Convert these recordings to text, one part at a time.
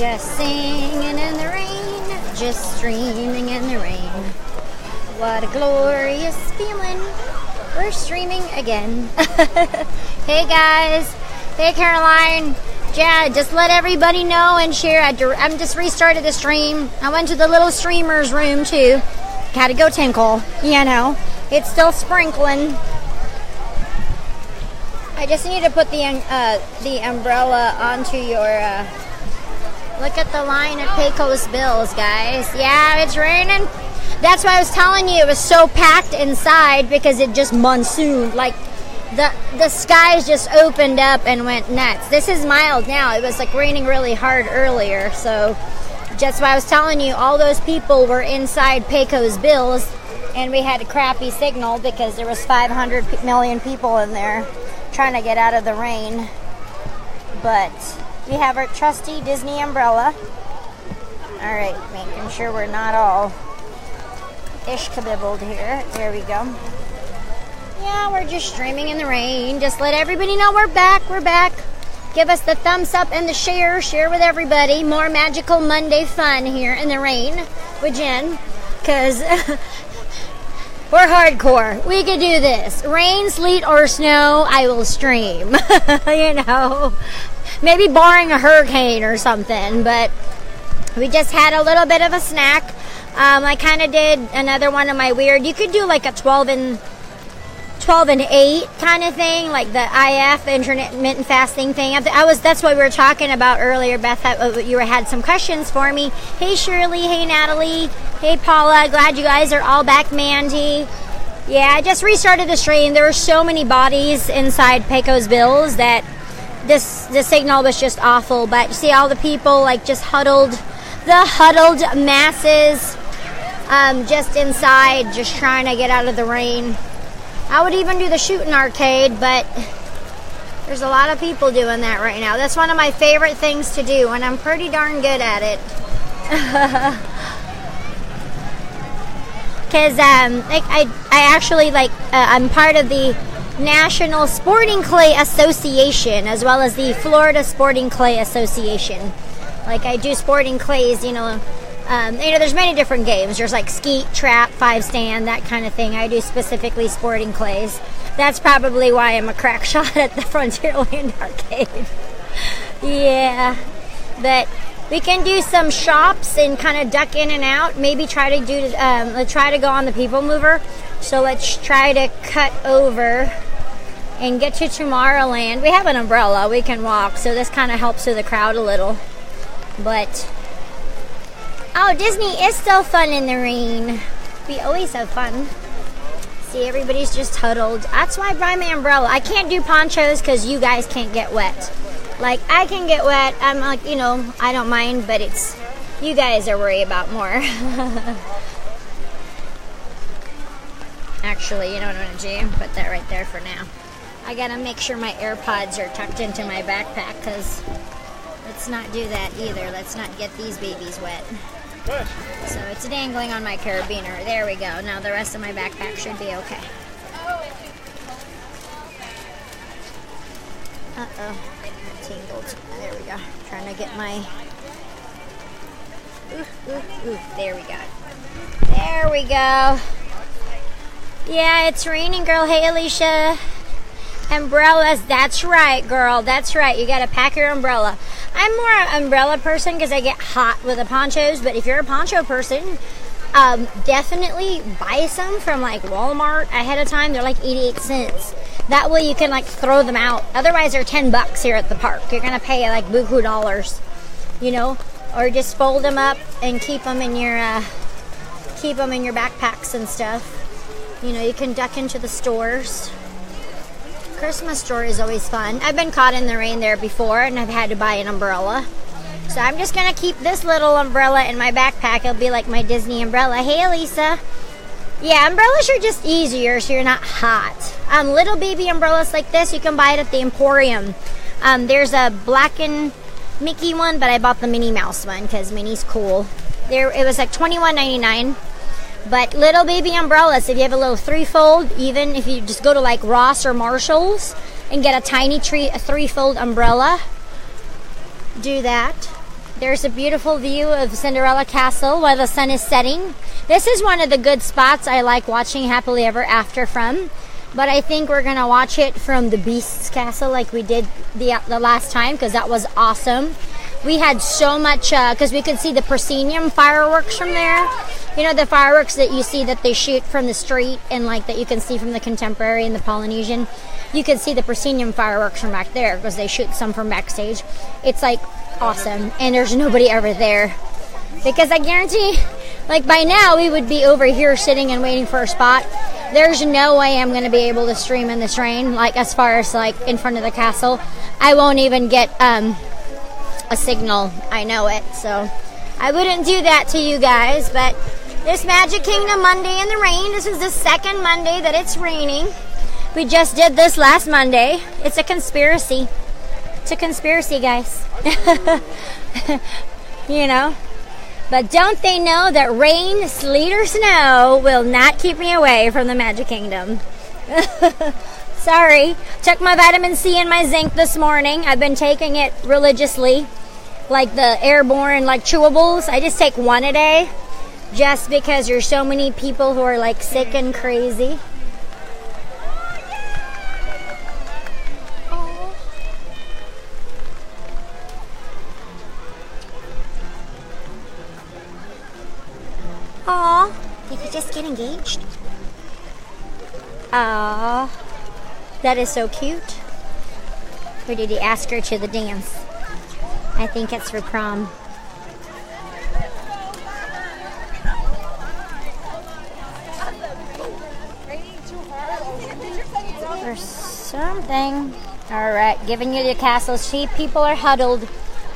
Just singing in the rain, just streaming in the rain. What a glorious feeling. We're streaming again. Hey guys. Hey Caroline. Yeah, just let everybody know and share. I'm just restarted the stream. I went to the little streamers room too. Gotta go tinkle, you know. It's still sprinkling. I just need to put the umbrella onto your. Look at the line at Pecos Bills, guys. Yeah, it's raining. That's why I was telling you it was so packed inside because it just monsooned. Like the skies just opened up and went nuts. This is mild now. It was like raining really hard earlier, so that's why I was telling you all those people were inside Pecos Bills, and we had a crappy signal because there was 500 million people in there trying to get out of the rain. But we have our trusty Disney umbrella. All right, making sure we're not all ish-kabibbled here. There we go. Yeah, we're just streaming in the rain. Just let everybody know we're back. We're back. Give us the thumbs up and the share. Share with everybody. More Magical Monday fun here in the rain with Jen. Because we're hardcore. We can do this. Rain, sleet, or snow, I will stream. You know. Maybe barring a hurricane or something, but we just had a little bit of a snack. I kind of did another one of my weird. You could do like a 12 and 8 kind of thing, like the IF intermittent fasting thing. That's what we were talking about earlier. Beth, you had some questions for me. Hey Shirley, hey Natalie, hey Paula. Glad you guys are all back. Mandy. Yeah, I just restarted the stream. There were so many bodies inside Pecos Bills that the signal was just awful. But you see all the people like just huddled masses just inside, just trying to get out of the rain. I would even do the shooting arcade, but there's a lot of people doing that right now. That's one of my favorite things to do, and I'm pretty darn good at it. Because I actually I'm part of the National Sporting Clay Association, as well as the Florida Sporting Clay Association. Like, I do sporting clays, there's many different games. There's like skeet, trap, 5-stand, that kind of thing. I do specifically sporting clays. That's probably why I'm a crack shot at the Frontierland Arcade. Yeah, but we can do some shops and kind of duck in and out. Maybe try to go on the People Mover. So let's try to cut over and get to Tomorrowland. We have an umbrella. We can walk, so this kind of helps with the crowd a little. But oh, Disney is still fun in the rain. We always have fun. See, everybody's just huddled. That's why I buy my umbrella. I can't do ponchos because you guys can't get wet. Like, I can get wet. I'm like, I don't mind, but it's you guys are worried about more. Actually, you know what I'm going to do? Put that right there for now. I got to make sure my AirPods are tucked into my backpack because let's not do that either. Let's not get these babies wet. So it's dangling on my carabiner. There we go. Now the rest of my backpack should be okay. Uh-oh. Tingled. There we go. Trying to get my... Ooh. There we go. There we go. Yeah, it's raining, girl. Hey, Alicia. Umbrellas. That's right, girl. That's right. You got to pack your umbrella. I'm more an umbrella person because I get hot with the ponchos, but if you're a poncho person, definitely buy some from like Walmart ahead of time. They're like 88 cents. That way you can like throw them out. Otherwise they're $10 here at the park. You're going to pay like buku dollars, or just fold them up and keep them in your backpacks and stuff. You can duck into the stores. Christmas store is always fun. I've been caught in the rain there before, and I've had to buy an umbrella. So I'm just going to keep this little umbrella in my backpack. It'll be like my Disney umbrella. Hey, Elisa. Yeah, umbrellas are just easier so you're not hot. Little baby umbrellas like this, you can buy it at the Emporium. There's a black and Mickey one, but I bought the Minnie Mouse one because Minnie's cool. It was like $21.99. But little baby umbrellas, if you have a little 3-fold, even if you just go to like Ross or Marshall's and get a tiny 3-fold umbrella, do that. There's a beautiful view of Cinderella Castle while the sun is setting. This is one of the good spots I like watching Happily Ever After from. But I think we're going to watch it from the Beast's Castle like we did the last time, because that was awesome. We had so much, because we could see the proscenium fireworks from there. You know, the fireworks that you see that they shoot from the street and like that you can see from the Contemporary and the Polynesian. You can see the proscenium fireworks from back there because they shoot some from backstage. It's like awesome, and there's nobody ever there. Because I guarantee, like by now we would be over here sitting and waiting for a spot. There's no way I'm going to be able to stream in the train, like as far as like in front of the castle. I won't even get a signal. I know it, so I wouldn't do that to you guys. But this Magic Kingdom Monday in the rain, this is the second Monday that it's raining. We just did this last Monday. It's a conspiracy. It's a conspiracy, guys. You know? But don't they know that rain, sleet, or snow will not keep me away from the Magic Kingdom? Sorry. Took my vitamin C and my zinc this morning. I've been taking it religiously. Like the airborne, like chewables. I just take one a day. Just because there's so many people who are like sick and crazy. Aw, did you just get engaged? Aw, that is so cute. Or did he ask her to the dance? I think it's for prom. Or something. Alright, giving you the castle's sheep. People are huddled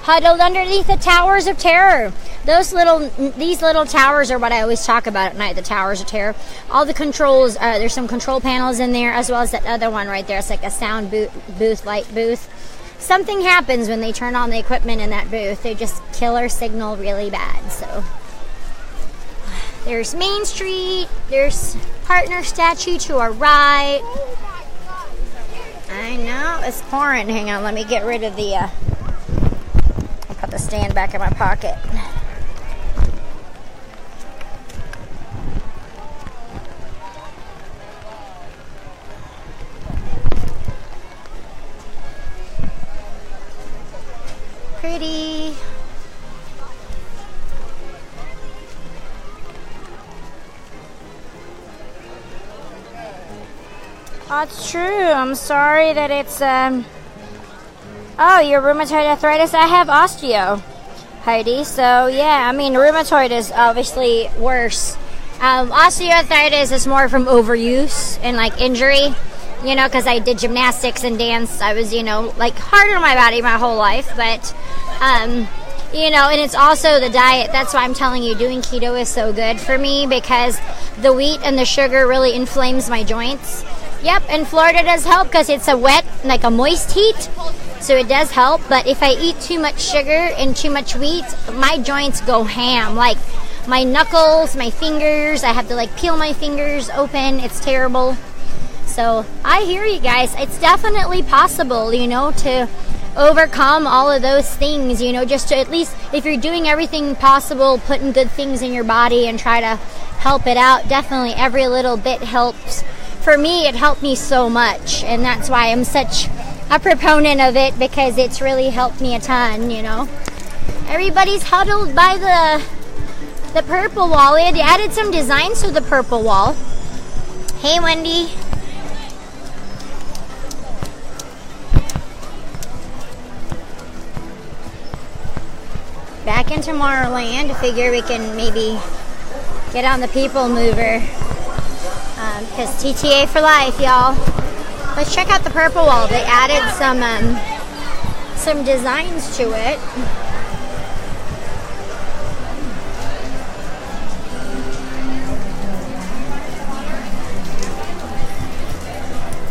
underneath the Towers of Terror. These little towers are what I always talk about at night, the Towers of Terror. All the controls, there's some control panels in there, as well as that other one right there. It's like a sound booth, light booth. Something happens when they turn on the equipment in that booth. They just kill our signal really bad. So there's Main Street. There's Partner statue to our right. I know, it's pouring. Hang on, let me get rid of the... I'll put the stand back in my pocket. Pretty. That's true. I'm sorry that it's oh, your rheumatoid arthritis. I have osteo, Heidi. So yeah, I mean rheumatoid is obviously worse. Osteoarthritis is more from overuse and like injury. You know, because I did gymnastics and dance. I was, you know, like hard on my body my whole life. But, you know, and it's also the diet. That's why I'm telling you, doing keto is so good for me, because the wheat and the sugar really inflames my joints. Yep, and Florida does help because it's a wet, like a moist heat. So it does help. But if I eat too much sugar and too much wheat, my joints go ham. Like my knuckles, my fingers, I have to like peel my fingers open. It's terrible. So I hear you guys. It's definitely possible, you know, to overcome all of those things, you know, just to at least, if you're doing everything possible, putting good things in your body and try to help it out, definitely every little bit helps. For me, it helped me so much, and that's why I'm such a proponent of it, because it's really helped me a ton, you know. Everybody's huddled by the purple wall. They added some designs to the purple wall. Hey, Wendy. Back in Tomorrowland. I figure we can maybe get on the people mover. Because TTA for life, y'all. Let's check out the purple wall. They added some designs to it.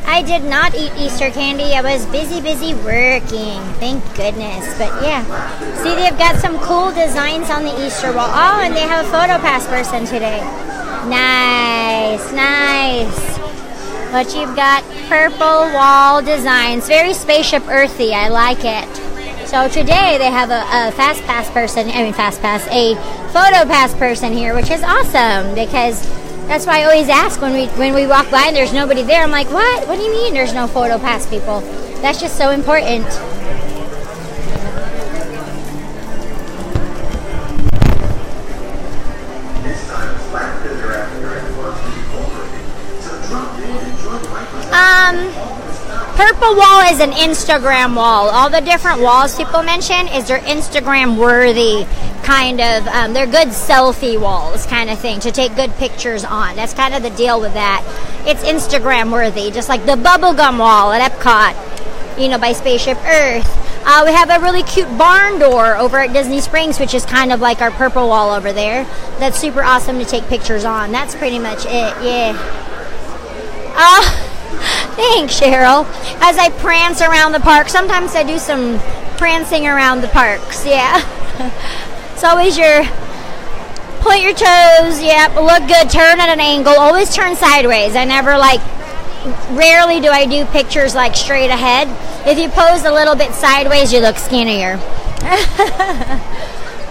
I did not eat Easter candy. I was busy working. Thank goodness. But yeah. See, they've got some cool designs on the Easter wall. Oh, and they have a photo pass person today. Nice. But you've got purple wall designs. Very spaceship earthy. I like it. So today they have a fast pass person, a photo pass person here, which is awesome because that's why I always ask when we walk by and there's nobody there. I'm like, what? What do you mean there's no photo pass people? That's just so important. Purple wall is an Instagram wall. All the different walls people mention is they're Instagram worthy kind of, they're good selfie walls kind of thing to take good pictures on. That's kind of the deal with that. It's Instagram worthy, just like the bubblegum wall at Epcot, by Spaceship Earth. We have a really cute barn door over at Disney Springs, which is kind of like our purple wall over there. That's super awesome to take pictures on. That's pretty much it, yeah. Thanks, Cheryl. As I prance around the park, sometimes I do some prancing around the parks, yeah. It's always point your toes, yep, look good, turn at an angle, always turn sideways. I never rarely do I do pictures straight ahead. If you pose a little bit sideways, you look skinnier.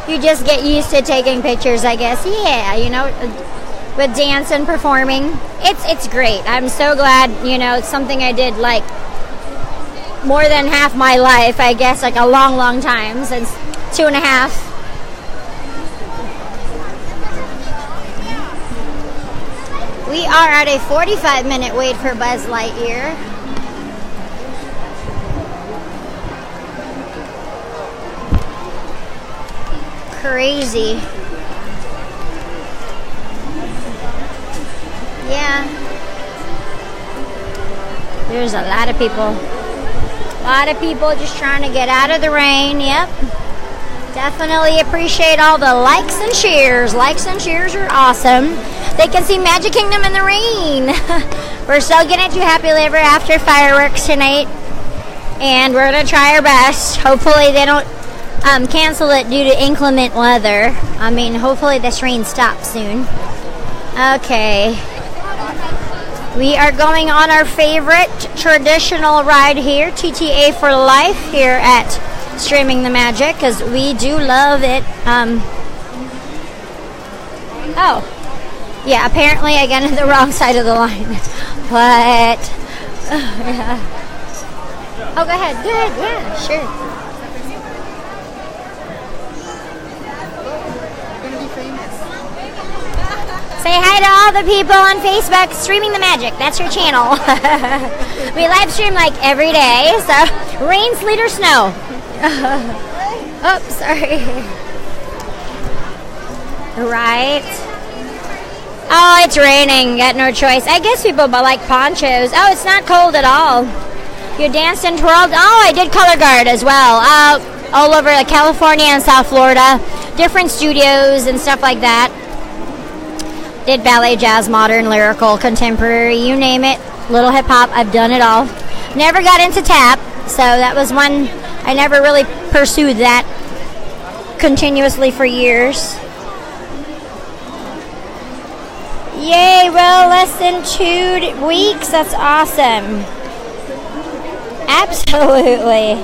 You just get used to taking pictures, I guess. Yeah, with dance and performing. It's great. I'm so glad, it's something I did more than half my life, I guess, a long time, since 2.5. We are at a 45-minute wait for Buzz Lightyear. Crazy. Yeah. There's a lot of people. A lot of people just trying to get out of the rain. Yep. Definitely appreciate all the likes and shares. Likes and shares are awesome. They can see Magic Kingdom in the rain. We're still getting to Happy Ever After fireworks tonight. And we're going to try our best. Hopefully they don't cancel it due to inclement weather. Hopefully this rain stops soon. Okay. We are going on our favorite traditional ride here, TTA for Life, here at Streaming the Magic, because we do love it. Yeah, apparently I got on the wrong side of the line. But, yeah. Oh, go ahead. Good, yeah, sure. Say hi to all the people on Facebook, Streaming the Magic. That's your channel. We live stream every day, so rain, sleet, or snow. Oh, sorry. Right. Oh, it's raining. Got no choice. I guess people like ponchos. Oh, it's not cold at all. You danced and twirled. Oh, I did color guard as well. All over California and South Florida. Different studios and stuff like that. Did ballet, jazz, modern, lyrical, contemporary, you name it. Little hip hop, I've done it all. Never got into tap, so that was one I never really pursued that continuously for years. Yay, well, less than 2 weeks. That's awesome. Absolutely.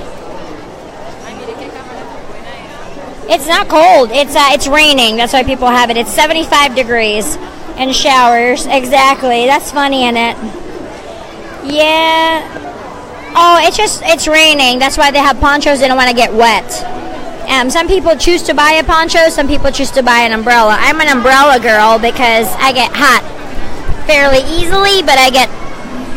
It's not cold. It's raining. That's why people have it. It's 75 degrees and showers. Exactly. That's funny, isn't it? Yeah. Oh, it's raining. That's why they have ponchos. They don't want to get wet. Some people choose to buy a poncho. Some people choose to buy an umbrella. I'm an umbrella girl because I get hot fairly easily, but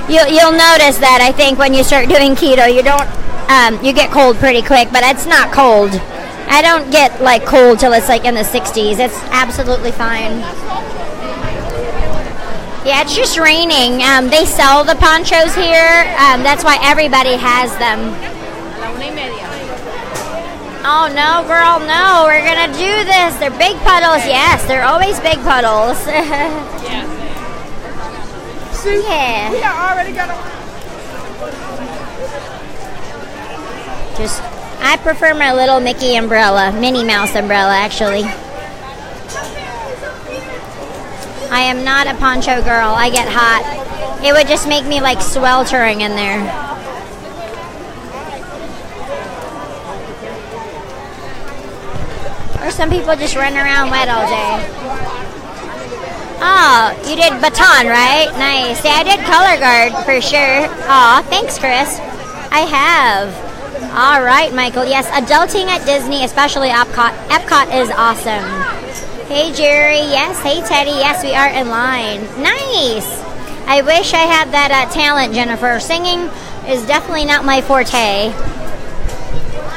you'll notice that I think when you start doing keto, you get cold pretty quick, but it's not cold. I don't get cold till it's in the 60s. It's absolutely fine. Yeah, it's just raining. They sell the ponchos here. That's why everybody has them. Oh no, girl, no. We're gonna do this. They're big puddles. Yes, they're always big puddles. Yeah. Yeah. We are already gonna. I prefer my little Mickey umbrella, Minnie Mouse umbrella, actually. I am not a poncho girl. I get hot. It would just make me sweltering in there. Some people just run around wet all day. Oh, you did baton, right? Nice. Yeah, I did color guard for sure. Aw, thanks, Chris. I have. All right, Michael. Yes, adulting at Disney, especially Epcot. Epcot is awesome. Hey, Jerry. Yes. Hey, Teddy. Yes, we are in line. Nice. I wish I had that talent, Jennifer. Singing is definitely not my forte.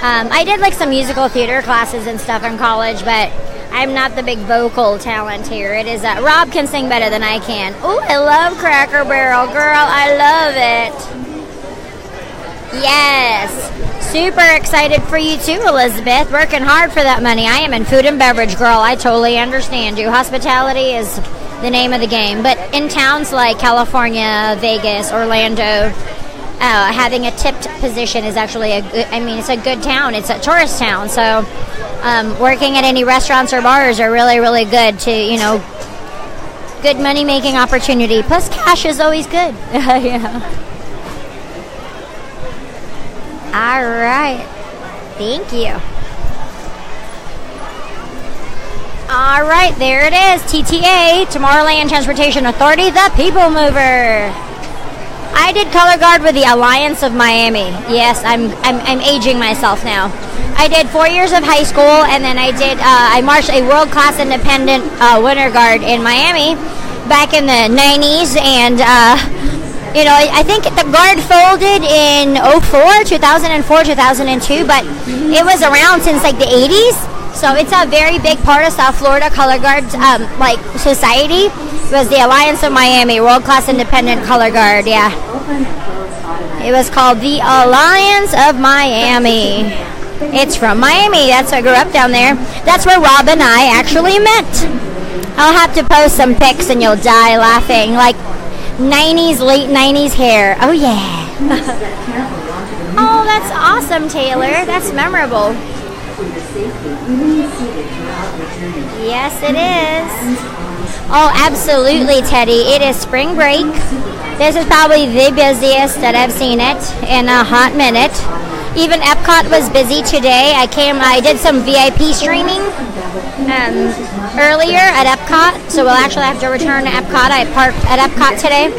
I did like some musical theater classes and stuff in college, but I'm not the big vocal talent here. It is Rob can sing better than I can. Oh, I love Cracker Barrel, girl. I love it. Yes. Super excited for you too, Elizabeth. Working hard for that money. I am in food and beverage, girl. I totally understand you. Hospitality is the name of the game. But in towns like California, Vegas, Orlando, having a tipped position is actually it's a good town. It's a tourist town. So working at any restaurants or bars are really, really good to, good money-making opportunity. Plus cash is always good. Yeah. All right. Thank you. All right, there it is. TTA, Tomorrowland Transportation Authority, the People Mover. I did color guard with the Alliance of Miami. Yes, I'm aging myself now. I did 4 years of high school, and then I marched a world-class independent winter guard in Miami back in the 90s, and I think the guard folded in 2004, 2002, but it was around since like the 80s. So it's a very big part of South Florida Color Guard society. It was the Alliance of Miami, World Class Independent Color Guard. Yeah, it was called the Alliance of Miami. It's from Miami. That's why I grew up down there. That's where Rob and I actually met. I'll have to post some pics and you'll die laughing. Like 90s, late 90s hair. Oh yeah. Oh, that's awesome, Taylor. That's memorable. Yes, it is. Oh, absolutely, Teddy. It is spring break. This is probably the busiest that I've seen it in a hot minute. Even Epcot was busy today. I did some VIP streaming earlier at Epcot, so we'll actually have to return to Epcot. I parked at Epcot today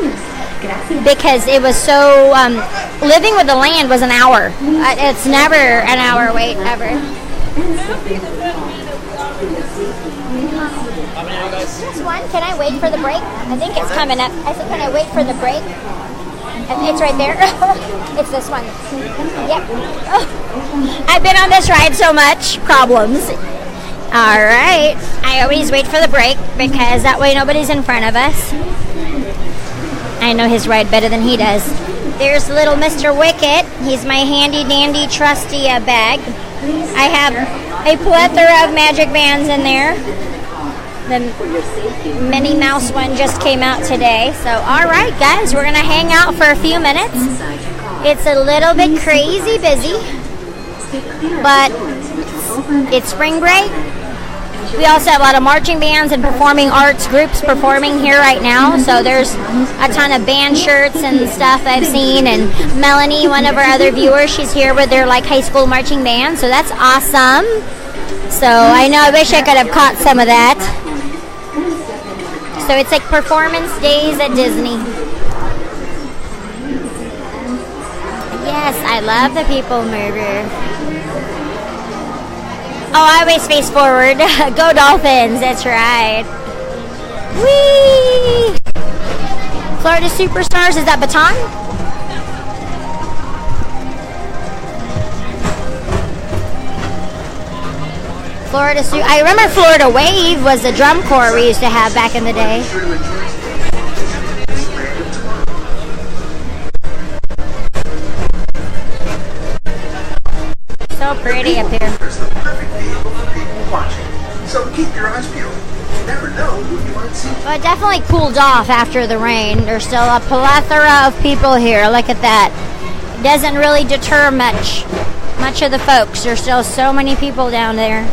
because it was so, living with the land was an hour. It's never an hour wait, ever. This one, can I wait for the break? I think it's coming up. I said, can I wait for the break? It's right there. It's this one. Yep. I've been on this ride so much. Problems. All right. I always wait for the break because that way nobody's in front of us. I know his ride better than he does. There's little Mr. Wicket. He's my handy-dandy trusty bag. I have a plethora of magic bands in there. The Minnie Mouse one just came out today. So, all right, guys, we're going to hang out for a few minutes. It's a little bit crazy busy, but it's spring break. We also have a lot of marching bands and performing arts groups performing here right now. So there's a ton of band shirts and stuff I've seen. And Melanie, one of our other viewers, she's here with their high school marching band. So that's awesome. So I know I wish I could have caught some of that. So it's like performance days at Disney. Yes, I love the People Mover. Oh, I always face forward. Go Dolphins, that's right. Whee! Florida Superstars, is that baton? I remember Florida Wave was the drum corps we used to have back in the day. So pretty up here. So keep your eyes peeled. You never know who you might see. Well, it definitely cooled off after the rain. There's still a plethora of people here. Look at that. It doesn't really deter much of the folks. There's still so many people down there.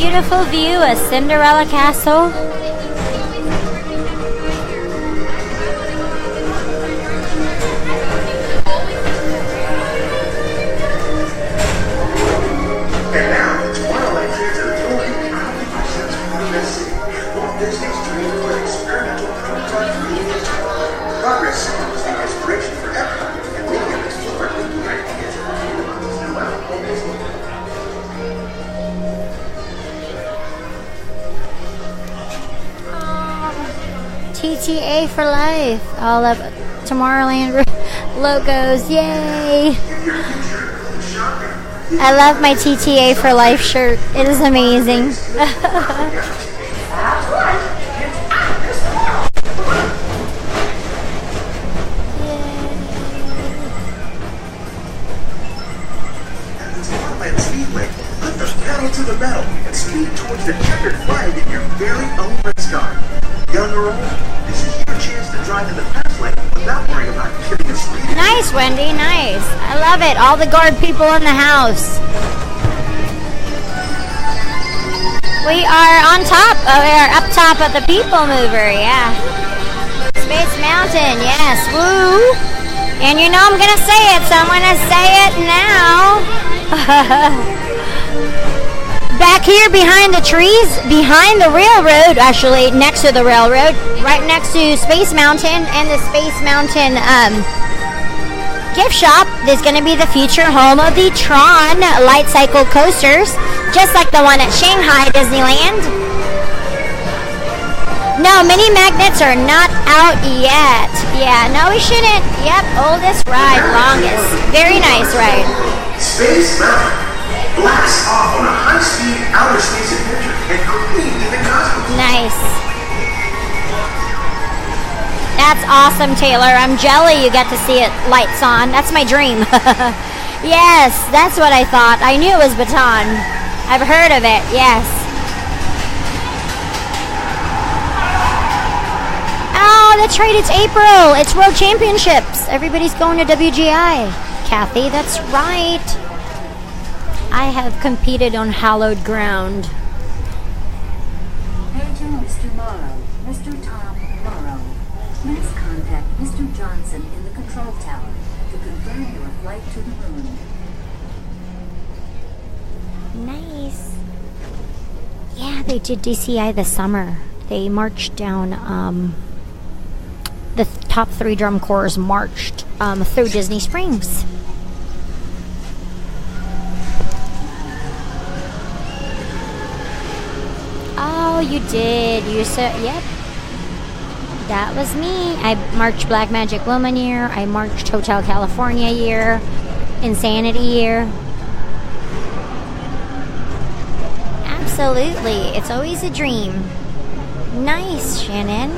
beautiful view of Cinderella Castle. And now, Tomorrowland creates a fully proudly presents Progress City, Walt Disney's dream for an experimental prototype for the future. Progress City was the inspiration for Epcot, and many of its forward-thinking ideas are throughout Walt Disney. TTA for life. All of Tomorrowland logos. Yay! I love my TTA for life shirt. It is amazing. Tomorrowland Speedway, put the pedal to the metal and speed towards the checkered flag in your very own race car. Young or old, this is your chance to drive in the fast lane without worrying about hitting a speed. Nice, Wendy. Nice. I love it. All the guard people in the house. We are on top. Oh, we are up top of the people mover. Yeah. Space Mountain. Yes. Woo. And you know I'm going to say it, so I'm going to say it now. Back here behind the trees, behind the railroad, actually next to the railroad, right next to Space Mountain and the Space Mountain gift shop, is going to be the future home of the Tron light cycle coasters, just like the one at Shanghai Disneyland. No, mini magnets are not out yet. Yeah, no, we shouldn't. Yep, oldest ride, longest. Very nice ride. Space Mountain. Blast off on a high-speed outer space adventure and complete in the cosmos. Nice. That's awesome, Taylor. I'm jelly you get to see it lights on. That's my dream. Yes, that's what I thought. I knew it was Baton. I've heard of it, yes. Oh, that's right. It's April. It's World Championships. Everybody's going to WGI. Kathy, that's right. I have competed on hallowed ground. Paging Mr. Morrow, Mr. Tom Morrow. Please contact Mr. Johnson in the control tower to confirm your flight to the moon. Nice. Yeah, they did DCI this summer. They marched down, the top 3 drum corps marched through Disney Springs. Oh, you did. You said, yep. That was me. I marched Black Magic Woman year. I marched Hotel California year. Insanity year. Absolutely. It's always a dream. Nice, Shannon.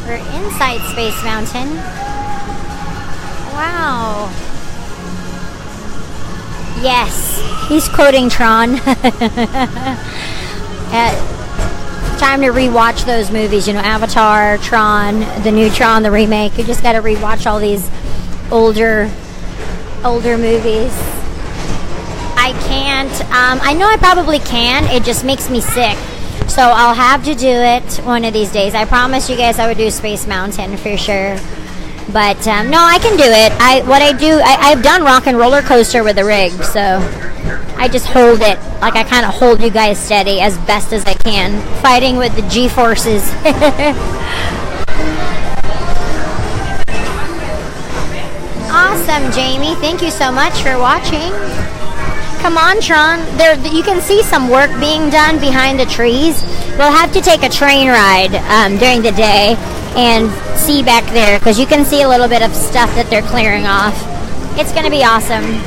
We're inside Space Mountain. Wow. Yes, he's quoting Tron. Time to rewatch those movies, you know, Avatar, Tron, the new Tron, the remake. You just got to rewatch all these older movies. I can't. I know I probably can. It just makes me sick. So I'll have to do it one of these days. I promised you guys I would do Space Mountain for sure. But no, I can do it. I've done Rock and Roller Coaster with the rig, so I just hold it. Like I kind of hold you guys steady as best as I can, fighting with the G-forces. Awesome, Jamie. Thank you so much for watching. Come on, Tron. There, you can see some work being done behind the trees. We'll have to take a train ride during the day and see back there, because you can see a little bit of stuff that they're clearing off. It's going to be awesome.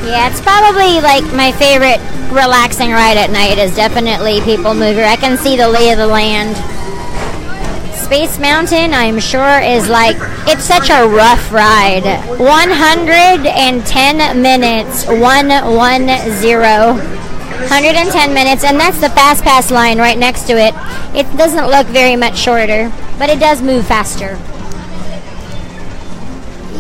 Yeah, it's probably like my favorite relaxing ride at night is definitely People Mover. I can see the lay of the land. Space Mountain, I'm sure, is like, it's such a rough ride. 110 minutes, 110. 110 minutes, and that's the fast pass line right next to it. It doesn't look very much shorter, but it does move faster.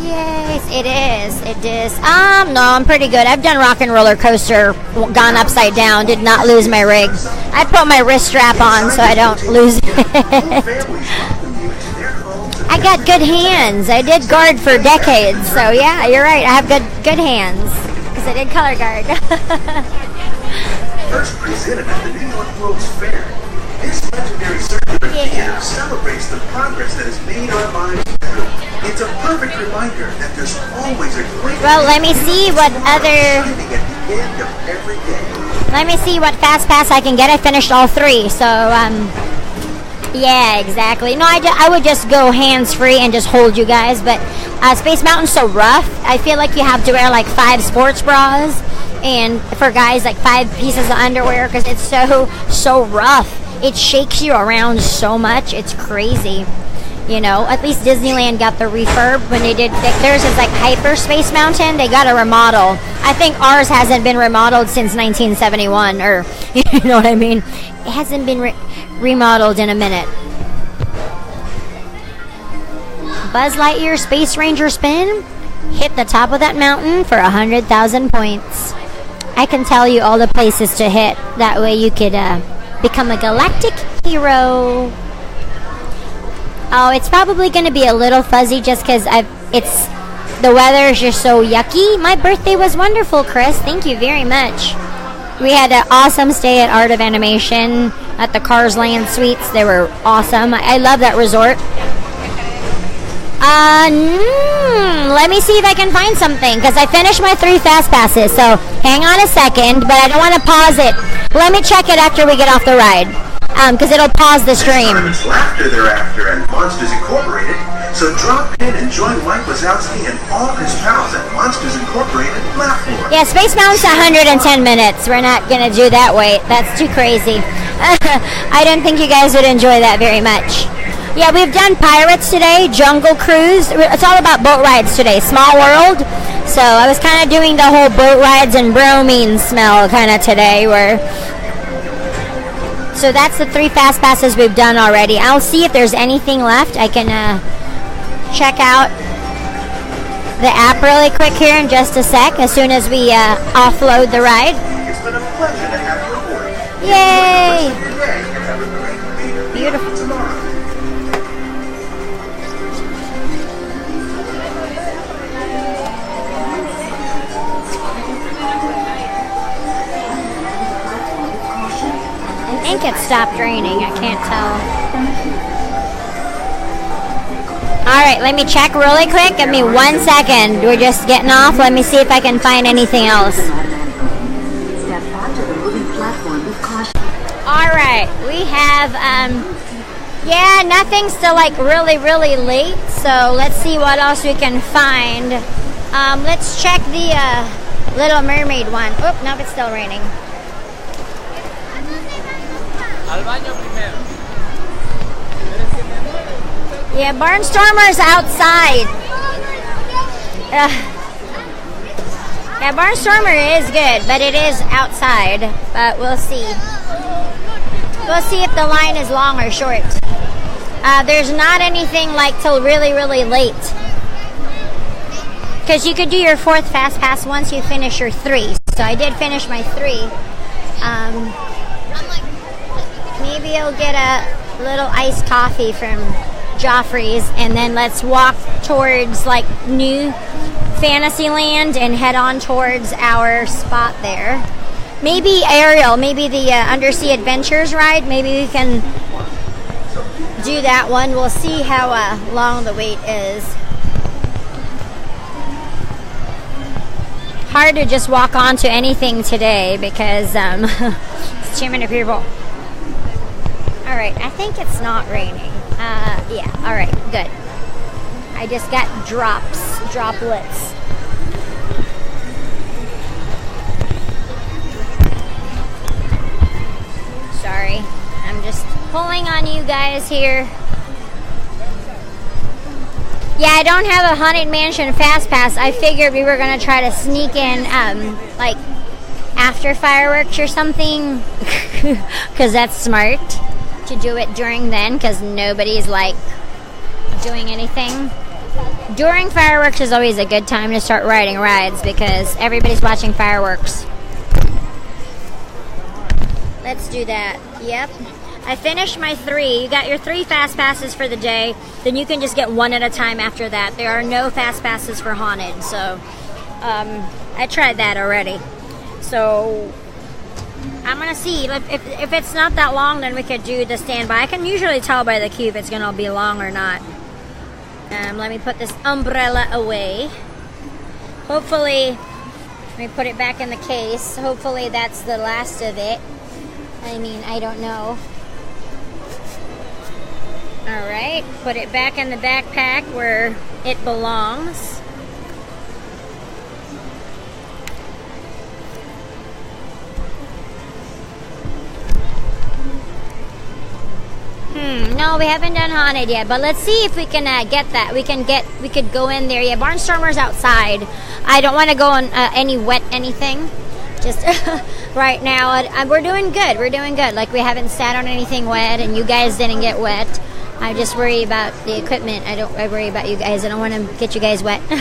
Yes, it is. It is. No, I'm pretty good. I've done Rock and Roller Coaster, gone upside down, did not lose my rig. I put my wrist strap on so I don't lose it. I got good hands. I did guard for decades, so yeah, you're right. I have good hands because I did color guard. First presented at the New York World's Fair, this legendary circular theater celebrates the progress that has made our lives better. It's a perfect reminder that there's always a great. Well, let me see what other. At the end of every day. Let me see what fast pass I can get. I finished all 3, so yeah, exactly. No, I would just go hands-free and just hold you guys, but Space Mountain's so rough. I feel like you have to wear like 5 sports bras, and for guys like 5 pieces of underwear because it's so rough. It shakes you around so much. It's crazy. You know, at least Disneyland got the refurb when they did. Theirs is like Hyperspace Mountain. They got a remodel. I think ours hasn't been remodeled since 1971, or you know what I mean. It hasn't been remodeled in a minute. Buzz Lightyear Space Ranger spin. Hit the top of that mountain for 100,000 points. I can tell you all the places to hit. That way you could become a galactic hero. Oh, it's probably going to be a little fuzzy just because the weather is just so yucky. My birthday was wonderful, Chris. Thank you very much. We had an awesome stay at Art of Animation at the Cars Land Suites. They were awesome. I love that resort. Let me see if I can find something because I finished my 3 fast passes. So hang on a second, but I don't want to pause it. Let me check it after we get off the ride. Because it'll pause the stream. There's laughter thereafter and Monsters Incorporated, so drop in and join Mike Wazowski and all his pals at Monsters Incorporated Laugh Floor. Yeah, Space Mountain's 110 minutes. We're not going to do that wait. That's too crazy. I didn't think you guys would enjoy that very much. Yeah, we've done Pirates today, Jungle Cruise. It's all about boat rides today. Small World. So I was kind of doing the whole boat rides and bromine smell kind of today where... So that's the 3 fast passes we've done already. I'll see if there's anything left. I can check out the app really quick here in just a sec as soon as we offload the ride. It's been a pleasure to have you aboard. Yay! Have a great week. Beautiful. Tomorrow. I think it stopped raining. I can't tell. Alright, let me check really quick. Give me 1 second. We're just getting off. Let me see if I can find anything else. Alright, we have, yeah, nothing's still like really, really late. So let's see what else we can find. Let's check the Little Mermaid one. Oh, no, it's still raining. Yeah, Barnstormer's outside. Yeah, Barnstormer is good, but it is outside. But we'll see. We'll see if the line is long or short. There's not anything like till really, really late. Because you could do your 4th fast pass once you finish your 3. So I did finish my 3. Maybe I'll get a little iced coffee from Joffrey's, and then let's walk towards like New Fantasyland and head on towards our spot there. Maybe Ariel, maybe the Undersea Adventures ride, maybe we can do that one. We'll see how long the wait is. Hard to just walk onto anything today because it's too many people. Alright, I think it's not raining. Yeah, alright, good. I just got droplets. Sorry, I'm just pulling on you guys here. Yeah, I don't have a Haunted Mansion Fast Pass. I figured we were going to try to sneak in, like, after fireworks or something, because that's smart to do it during then, because nobody's like doing anything. During fireworks is always a good time to start riding rides because everybody's watching fireworks. Let's do that. Yep. I finished my 3. You got your 3 fast passes for the day. Then you can just get 1 at a time after that. There are no fast passes for Haunted. So I tried that already. So I'm going to see. If it's not that long, then we could do the standby. I can usually tell by the queue if it's going to be long or not. Let me put this umbrella away. Hopefully, let me put it back in the case. Hopefully that's the last of it. I mean, I don't know. Alright, put it back in the backpack where it belongs. No, we haven't done Haunted yet, but let's see if we can get that. We could go in there. Yeah, Barnstormer's outside. I don't want to go on any wet anything. Just right now, we're doing good. We're doing good. Like, we haven't sat on anything wet, and you guys didn't get wet. I just worry about the equipment. I worry about you guys. I don't want to get you guys wet. Hi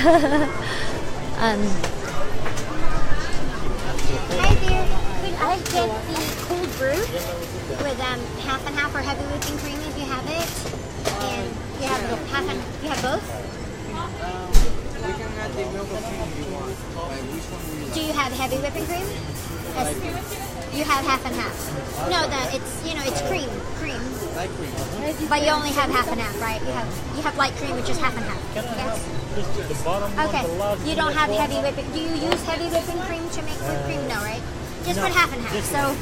there. Could I get the cold brew with half and half or heavy whipping cream if you have it? And you have you have both? We can add the milk or cream you want. Which one would you like? Do you have heavy whipping cream? Yes. You have half and half. No, it's cream. Light cream. But you only have half and half, right? You have light cream, which is half and half. Yes. Okay. You don't have heavy whipping. Do you use heavy whipping cream to make whipped cream? No, right? Just put half and half. So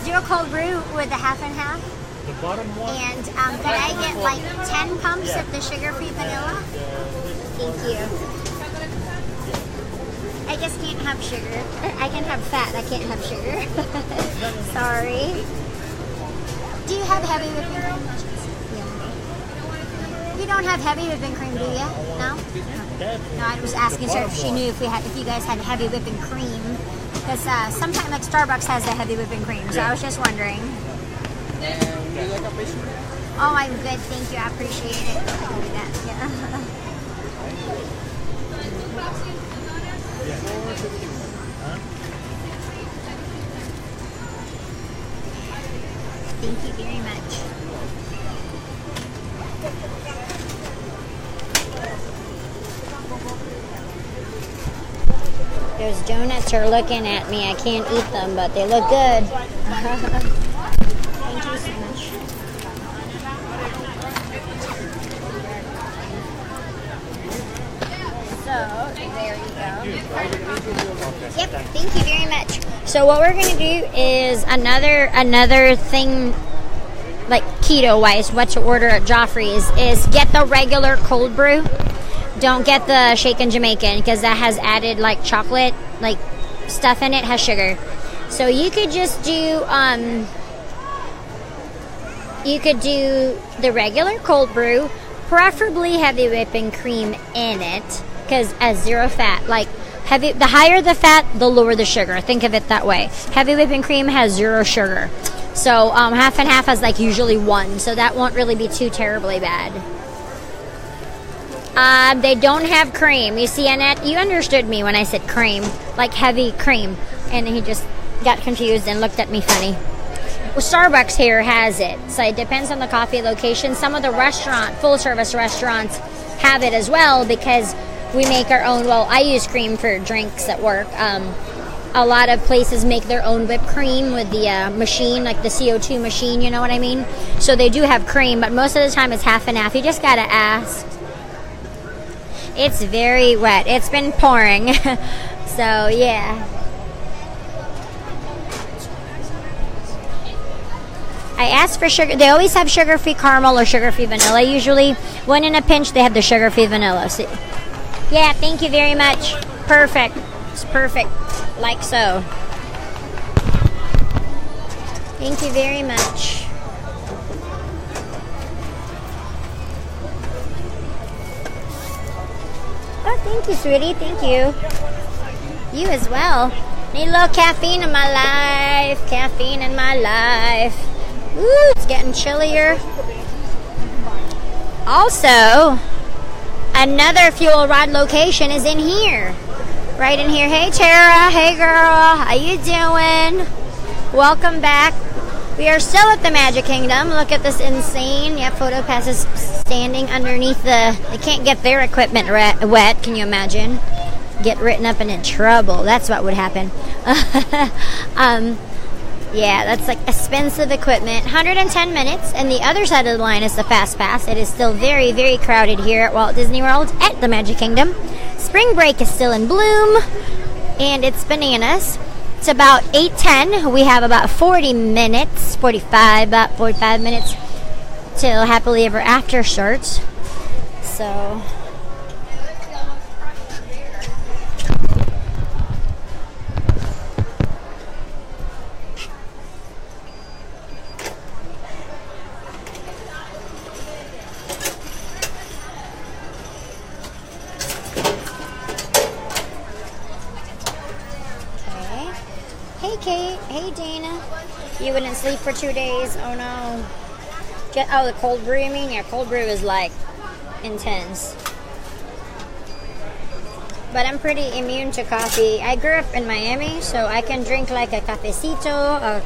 do a cold brew with the half and half. The bottom one. And could I get like 10 pumps of the sugar-free vanilla? Thank you. I just can't have sugar. I can have fat. I can't have sugar. Sorry. Do you have heavy whipping cream? Yeah. You don't have heavy whipping cream, do you? No? No, I was asking her if she knew if you guys had heavy whipping cream. Because sometimes like Starbucks has the heavy whipping cream. So I was just wondering. And would you like a pastry? Oh, I'm good. Thank you. I appreciate it. I can do that. Yeah. Thank you very much. Those donuts are looking at me. I can't eat them, but they look good. Thank you so much. So, there you go. Yep, thank you very much. So what we're going to do is another thing, like keto-wise, what to order at Joffrey's is get the regular cold brew. Don't get the shaken Jamaican because that has added like chocolate, like stuff in it, has sugar. So you could just do the regular cold brew, preferably heavy whipping cream in it because as 0 fat, like the higher the fat, the lower the sugar. Think of it that way. Heavy whipping cream has 0 sugar. So half and half has like usually 1. So that won't really be too terribly bad. They don't have cream. You see, Annette, you understood me when I said cream, like heavy cream. And he just got confused and looked at me funny. Well, Starbucks here has it. So it depends on the coffee location. Some of the full-service restaurants have it as well because we make our own. Well, I use cream for drinks at work. A lot of places make their own whipped cream with the machine, like the CO2 machine, you know what I mean? So they do have cream, but most of the time it's half and half. You just gotta ask. It's very wet. It's been pouring. So, yeah. I asked for sugar. They always have sugar-free caramel or sugar-free vanilla usually. When in a pinch, they have the sugar-free vanilla. So, yeah, thank you very much. Perfect. It's perfect. Like so. Thank you very much. Oh, thank you, sweetie. Thank you. You as well. Need a little caffeine in my life. Caffeine in my life. Ooh, it's getting chillier. Also, another fuel rod location is in here. Right in here. Hey, Tara. Hey, girl. How you doing? Welcome back. We are still at the Magic Kingdom. Look at this insane. Yeah, PhotoPass is standing underneath the... They can't get their equipment wet. Can you imagine? Get written up and in trouble. That's what would happen. Yeah, that's like expensive equipment. 110 minutes. And the other side of the line is the Fast Pass. It is still very, very crowded here at Walt Disney World at the Magic Kingdom. Spring break is still in bloom. And it's bananas. It's about 8:10. We have about 40 minutes, about 45 minutes till Happily Ever After starts. So, hey Kate, hey Dana. You wouldn't sleep for 2 days? Oh no. The cold brew, you mean? Yeah, cold brew is like intense. But I'm pretty immune to coffee. I grew up in Miami, so I can drink like a cafecito,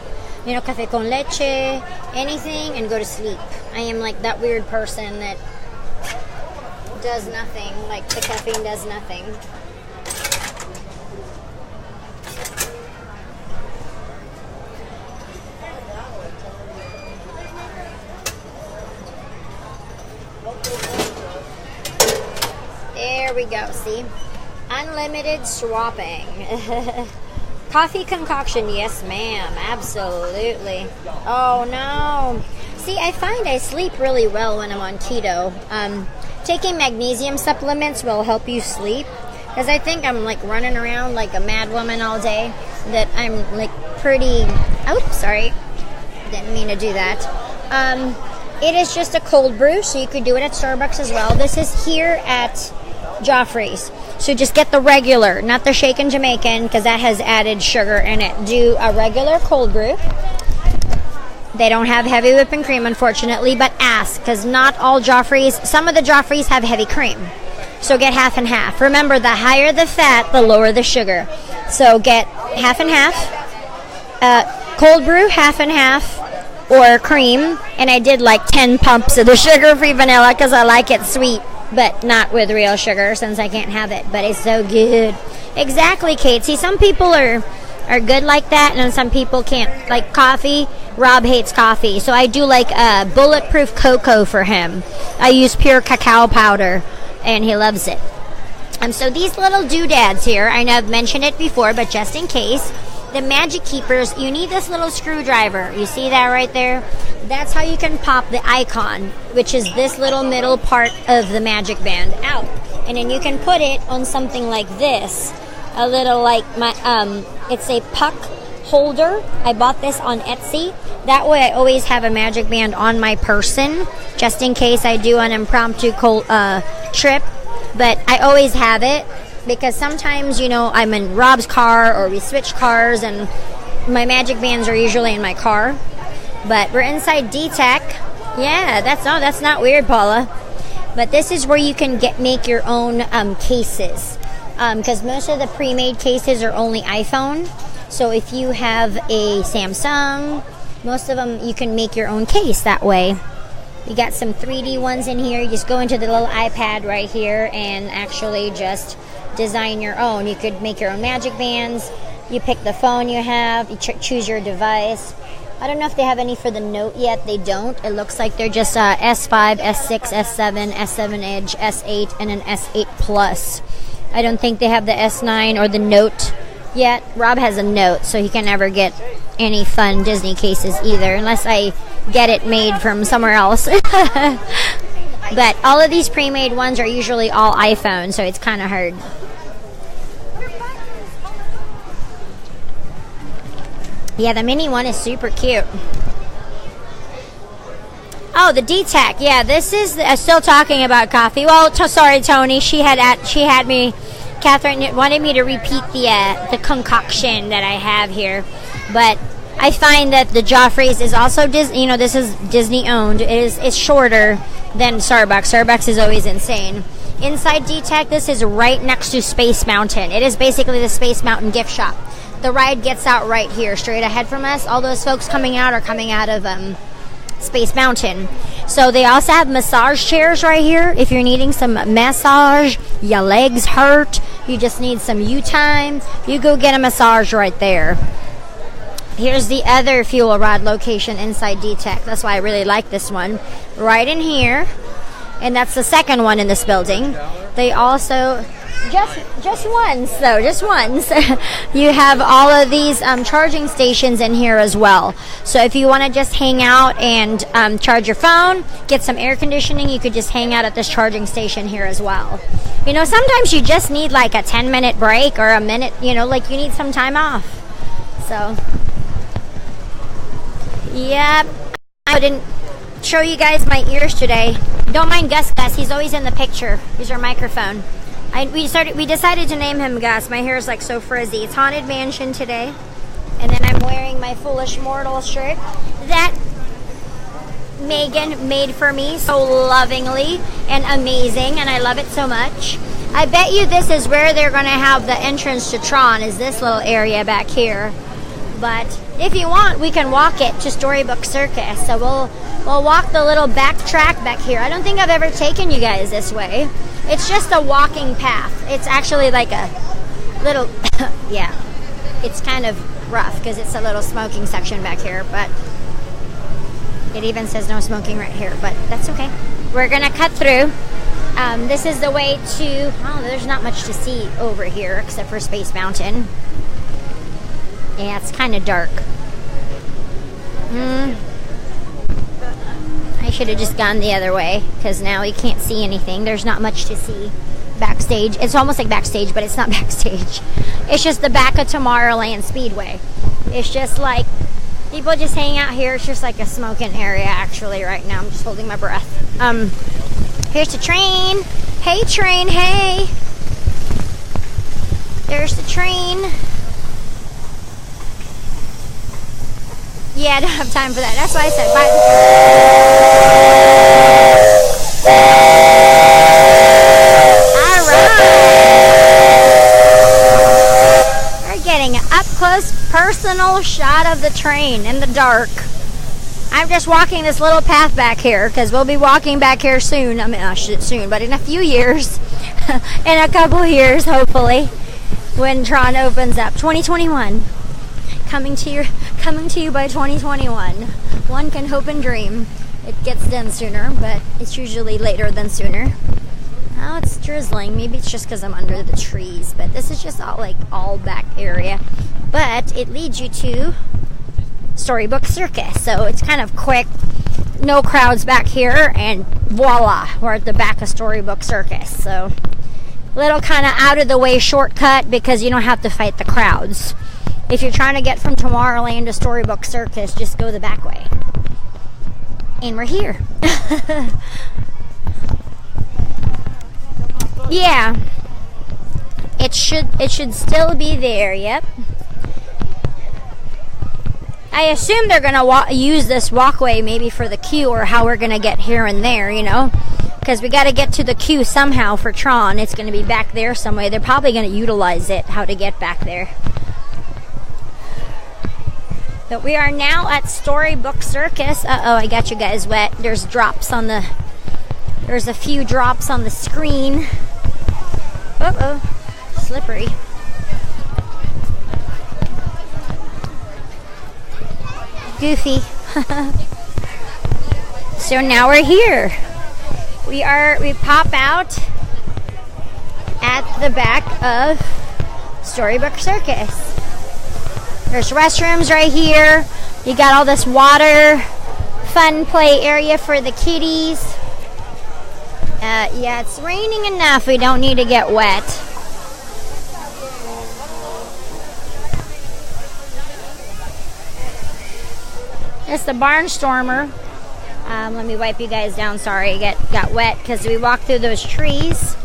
cafe con leche, anything, and go to sleep. I am like that weird person that does nothing, like the caffeine does nothing. There we go, see? Unlimited swapping. Coffee concoction, yes ma'am, absolutely. Oh no. See, I find I sleep really well when I'm on keto. Taking magnesium supplements will help you sleep. Because I think I'm like running around like a mad woman all day. That I'm like pretty... Oops, sorry. Didn't mean to do that. It is just a cold brew, so you could do it at Starbucks as well. This is here at Joffrey's. So just get the regular, not the shaken Jamaican, because that has added sugar in it. Do a regular cold brew. They don't have heavy whipping cream, unfortunately, but ask, because not all Joffrey's, some of the Joffrey's have heavy cream. So get half and half. Remember, the higher the fat, the lower the sugar. So get half and half. Cold brew, half and half. Or cream, and I did like 10 pumps of the sugar-free vanilla because I like it sweet, but not with real sugar since I can't have it, but it's so good. Exactly, Kate. See, some people are good like that, and some people can't. Like coffee, Rob hates coffee, so I do like bulletproof cocoa for him. I use pure cacao powder, and he loves it. So these little doodads here, I know I've mentioned it before, but just in case, the Magic Keepers, you need this little screwdriver. You see that right there? That's how you can pop the icon, which is this little middle part of the Magic Band out. And then you can put it on something like this. A little like it's a puck holder. I bought this on Etsy. That way I always have a Magic Band on my person, just in case I do an impromptu trip. But I always have it. Because sometimes, I'm in Rob's car or we switch cars and my Magic Bands are usually in my car. But we're inside D-Tech. Yeah, that's not weird, Paula. But this is where you can make your own cases. Because most of the pre-made cases are only iPhone. So if you have a Samsung, most of them you can make your own case that way. You got some 3D ones in here. You just go into the little iPad right here and actually just design your own. You could make your own Magic Bands. You pick the phone you have. You choose your device. I don't know if they have any for the Note yet. They don't. It looks like they're just S5, S6, S7, S7 Edge, S8, and an S8 Plus. I don't think they have the S9 or the Note yet. Rob has a Note, so he can never get any fun Disney cases either, unless I get it made from somewhere else. But all of these pre-made ones are usually all iPhone, so it's kind of hard. Yeah, the mini one is super cute. Oh, the D-Tech. Yeah, this is still talking about coffee. Well, sorry, Tony. She had me Catherine wanted me to repeat the concoction that I have here, but I find that the Joffrey's is also Disney. You know, this is Disney owned. It's shorter than Starbucks. Starbucks is always insane. Inside DTEC, this is right next to Space Mountain. It is basically the Space Mountain gift shop. The ride gets out right here, straight ahead from us. All those folks coming out are coming out of Space Mountain. So they also have massage chairs right here. If you're needing some massage, your legs hurt, you just need some you time, you go get a massage right there. Here's the other fuel rod location inside DTEC. That's why I really like this one. Right in here. And that's the second one in this building. They also, just once though, just once. You have all of these charging stations in here as well. So if you want to just hang out and charge your phone, get some air conditioning, you could just hang out at this charging station here as well. You know, sometimes you just need like a 10-minute break or a minute, you know, like you need some time off. So, yep. I didn't show you guys my ears today. Don't mind Gus. He's always in the picture. He's our microphone. We decided to name him Gus. My hair is like so frizzy. It's Haunted Mansion today. And then I'm wearing my Foolish Mortal shirt that Megan made for me so lovingly and amazing, and I love it so much. I bet you this is where they're going to have the entrance to Tron, is this little area back here. But if you want, we can walk it to Storybook Circus. So we'll walk the little back track back here. I don't think I've ever taken you guys this way. It's just a walking path. It's actually like a little, yeah, it's kind of rough because it's a little smoking section back here, but it even says no smoking right here, but that's okay. We're gonna cut through. This is the way to, oh, there's not much to see over here except for Space Mountain. Yeah, it's kind of dark. I should have just gone the other way because now you can't see anything. There's not much to see backstage. It's almost like backstage, but it's not backstage. It's just the back of Tomorrowland Speedway. It's just like people just hang out here. It's just like a smoking area actually right now. I'm just holding my breath. Here's the train. Hey train, hey. There's the train. Yeah, I don't have time for that. That's why I said bye. All right. We're getting an up-close, personal shot of the train in the dark. I'm just walking this little path back here because we'll be walking back here soon. I mean, not soon, but in a few years. In a couple years, hopefully, when Tron opens up. 2021. Coming to you by 2021. One can hope and dream. It gets done sooner, but it's usually later than sooner. Oh, it's drizzling. Maybe it's just because I'm under the trees, but this is just all back area. But it leads you to Storybook Circus, so it's kind of quick. No crowds back here, and voila, we're at the back of Storybook Circus. So, little kind of out of the way shortcut because you don't have to fight the crowds. If you're trying to get from Tomorrowland to Storybook Circus, just go the back way. And we're here. Yeah. It should still be there, yep. I assume they're going to use this walkway maybe for the queue or how we're going to get here and there, you know. Because we got to get to the queue somehow for Tron. It's going to be back there some way. They're probably going to utilize it, how to get back there. But we are now at Storybook Circus. Uh-oh, I got you guys wet. There's a few drops on the screen. Uh-oh, slippery. Goofy. So now we're here. We pop out at the back of Storybook Circus. There's restrooms right here. You got all this water, fun play area for the kiddies. Yeah, it's raining enough. We don't need to get wet. It's the Barnstormer. Let me wipe you guys down. Sorry, got wet because we walked through those trees.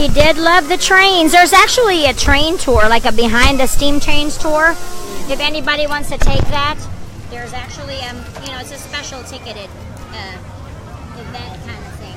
He did love the trains. There's actually a train tour, like a behind the steam trains tour. If anybody wants to take that, there's actually it's a special ticketed event kind of thing.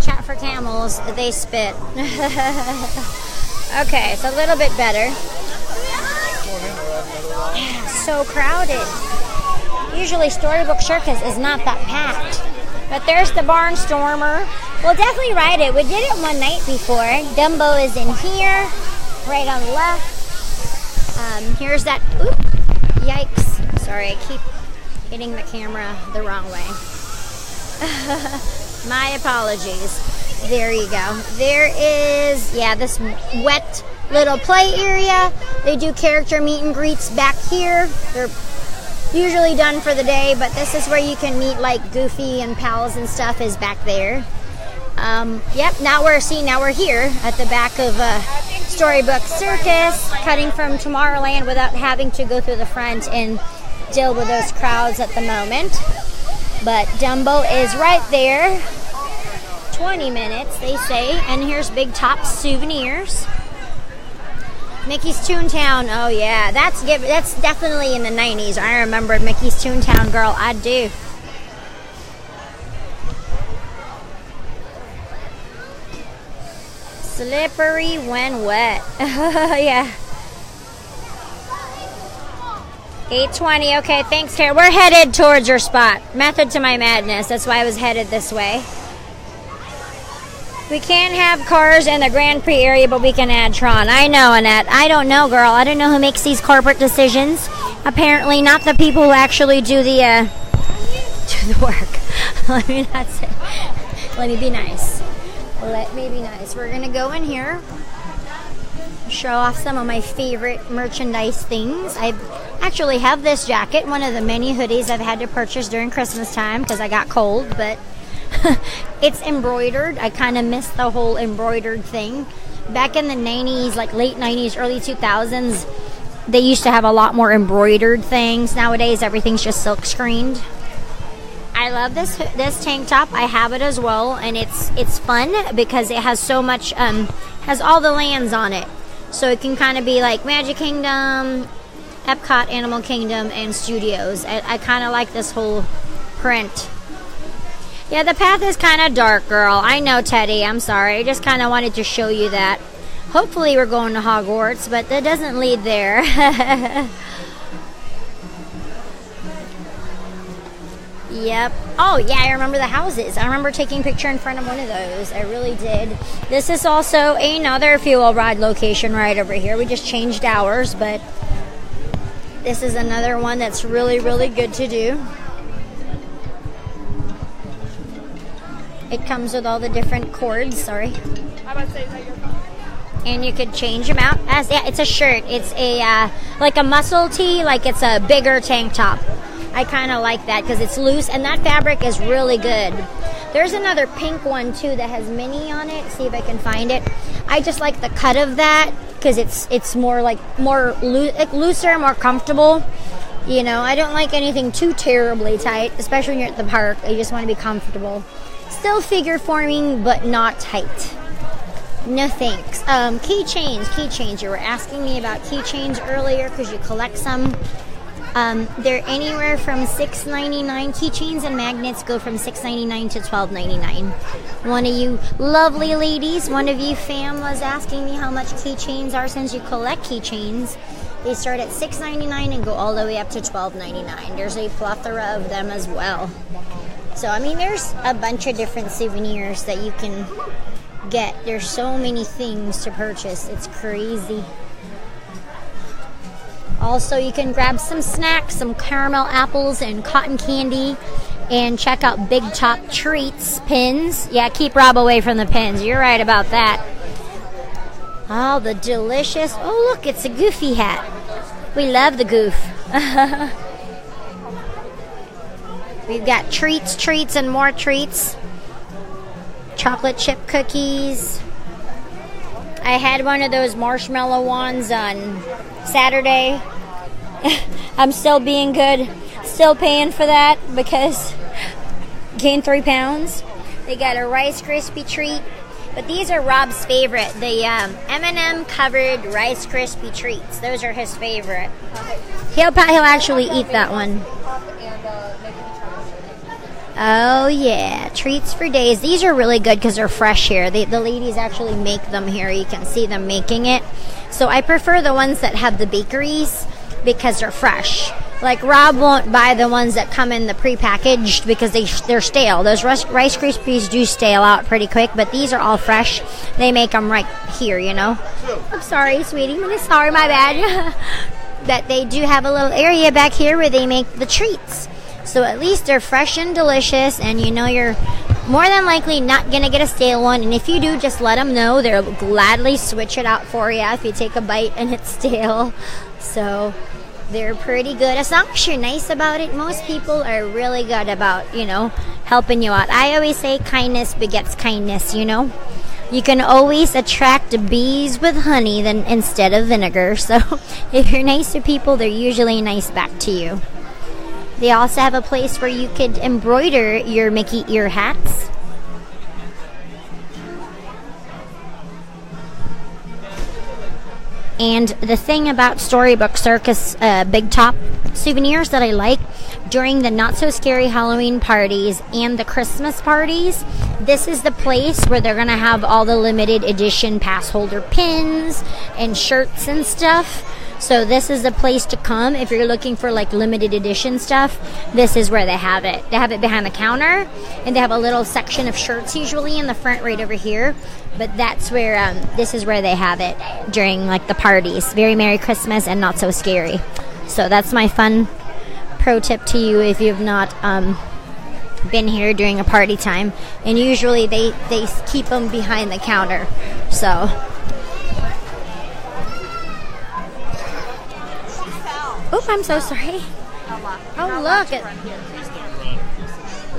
Chat for camels, they spit. Okay, it's a little bit better. Yeah, so crowded. Usually Storybook Circus is not that packed. But there's the Barnstormer. We'll definitely ride it. We did it one night before. Dumbo is in here, right on the left. Here's that. Oop, yikes. Sorry, I keep hitting the camera the wrong way. My apologies. There you go. There is, this wet little play area. They do character meet and greets back here. They're usually done for the day, but this is where you can meet like Goofy and pals and stuff is back there. Now we're here at the back of Storybook Circus, cutting from Tomorrowland without having to go through the front and deal with those crowds at the moment. But Dumbo is right there. 20 minutes, they say. And here's Big Top Souvenirs. Mickey's Toontown. Oh, yeah. That's definitely in the 90s. I remember Mickey's Toontown, girl. I do. Slippery when wet. Yeah. 8:20. Okay, thanks, Kara. We're headed towards your spot. Method to my madness. That's why I was headed this way. We can't have cars in the Grand Prix area, but we can add Tron. I know, Annette. I don't know, girl. I don't know who makes these corporate decisions. Apparently not the people who actually do the work. Let me not say. Let me be nice. Let me be nice. We're going to go in here, show off some of my favorite merchandise things. I actually have this jacket, one of the many hoodies I've had to purchase during Christmas time because I got cold, but it's embroidered. I kind of miss the whole embroidered thing. Back in the 90s, like late 90s, early 2000s, they used to have a lot more embroidered things. Nowadays, everything's just silk screened. I love this tank top. I have it as well, and it's fun because it has so much, has all the lands on it. So it can kind of be like Magic Kingdom, Epcot, Animal Kingdom, and Studios. I kind of like this whole print. Yeah, the path is kind of dark, girl. I know, Teddy. I'm sorry. I just kind of wanted to show you that. Hopefully we're going to Hogwarts, but that doesn't lead there. Yep. Oh, yeah, I remember the houses. I remember taking a picture in front of one of those. I really did. This is also another fuel ride location right over here. We just changed hours, but this is another one that's really, really good to do. It comes with all the different cords. Sorry. And you could change them out. It's a shirt. It's a like a muscle tee, like it's a bigger tank top. I kind of like that because it's loose, and that fabric is really good. There's another pink one too that has Minnie on it. See if I can find it. I just like the cut of that because it's more looser, more comfortable. You know, I don't like anything too terribly tight, especially when you're at the park. You just want to be comfortable. Still figure forming, but not tight. No thanks. Keychains. You were asking me about keychains earlier because you collect some. They're anywhere from $6.99. Keychains and magnets go from $6.99 to $12.99. One of you lovely ladies, one of you fam was asking me how much keychains are since you collect keychains. They start at $6.99 and go all the way up to $12.99. There's a plethora of them as well. So, I mean, there's a bunch of different souvenirs that you can get. There's so many things to purchase. It's crazy. Also, you can grab some snacks, some caramel apples and cotton candy, and check out Big Top Treats pins. Yeah, keep Rob away from the pins. You're right about that. Oh, the delicious. Oh, look, it's a Goofy hat. We love the goof. We've got treats, and more treats. Chocolate chip cookies. I had one of those marshmallow ones on Saturday. I'm still being good. Still paying for that because gained 3 pounds. They got a Rice Krispie treat. But these are Rob's favorite. The M&M covered Rice Krispie treats. Those are his favorite. He'll actually eat that one. Oh yeah, treats for days. These are really good because they're fresh here. The ladies actually make them here. You can see them making it. So I prefer the ones that have the bakeries because they're fresh. Like Rob won't buy the ones that come in the prepackaged because they're stale. Those Rice Krispies do stale out pretty quick, but these are all fresh. They make them right here, you know. I'm sorry, sweetie. I'm sorry, my bad. But they do have a little area back here where they make the treats. So at least they're fresh and delicious, and you know you're more than likely not going to get a stale one. And if you do, just let them know. They'll gladly switch it out for you if you take a bite and it's stale. So they're pretty good. As long as you're nice about it, most people are really good about, you know, helping you out. I always say kindness begets kindness, you know. You can always attract bees with honey than instead of vinegar. So if you're nice to people, they're usually nice back to you. They also have a place where you could embroider your Mickey ear hats. And the thing about Storybook Circus Big Top souvenirs that I like, during the Not So Scary Halloween parties and the Christmas parties, this is the place where they're going to have all the limited edition pass holder pins and shirts and stuff. So this is the place to come if you're looking for like limited edition stuff. This is where they have it. They have it behind the counter, and they have a little section of shirts usually in the front right over here. But that's where this is where they have it during like the parties. Very Merry Christmas and Not So Scary. So that's my fun pro tip to you if you've not been here during a party time. And usually they keep them behind the counter. So. Oop, I'm so sorry. Oh,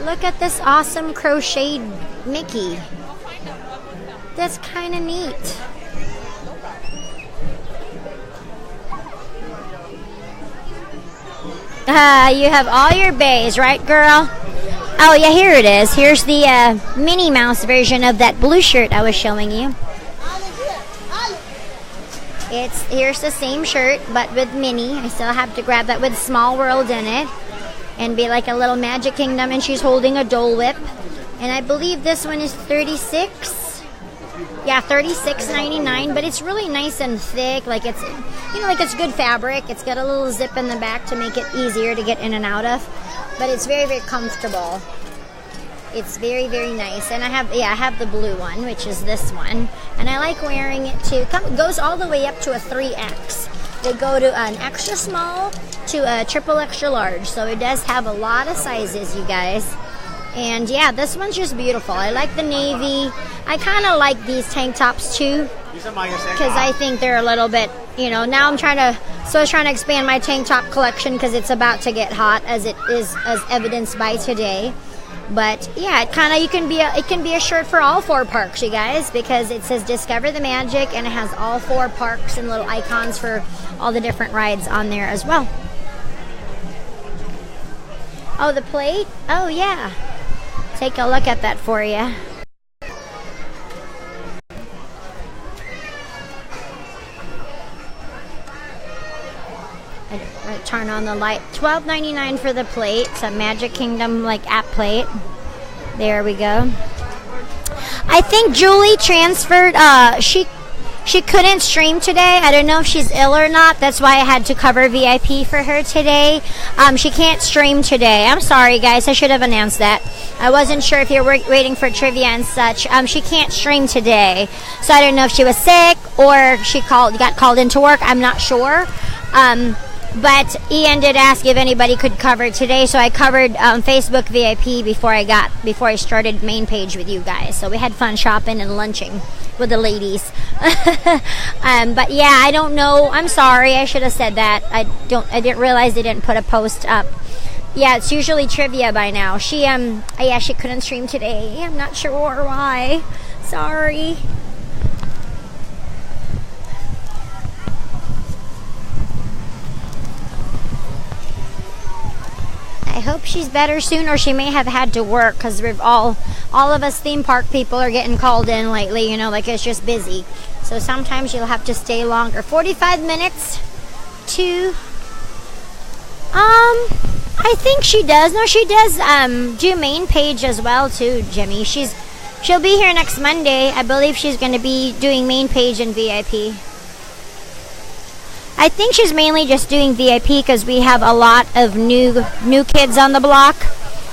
look at this awesome crocheted Mickey. That's kind of neat. You have all your bays, right, girl? Oh, yeah, here it is. Here's the Minnie Mouse version of that blue shirt I was showing you. Here's the same shirt, but with Minnie. I still have to grab that with Small World in it and be like a little Magic Kingdom, and she's holding a Dole Whip. And I believe this one is $36. Yeah, $36.99, but it's really nice and thick. Like it's, you know, like it's good fabric. It's got a little zip in the back to make it easier to get in and out of, but it's very, very comfortable. It's very, very nice. And I have the blue one, which is this one. And I like wearing it too. It goes all the way up to a 3X. They go to an extra small to a triple extra large. So it does have a lot of sizes, you guys. And yeah, this one's just beautiful. I like the navy. I kind of like these tank tops too, because I think they're a little bit, you know, now I was trying to expand my tank top collection because it's about to get hot, as it is, as evidenced by today. But yeah, it can be a shirt for all 4 parks, you guys, because it says Discover the Magic, and it has all 4 parks and little icons for all the different rides on there as well. Oh, the plate? Oh yeah. Take a look at that for you. I turn on the light. $12.99 for the plate. It's a Magic Kingdom like app plate. There we go. I think Julie transferred. She couldn't stream today. I don't know if she's ill or not. That's why I had to cover VIP for her today. She can't stream today. I'm sorry, guys. I should have announced that. I wasn't sure if you're waiting for trivia and such. She can't stream today. So I don't know if she was sick or she got called into work. I'm not sure. But Ian did ask if anybody could cover today, so I covered Facebook VIP before I started main page with you guys. So we had fun shopping and lunching with the ladies. But yeah, I don't know. I'm sorry. I should have said that. I didn't realize they didn't put a post up. Yeah, it's usually trivia by now. She couldn't stream today. I'm not sure why. Sorry. I hope she's better soon, or she may have had to work, because we've all of us theme park people are getting called in lately, you know, like it's just busy. So sometimes you'll have to stay longer. 45 minutes to I think she does. No, she does do main page as well too, Jimmy. She'll be here next Monday. I believe she's going to be doing main page and VIP. I think she's mainly just doing VIP because we have a lot of new kids on the block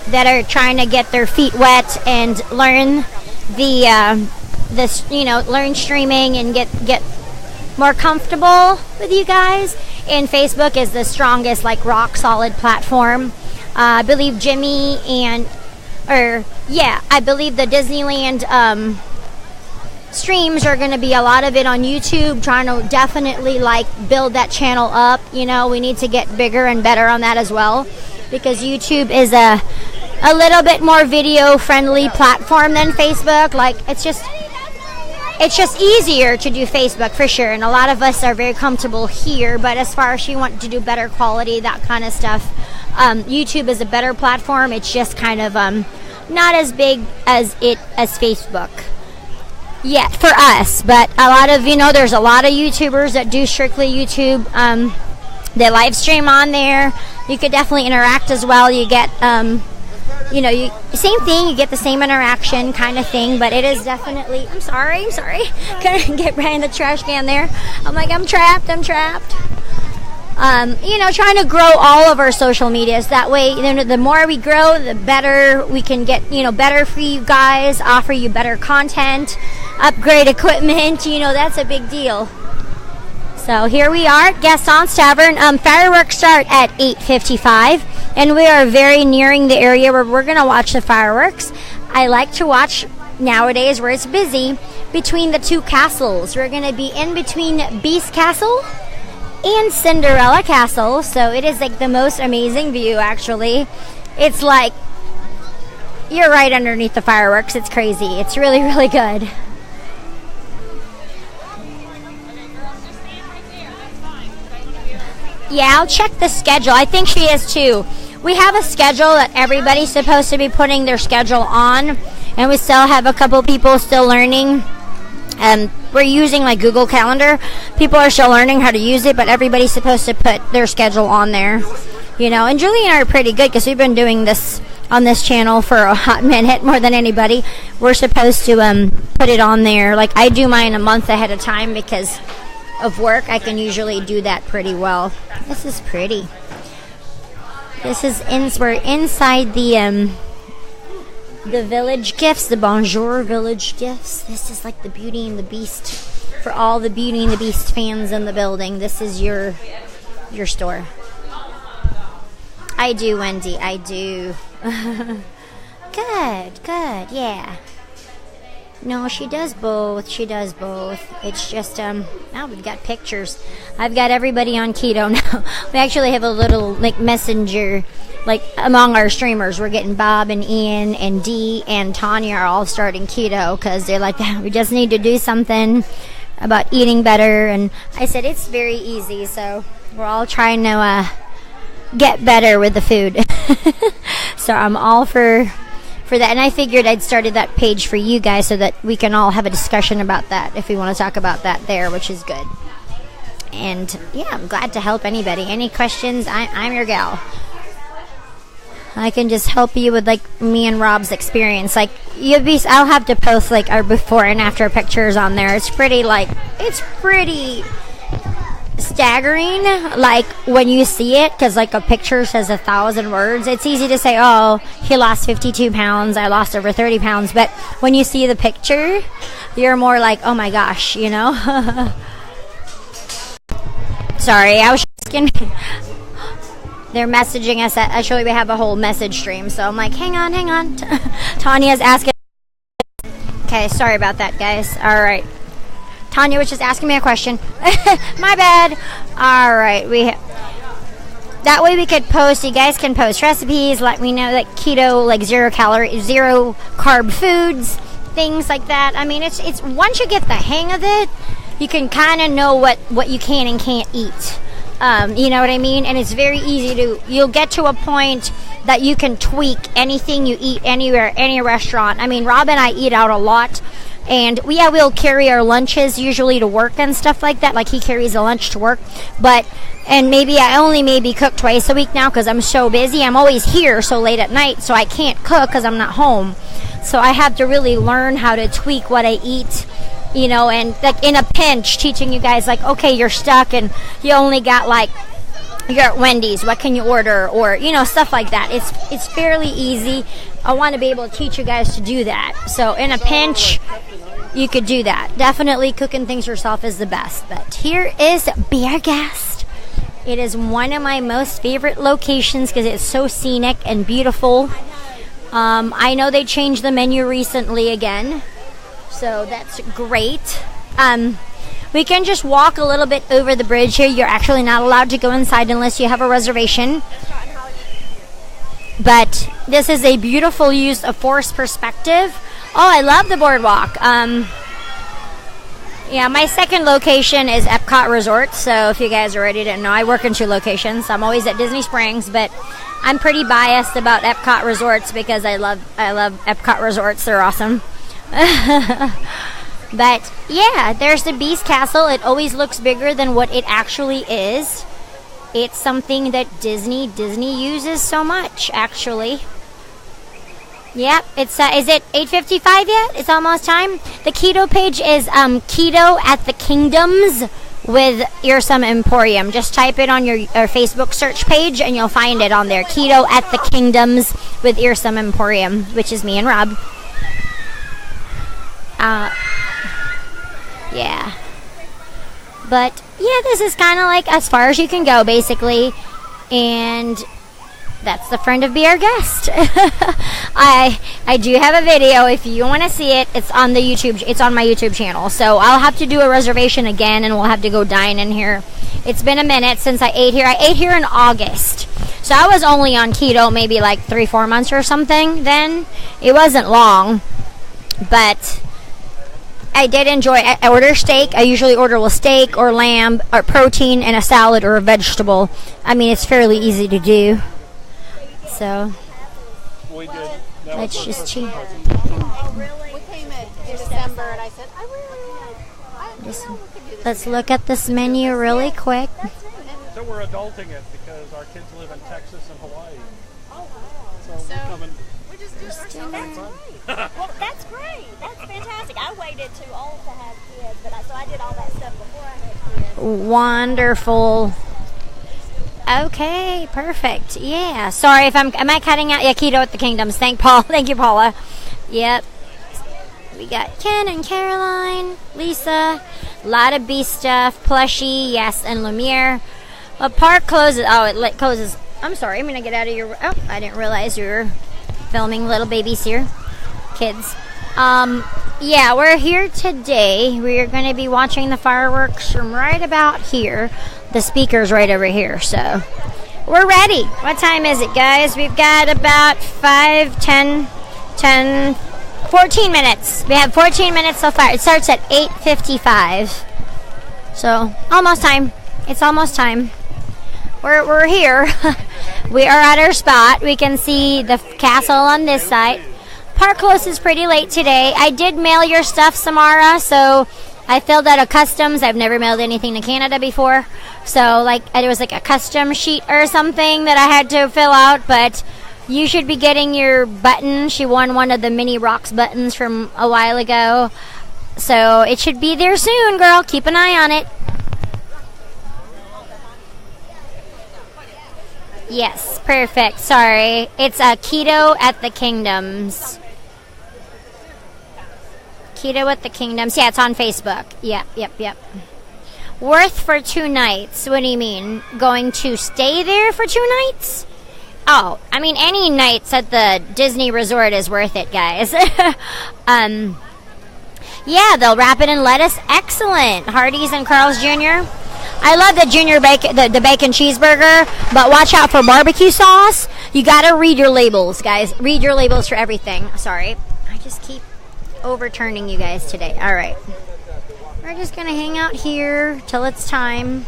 that are trying to get their feet wet and learn learn streaming and get more comfortable with you guys. And Facebook is the strongest, like, rock solid platform. I believe I believe the Disneyland streams are going to be a lot of it on YouTube, trying to definitely like build that channel up. You know, we need to get bigger and better on that as well, because YouTube is a little bit more video friendly platform than Facebook. Like, it's just easier to do Facebook for sure, and a lot of us are very comfortable here. But as far as you want to do better quality, that kind of stuff, YouTube is a better platform. It's just kind of not as big as Facebook. Yeah, for us, but a lot of, there's a lot of YouTubers that do strictly YouTube. They live stream on there. You could definitely interact as well. You get, same thing. You get the same interaction kind of thing, but it is definitely. I'm sorry. Couldn't get right in the trash can there. I'm like, I'm trapped. Trying to grow all of our social medias. That way, the more we grow, the better we can get, better for you guys, offer you better content, upgrade equipment. That's a big deal. So here we are at Gaston's Tavern. Fireworks start at 8:55, and we are very nearing the area where we're going to watch the fireworks. I like to watch nowadays where it's busy between the two castles. We're going to be in between Beast Castle and Cinderella Castle, so it is like the most amazing view. Actually, it's like you're right underneath the fireworks. It's crazy. It's really, really good. Yeah, I'll check the schedule. I think she is too. We have a schedule that everybody's supposed to be putting their schedule on, and we still have a couple people still learning. We're using like Google Calendar. People are still learning how to use it, but everybody's supposed to put their schedule on there. And Julie and I are pretty good because we've been doing this on this channel for a hot minute, more than anybody. We're supposed to put it on there. Like, I do mine a month ahead of time because of work. I can usually do that pretty well. This is pretty. We're inside the Village Gifts, the Bonjour Village Gifts. This is like the Beauty and the Beast. For all the Beauty and the Beast fans in the building, this is your store. I do, Wendy. I do. Good, yeah. No, she does both. It's just, now we've got pictures. I've got everybody on keto now. We actually have a little, like, messenger, like, among our streamers. We're getting Bob and Ian and Dee and Tanya are all starting keto because they're like, we just need to do something about eating better. And I said, it's very easy. So we're all trying to get better with the food. So I'm all for that, and I figured I'd started that page for you guys so that we can all have a discussion about that if we want to talk about that there, which is good. And yeah, I'm glad to help anybody. Any questions? I'm your gal. I can just help you with like me and Rob's experience. Like, I'll have to post like our before and after pictures on there. It's pretty staggering, like, when you see it, because like a picture says 1,000 words. It's easy to say, oh, he lost 52 pounds, I lost over 30 pounds, but when you see the picture, you're more like, oh my gosh, Sorry, I was asking. They're messaging us. Actually, we have a whole message stream. So I'm like, hang on. Tanya's asking. Okay, sorry about that, guys. All right. Tanya was just asking me a question. My bad. All right. That way we could post. You guys can post recipes. Let me know, like keto, like 0 calorie, 0 carb foods, things like that. I mean, it's once you get the hang of it, you can kind of know what you can and can't eat. You know what I mean? And it's very easy you'll get to a point that you can tweak anything you eat anywhere, any restaurant. I mean, Rob and I eat out a lot. And we'll carry our lunches usually to work and stuff like that. Like he carries a lunch to work. And maybe I only maybe cook twice a week now because I'm so busy. I'm always here so late at night, so I can't cook because I'm not home. So I have to really learn how to tweak what I eat. You know, and like in a pinch, teaching you guys like, okay, you're stuck and you only got like, you're at Wendy's, what can you order? Or, you know, stuff like that. It's fairly easy. I want to be able to teach you guys to do that. So in a pinch, you could do that. Definitely cooking things yourself is the best. But here is Biergast. It is one of my most favorite locations because it's so scenic and beautiful. I know they changed the menu recently again. So that's great. We can just walk a little bit over the bridge here. You're actually not allowed to go inside unless you have a reservation. But this is a beautiful use of forced perspective. Oh, I love the boardwalk. Yeah, my second location is Epcot Resort. So if you guys already didn't know, I work in 2 locations. I'm always at Disney Springs, but I'm pretty biased about Epcot Resorts because I love Epcot Resorts. They're awesome. But yeah, there's the Beast Castle. It always looks bigger than what it actually is. It's something that Disney uses so much, actually. Yep, it's is it 8:55 yet? It's almost time. The keto page is Keto at the Kingdoms with Earsome Emporium. Just type it on your Facebook search page and you'll find it on there. Keto at the Kingdoms with Earsome Emporium, which is me and Rob. Yeah. But yeah, this is kind of like as far as you can go, basically. And that's the friend of Be Our Guest. I do have a video. If you want to see it, it's on the YouTube. It's on my YouTube channel. So I'll have to do a reservation again, and we'll have to go dine in here. It's been a minute since I ate here. I ate here in August. So I was only on keto maybe like 3-4 months or something then. It wasn't long. But I did enjoy it. I order steak. I usually order a steak or lamb or protein and a salad or a vegetable. I mean, it's fairly easy to do. So let's just cheat. Oh, really? We came in December, and I said, I really Let's look at this menu really quick. So we're adulting it because our kids live in Texas and Hawaii. Oh, wow. So we're coming. We just do it ourselves. That's great. Well, that's great. That's fantastic. I waited too old to have kids, but I did all that stuff before I had kids. Wonderful. Okay, perfect. Yeah. Sorry if am I cutting out? Yeah, Keto at the Kingdoms. Thank you, Paula. Yep. We got Ken and Caroline, Lisa, a lot of Beast stuff, plushie, yes, and Lumiere. Well, park closes. Oh, it closes. I'm sorry. I'm gonna get out of your. Oh, I didn't realize you were filming little babies here, kids. Yeah, we're here today. We're going to be watching the fireworks from right about here. The speaker's right over here, so we're ready. What time is it, guys? We've got about 14 minutes. We have 14 minutes so far. It starts at 8:55. So, almost time. It's almost time. We're here. We are at our spot. We can see the castle on this side. Park closes pretty late today. I did mail your stuff, Samara, so I filled out a customs. I've never mailed anything to Canada before. So, there was a custom sheet or something that I had to fill out, but you should be getting your button. She won one of the Mini Rocks buttons from a while ago. So, it should be there soon, girl. Keep an eye on it. Yes, perfect. Sorry. It's Keto at the Kingdoms. Keto at the Kingdoms. Yeah, it's on Facebook. Yep. Worth for 2 nights. What do you mean? Going to stay there for 2 nights? Oh, I mean, any nights at the Disney resort is worth it, guys. Yeah, they'll wrap it in lettuce. Excellent. Hardee's and Carl's Jr. I love the junior bacon, the bacon cheeseburger, but watch out for barbecue sauce. You gotta read your labels, guys. Read your labels for everything. Sorry, I just keep overturning you guys today. All right, we're just gonna hang out here till it's time.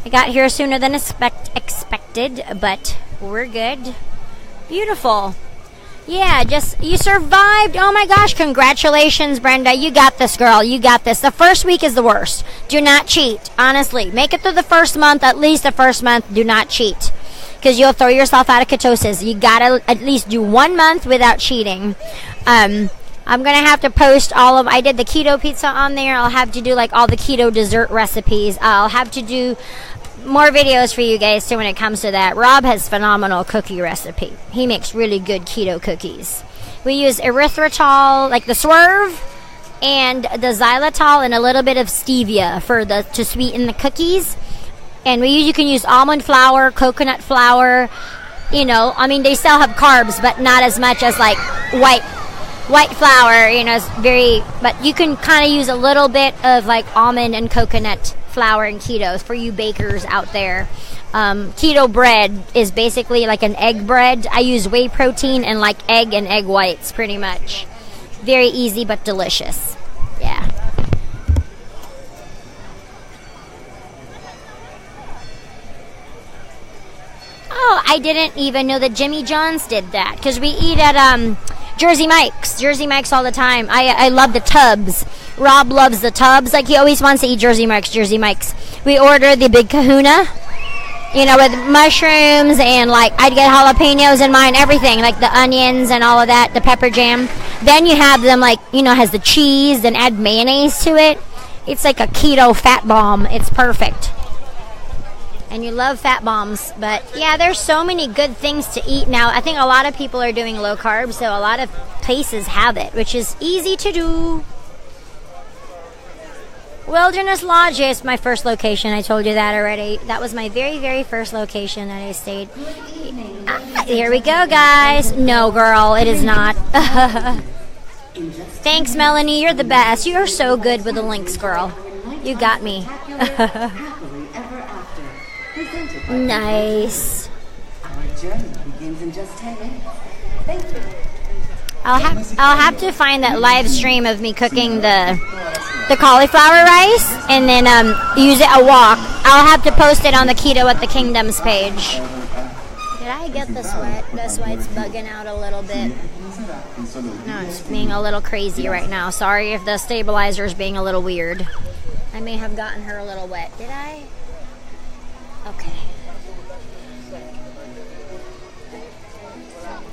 I got here sooner than expected, but we're good. Beautiful. Yeah, you survived. Oh my gosh, congratulations, Brenda. You got this, girl. You got this. The first week is the worst. Do not cheat. Honestly, make it through the first month. At least the first month, do not cheat, because you'll throw yourself out of ketosis. You gotta at least do 1 month without cheating. I'm gonna have to post I did the keto pizza on there. I'll have to do like all the keto dessert recipes. I'll have to do more videos for you guys too when it comes to that. Rob has phenomenal cookie recipe. He makes really good keto cookies. We use erythritol, like the Swerve, and the xylitol, and a little bit of stevia to sweeten the cookies. And you can use almond flour, coconut flour. You know, I mean, they still have carbs, but not as much as like white flour. You know, it's but you can kind of use a little bit of like almond and coconut flour and ketos for you bakers out there. Keto bread is basically like an egg bread. I use whey protein and like egg and egg whites, pretty much. Very easy but delicious. Yeah. Oh, I didn't even know that Jimmy John's did that, because we eat at Jersey Mike's all the time. I love the tubs. Rob loves the tubs. Like, he always wants to eat Jersey Mike's. We order the big kahuna, you know, with mushrooms, and like I'd get jalapenos in mine, everything, like the onions and all of that, the pepper jam. Then you have them, like, you know, has the cheese, then add mayonnaise to it. It's like a keto fat bomb. It's perfect. And you love fat bombs. But yeah, there's so many good things to eat now. I think a lot of people are doing low carb, so a lot of places have it, which is easy to do. Wilderness Lodge is my first location. I told you that already. That was my very, very first location that I stayed. Here we go, guys. No, girl, it is not. Thanks, Melanie. You're the best. You're so good with the links, girl. You got me. Nice. Our journey begins in just 10 minutes. Thank you. I'll have to find that live stream of me cooking the cauliflower rice, and then use it a wok. I'll have to post it on the Keto at the Kingdoms page. Did I get this wet? That's why it's bugging out a little bit. No, it's being a little crazy right now. Sorry if the stabilizer is being a little weird. I may have gotten her a little wet. Did I? Okay.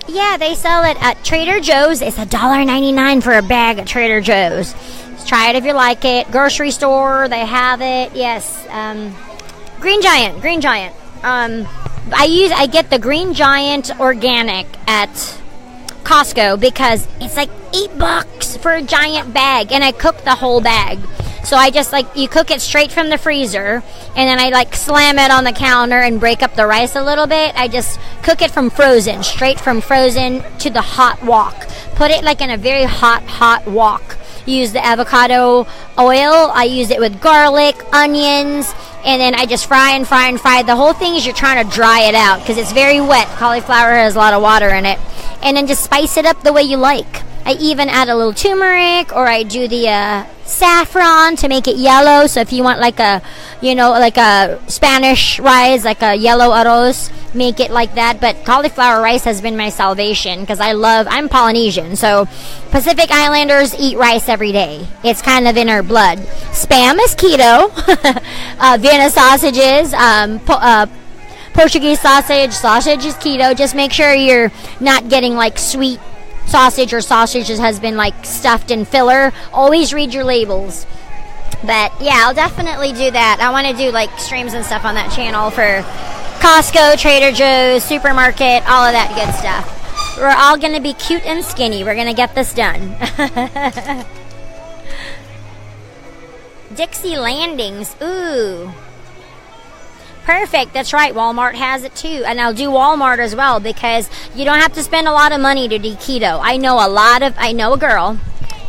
Yeah, they sell it at Trader Joe's. It's $1.99 for a bag at Trader Joe's. Just try it if you like it. Grocery store, they have it. Yes. Green Giant. I get the Green Giant organic at Costco because it's like $8 for a giant bag, and I cook the whole bag. So I just, like, you cook it straight from the freezer, and then I, like, slam it on the counter and break up the rice a little bit. I just cook it from frozen, straight from frozen to the hot wok. Put it, like, in a very hot wok. Use the avocado oil. I use it with garlic, onions, and then I just fry and fry and fry. The whole thing is you're trying to dry it out because it's very wet. Cauliflower has a lot of water in it. And then just spice it up the way you like. I even add a little turmeric, or I do the saffron to make it yellow. So if you want like a, you know, like a Spanish rice, like a yellow arroz, make it like that. But cauliflower rice has been my salvation because I'm Polynesian. So Pacific Islanders eat rice every day. It's kind of in our blood. Spam is keto. Vienna sausages, Portuguese sausage is keto. Just make sure you're not getting like sweet sausage, or sausages has been like stuffed in filler. Always read your labels. But yeah, I'll definitely do that. I want to do like streams and stuff on that channel for Costco, Trader Joe's, supermarket, all of that good stuff. We're all going to be cute and skinny. We're going to get this done. Dixie Landings. Ooh. Perfect. That's right. Walmart has it too. And I'll do Walmart as well because you don't have to spend a lot of money to do keto. I know a girl.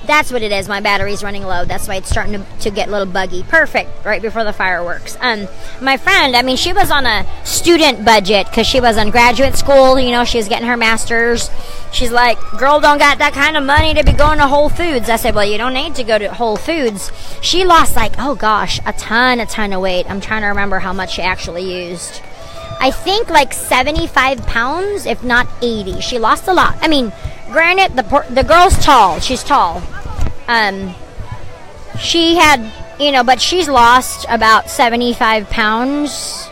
That's what it is. My battery's running low. That's why it's starting to get a little buggy. Perfect. Right before the fireworks. My friend, I mean, she was on a student budget because she was in graduate school. You know, she was getting her master's. She's like, girl, don't got that kind of money to be going to Whole Foods. I said, well, you don't need to go to Whole Foods. She lost like, oh gosh, a ton of weight. I'm trying to remember how much she actually used. I think like 75 pounds, if not 80. She lost a lot. I mean, granted, the girl's tall. She's tall. She had, you know, but she's lost about 75 pounds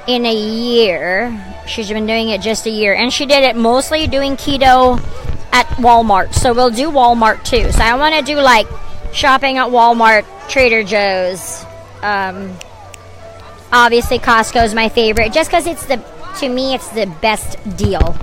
in a year. She's been doing it just a year. And she did it mostly doing keto at Walmart. So we'll do Walmart too. So I want to do like shopping at Walmart, Trader Joe's. Obviously Costco's my favorite just because to me it's the best deal.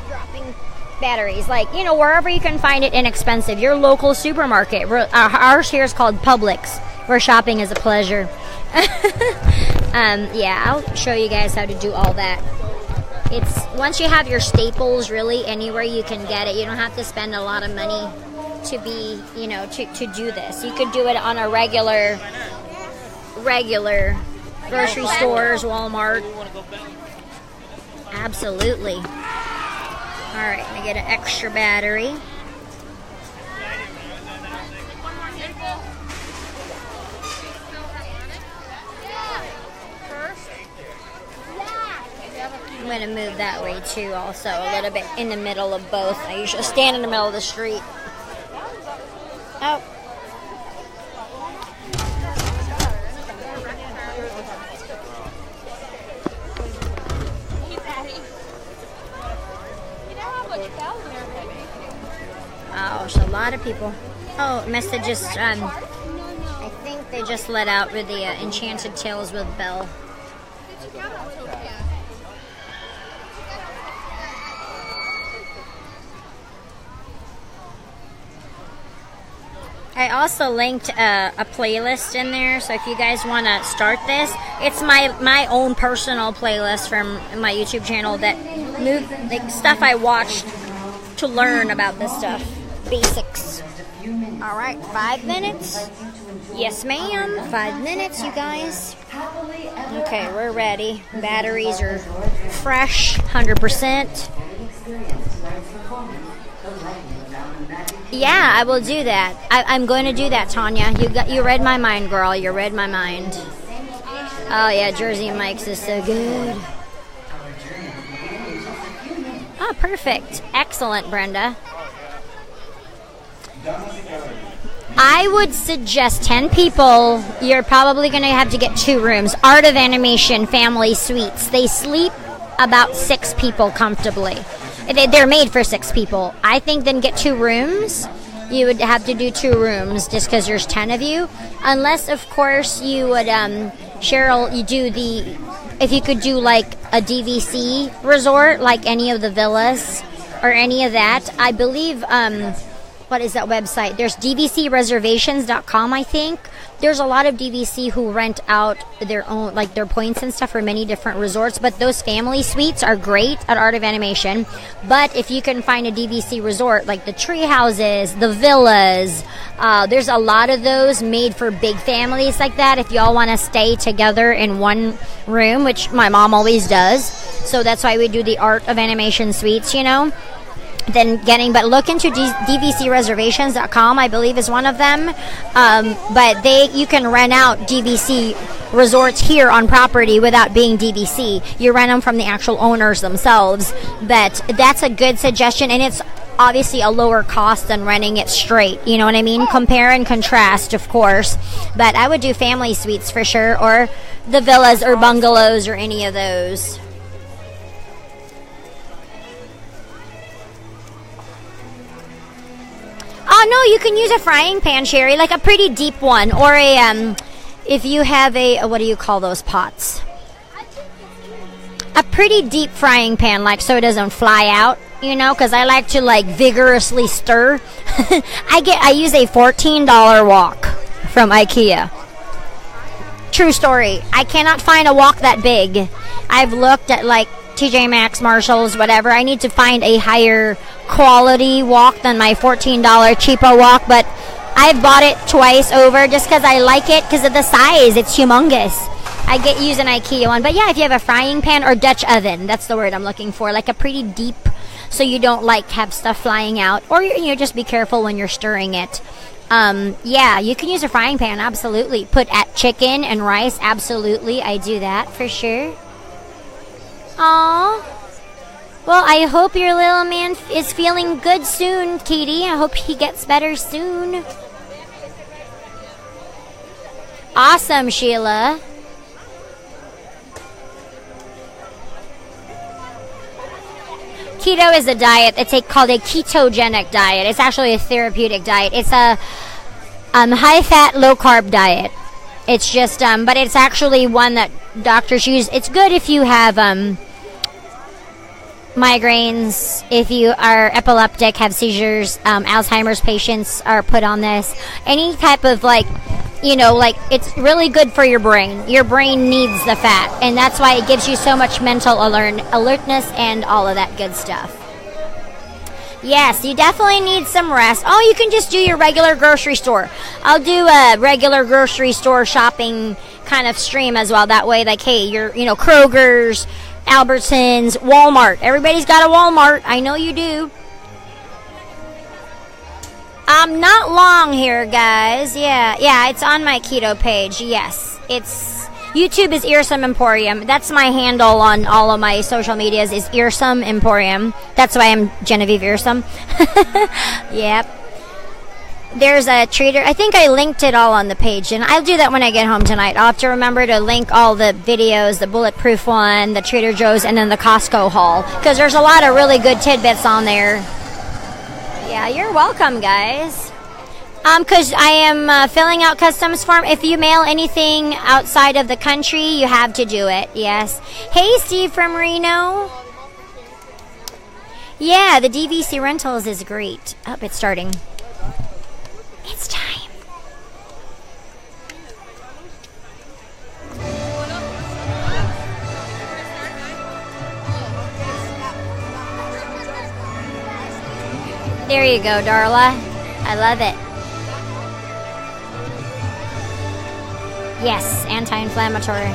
Dropping batteries, like, you know, wherever you can find it inexpensive. Your local supermarket. Ours here is called Publix, where shopping is a pleasure. Yeah, I'll show you guys how to do all that. It's once you have your staples, really anywhere you can get it. You don't have to spend a lot of money to be, you know, to do this. You could do it on a regular grocery stores, Walmart. Absolutely. All right, I get an extra battery. I'm going to move that way too, also a little bit in the middle of both. I usually stand in the middle of the street. Oh. Oh, there's a lot of people. Oh, message just, I think they just let out with the Enchanted Tales with Belle. I also linked a playlist in there, so if you guys want to start this, it's my own personal playlist from my YouTube channel that like stuff I watched to learn about this stuff, basics. All right, 5 minutes. Yes, ma'am. 5 minutes, you guys. Okay, we're ready. Batteries are fresh, 100%. Yeah, I will do that. I'm going to do that, Tanya. You read my mind, girl. You read my mind. Oh yeah, Jersey Mike's is so good. Oh, perfect. Excellent, Brenda. I would suggest 10 people. You're probably going to have to get 2 rooms. Art of Animation Family Suites. They sleep about 6 people comfortably. They're made for 6 people. I think then get 2 rooms. You would have to do 2 rooms just because there's 10 of you. Unless, of course, you would, Cheryl, you do if you could do like a DVC resort, like any of the villas or any of that. I believe, what is that website? There's dvcreservations.com, I think. There's a lot of DVC who rent out their own, like their points and stuff for many different resorts, but those family suites are great at Art of Animation. But if you can find a DVC resort, like the tree houses, the villas, there's a lot of those made for big families like that. If y'all want to stay together in one room, which my mom always does. So that's why we do the Art of Animation suites, you know. But look into dvcreservations.com, I believe is one of them. But you can rent out DVC resorts here on property without being DVC. You rent them from the actual owners themselves. But that's a good suggestion, and it's obviously a lower cost than renting it straight. You know what I mean? Compare and contrast, of course. But I would do family suites for sure, or the villas or bungalows or any of those. Oh no, you can use a frying pan, Sherry, like a pretty deep one, or if you have what do you call those pots? A pretty deep frying pan, like so it doesn't fly out, you know, because I like to like vigorously stir. I use a $14 wok from IKEA. True story. I cannot find a wok that big. I've looked at like TJ Maxx, Marshalls, whatever. I need to find a higher quality wok than my $14 cheapo wok, but I've bought it twice over just because I like it because of the size. It's humongous. I use an IKEA one. But yeah, if you have a frying pan or Dutch oven, that's the word I'm looking for. Like a pretty deep, so you don't like have stuff flying out. Or you just be careful when you're stirring it. Yeah, you can use a frying pan, absolutely. Put at chicken and rice, absolutely. I do that for sure. Aww. Well, I hope your little man is feeling good soon, Katie. I hope he gets better soon. Awesome, Sheila. Keto is a diet. It's called a ketogenic diet. It's actually a therapeutic diet. It's a high-fat, low-carb diet. It's just, but it's actually one that doctors use. It's good if you have migraines, if you are epileptic, have seizures, Alzheimer's patients are put on this. Any type of it's really good for your brain. Your brain needs the fat, and that's why it gives you so much mental alertness and all of that good stuff. Yes, you definitely need some rest. Oh, you can just do your regular grocery store. I'll do a regular grocery store shopping kind of stream as well. That way, like, hey, Kroger's, Albertsons, Walmart. Everybody's got a Walmart. I know you do. Not long here, guys. Yeah, it's on my keto page. Yes, YouTube is Earsome Emporium. That's my handle on all of my social medias is Earsome Emporium. That's why I'm Genevieve Earsome. Yep. There's a trader. I think I linked it all on the page, and I'll do that when I get home tonight. I'll have to remember to link all the videos, the Bulletproof one, the Trader Joe's, and then the Costco haul, because there's a lot of really good tidbits on there. Yeah, you're welcome, guys. Because I am filling out customs form. If you mail anything outside of the country, you have to do it. Yes. Hey, Steve from Reno. Yeah, the DVC rentals is great. Oh, it's starting. It's time. There you go, Darla. I love it. Yes, anti-inflammatory.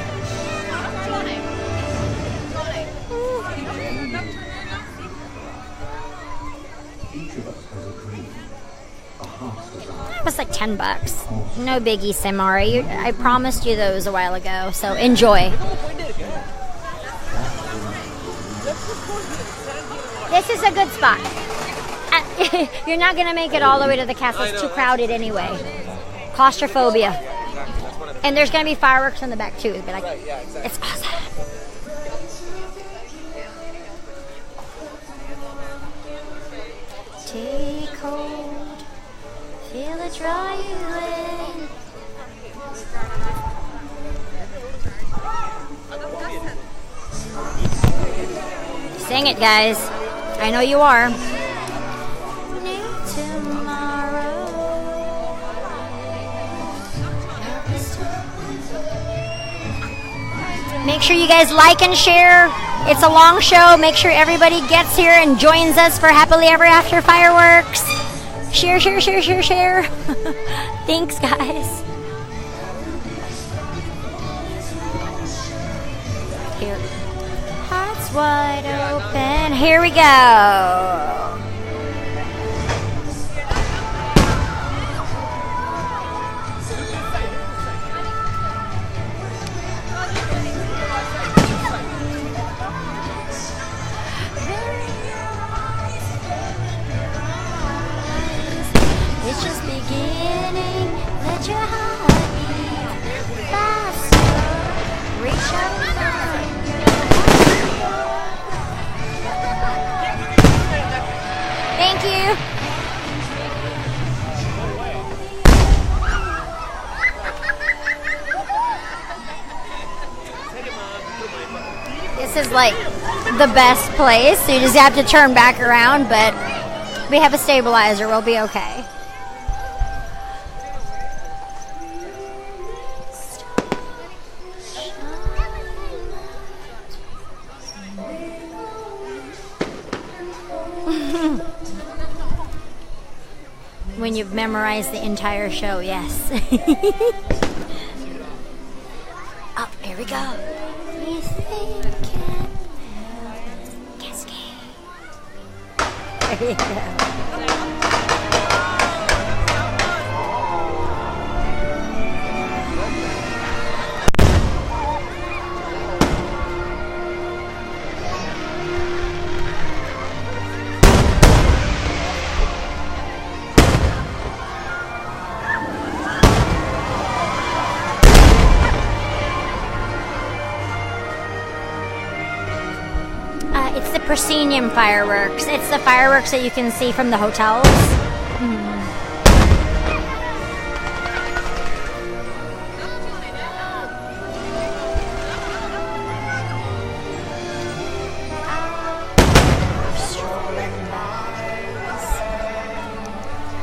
That was like $10. No biggie, Samara. I promised you those a while ago, so enjoy. This is a good spot. You're not going to make it all the way to the castle. It's too crowded anyway. Claustrophobia. And there's going to be fireworks in the back, too. But it's awesome. Take hold. Feel it draw you in. Sing it, guys. I know you are. Make sure you guys like and share. It's a long show. Make sure everybody gets here and joins us for Happily Ever After fireworks. Share, share, share, share, share. Thanks, guys. Here. Hearts wide open. Here we go. It's just beginning. Let your heart beat faster. Reach out and find your is like the best place. So you just have to turn back around, but we have a stabilizer. We'll be okay. When you've memorized the entire show, yes. Oh, here we go. You think cascade. There you go. It's the proscenium fireworks. It's the fireworks that you can see from the hotels.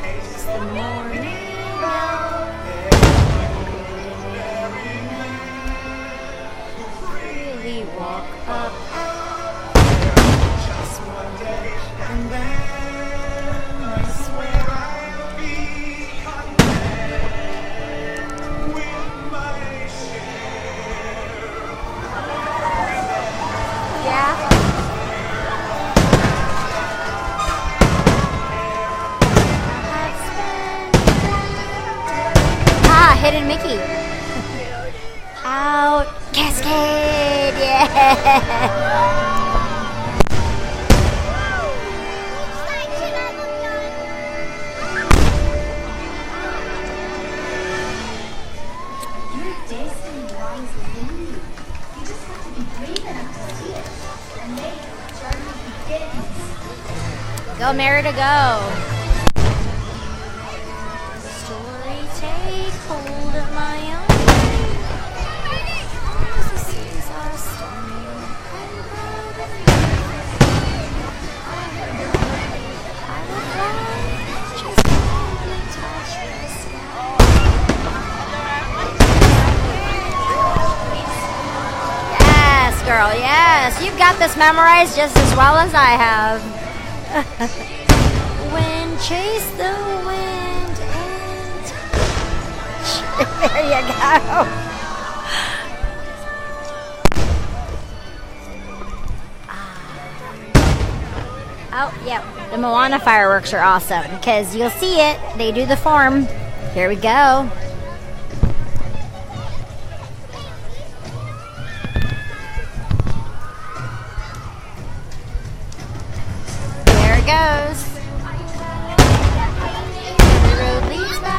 It's the morning. Really walk up. Hidden Mickey. Out. Cascade. Yeah. Your destiny lies within you. You just have to be brave enough to see it and make the journey begins. Go, Merida, go. Story take hold of my own. The seas are stormy. I will fly, just only touch the sky. Yes, girl, yes. You've got this memorized just as well as I have. Wind, chase the wind, and there you go. Oh, yeah. The Moana fireworks are awesome because you'll see it. They do the form. Here we go. There it goes. The road leads back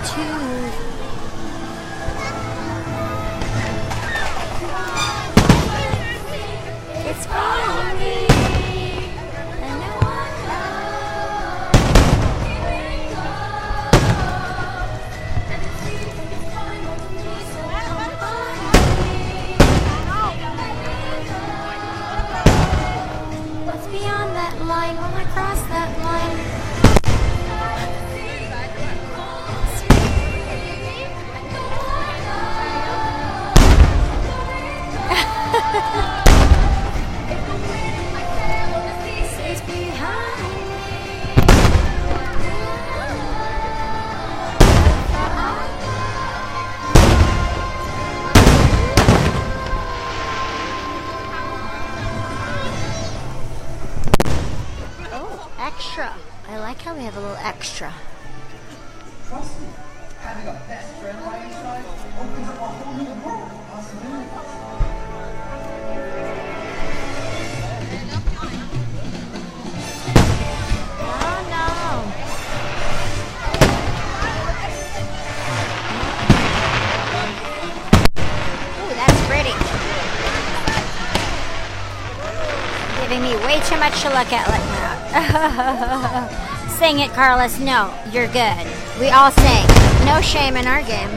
to. It's following me, and no one what's beyond that line? When I cross that line. Stays behind me. Oh, extra. I like how we have a little extra. Trust me, having a best friend by your side opens up a whole new world of possibilities. Oh no. Ooh, that's pretty. Giving me way too much to look at like that. Sing it, Carlos. No, you're good. We all sing. No shame in our game.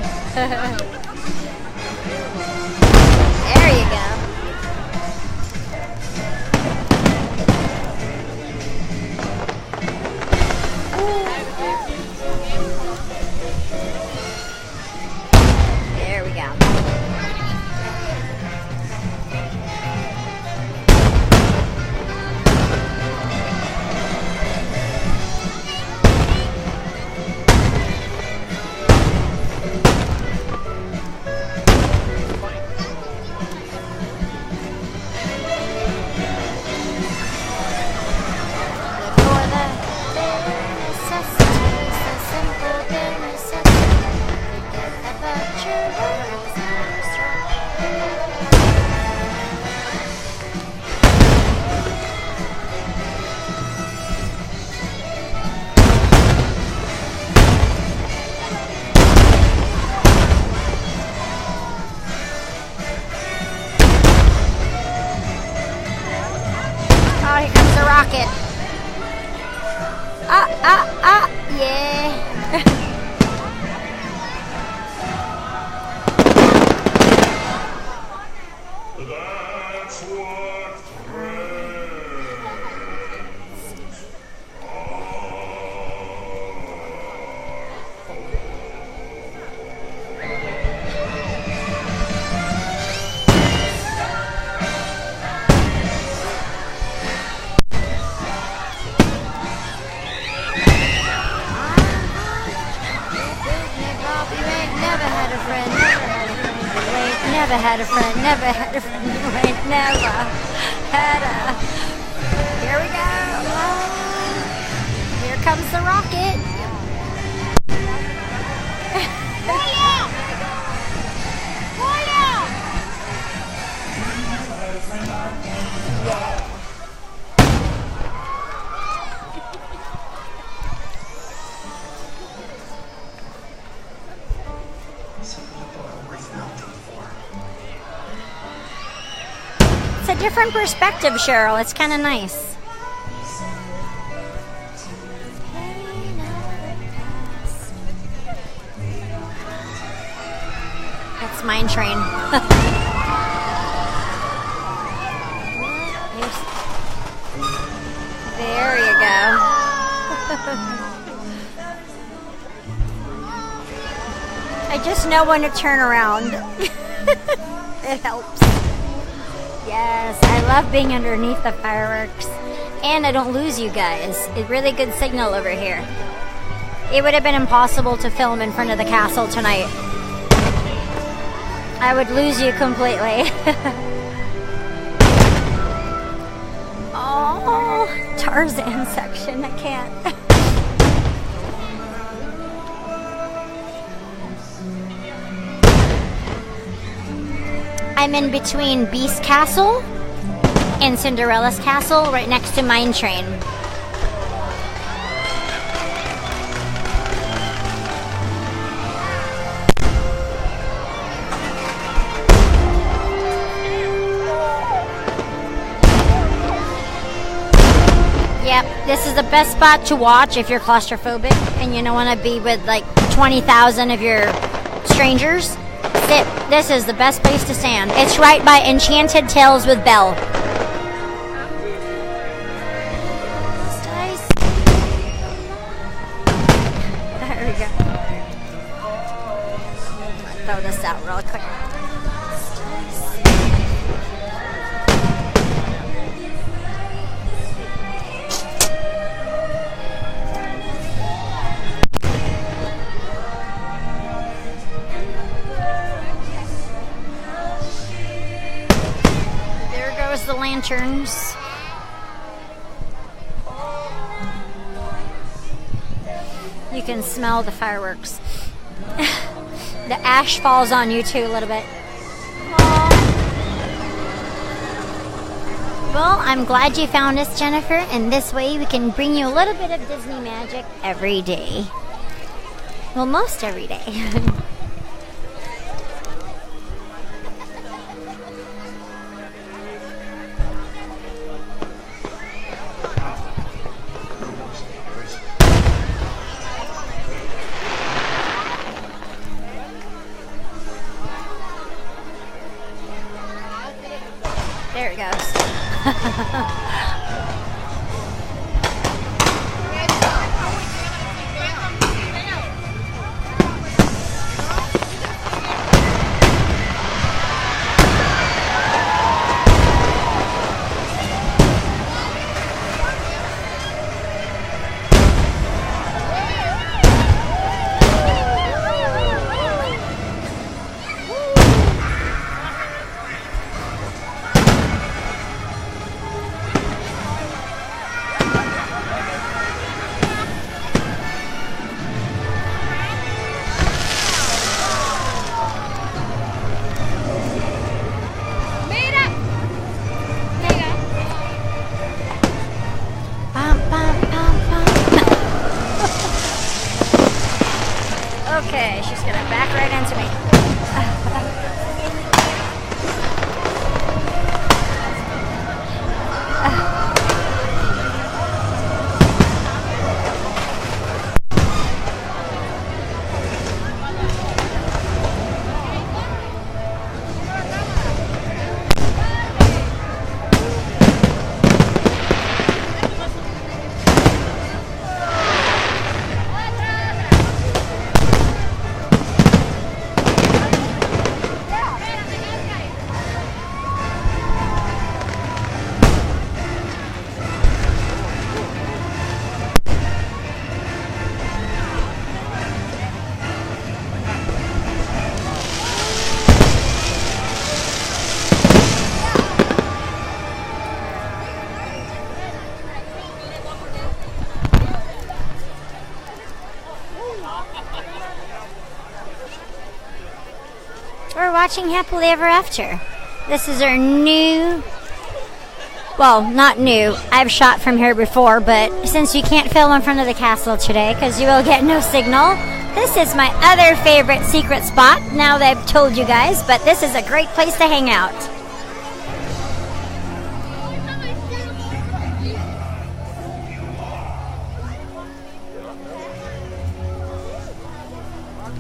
rocket. Yeah. That's what Never had a friend, never had a friend, you ain't never had a. Here we go. Here comes the rocket. It's a different perspective, Cheryl. It's kind of nice. That's Mine Train. There you go. I just know when to turn around. It helps. Yes, I love being underneath the fireworks. And I don't lose you guys. It's really good signal over here. It would have been impossible to film in front of the castle tonight. I would lose you completely. Oh, Tarzan section. I can't. I'm in between Beast Castle and Cinderella's Castle, right next to Mine Train. Yep, this is the best spot to watch if you're claustrophobic and you don't want to be with like 20,000 of your strangers. This is the best place to stand. It's right by Enchanted Tales with Belle. There we go. Throw this out real quick. The lanterns. You can smell the fireworks. The ash falls on you too a little bit. Aww. Well, I'm glad you found us, Jennifer, and this way we can bring you a little bit of Disney magic every day. Well, most every day. There it goes. watching Happily Ever After. This is our new, well, not new. I've shot from here before, but since you can't film in front of the castle today because you will get no signal, this is my other favorite secret spot now that I've told you guys, but this is a great place to hang out.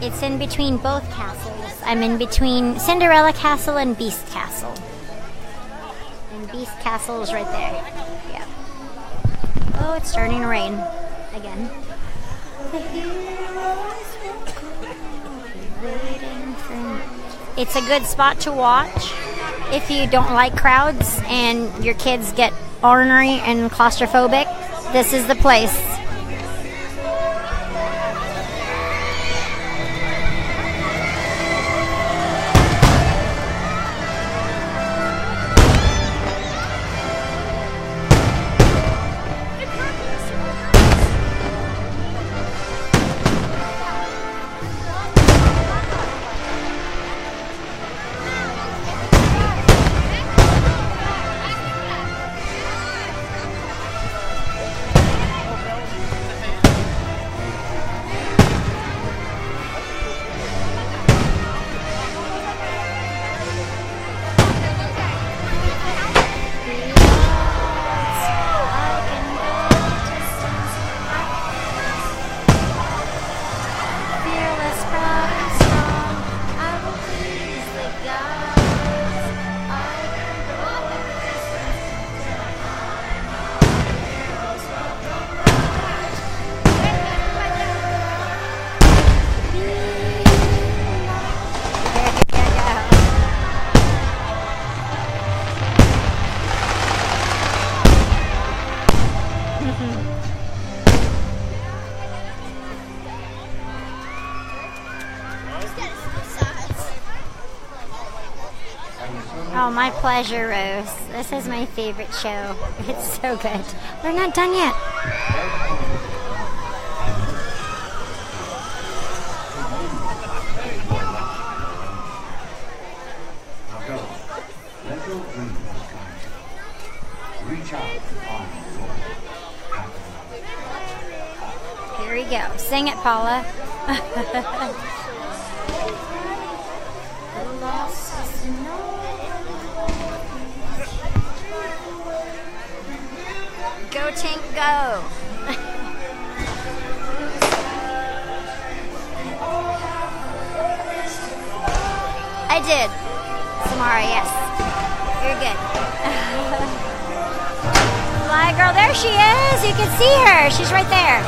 It's in between both castles. I'm in between Cinderella Castle and Beast Castle. And Beast Castle is right there. Yeah. Oh, it's starting to rain again. It's a good spot to watch if you don't like crowds and your kids get ornery and claustrophobic. This is the place. Oh, my pleasure, Rose. This is my favorite show. It's so good. We're not done yet. Here we go. Sing it, Paula. Go, Tink, go. I did. Samara, yes. You're good. Fly girl, there she is. You can see her. She's right there.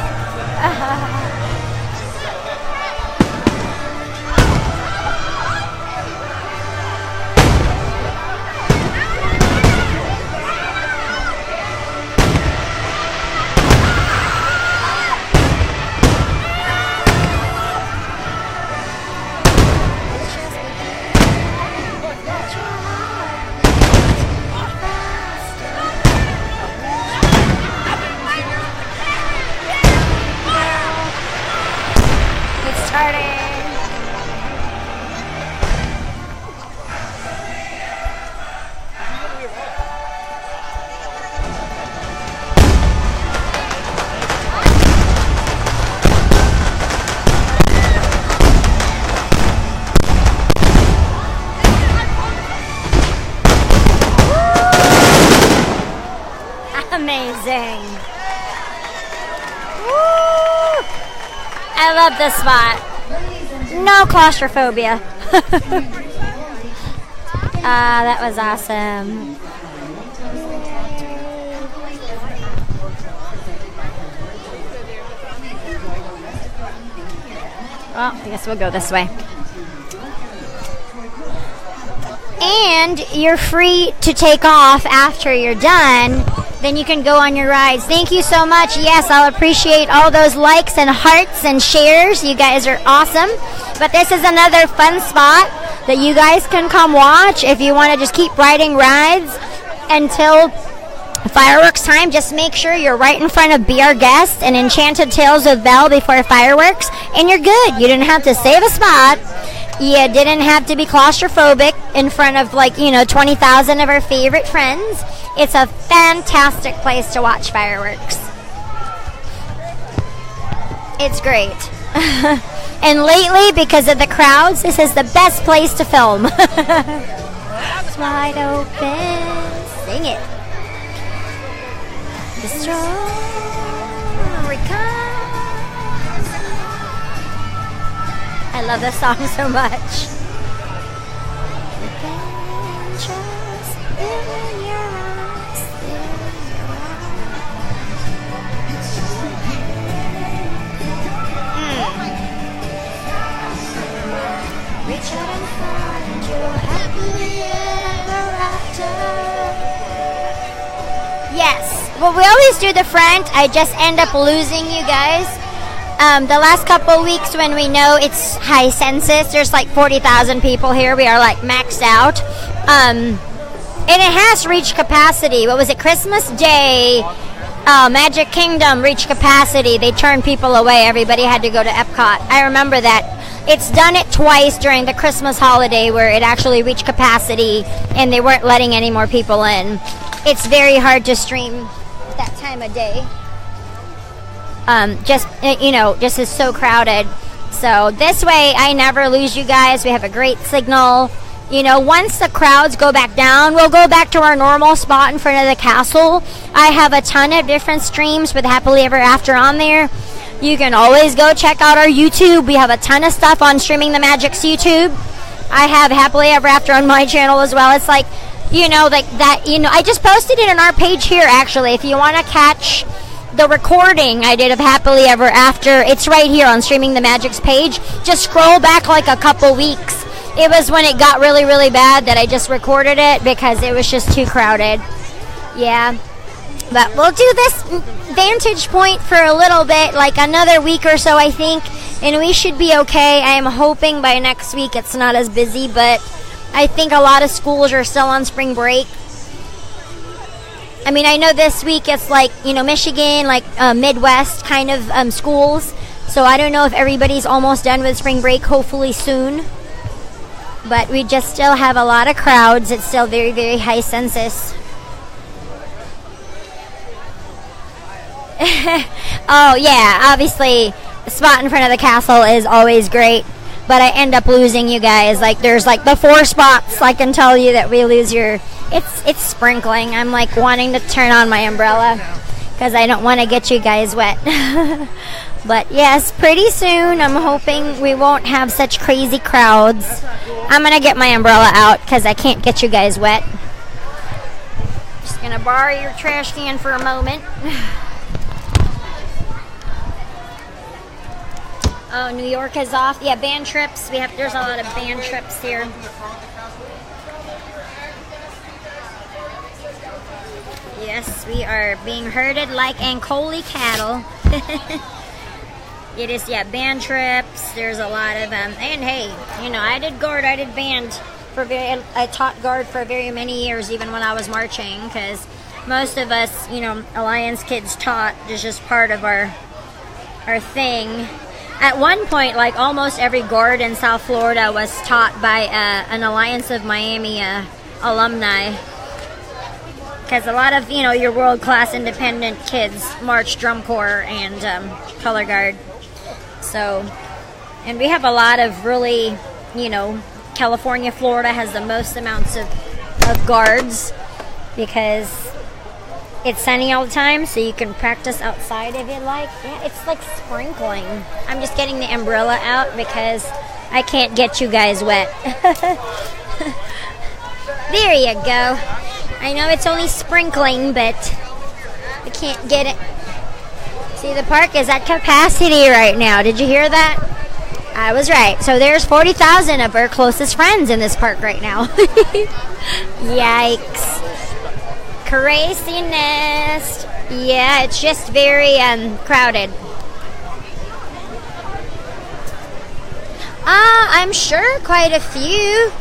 Amazing. Woo! I love this spot. No claustrophobia. That was awesome. Well, I guess we'll go this way. And you're free to take off after you're done. Then you can go on your rides. Thank you so much. Yes, I'll appreciate all those likes and hearts and shares. You guys are awesome. But this is another fun spot that you guys can come watch if you want to just keep riding rides until fireworks time. Just make sure you're right in front of Be Our Guest and Enchanted Tales of Belle before fireworks, and you're good. You didn't have to save a spot. You didn't have to be claustrophobic in front of 20,000 of our favorite friends. It's a fantastic place to watch fireworks. It's great. And lately, because of the crowds, this is the best place to film. It's wide open. Sing it. The story comes. I love this song so much. You can trust in your eyes, Reach out and find your happily ever after. Yes. Well, we always do the front. I just end up losing you guys. The last couple weeks when we know it's high census, there's 40,000 people here. We are maxed out. And it has reached capacity. What was it? Christmas Day. Magic Kingdom reached capacity. They turned people away. Everybody had to go to Epcot. I remember that. It's done it twice during the Christmas holiday where it actually reached capacity and they weren't letting any more people in. It's very hard to stream that time of day. Just is so crowded. So this way I never lose you guys. We have a great signal. Once the crowds go back down, we'll go back to our normal spot in front of the castle. I have a ton of different streams with Happily Ever After on there. You can always go check out our YouTube. We have a ton of stuff on Streaming the Magic's YouTube. I have Happily Ever After on my channel as well. It's I just posted it on our page here, actually. If you want to catch the recording I did of Happily Ever After, it's right here on Streaming the Magic's page. Just scroll back a couple weeks. It was when it got really, really bad that I just recorded it because it was just too crowded. Yeah. But we'll do this vantage point for a little bit, another week or so, I think, and we should be okay. I am hoping by next week it's not as busy, but I think a lot of schools are still on spring break. I mean, I know this week it's Michigan, Midwest kind of schools, so I don't know if everybody's almost done with spring break, hopefully soon. But we just still have a lot of crowds. It's still very, very high census. Oh yeah, obviously the spot in front of the castle is always great, but I end up losing you guys. There's the 4 spots I can tell you that we lose your. It's sprinkling. I'm wanting to turn on my umbrella because I don't want to get you guys wet. But yes, pretty soon I'm hoping we won't have such crazy crowds. I'm gonna get my umbrella out because I can't get you guys wet. Just gonna borrow your trash can for a moment. Oh, New York is off. Yeah, band trips. There's a lot of band trips here. Yes, we are being herded like Ancoli cattle. It is, band trips. There's a lot of them. And hey, I did band I taught guard for very many years, even when I was marching, because most of us, Alliance kids taught is just part of our thing. At one point, almost every guard in South Florida was taught by an Alliance of Miami alumni. Because a lot of, your world-class independent kids march drum corps and color guard. So, and we have a lot of really, California, Florida has the most amounts of guards because it's sunny all the time, so you can practice outside if you like. Yeah, it's sprinkling. I'm just getting the umbrella out because I can't get you guys wet. There you go. I know it's only sprinkling, but I can't get it. See, the park is at capacity right now. Did you hear that? I was right. So there's 40,000 of our closest friends in this park right now. Yikes. Craziness. Yeah, it's just very crowded. I'm sure quite a few.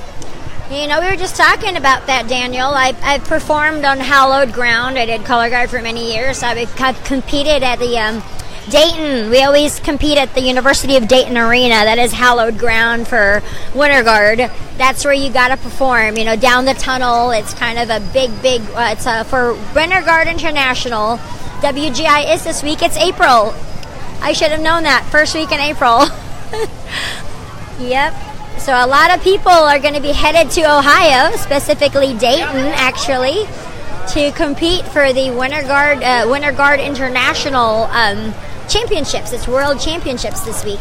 We were just talking about that, Daniel. I've performed on hallowed ground. I did color guard for many years. I've competed at the Dayton. We always compete at the University of Dayton Arena. That is hallowed ground for Winter Guard. That's where you got to perform. You know, down the tunnel. It's kind of a big. It's for Winter Guard International. WGI is this week. It's April. I should have known that. First week in April. Yep. So a lot of people are going to be headed to Ohio, specifically Dayton, actually, to compete for the Winter Guard International Championships. It's World Championships this week.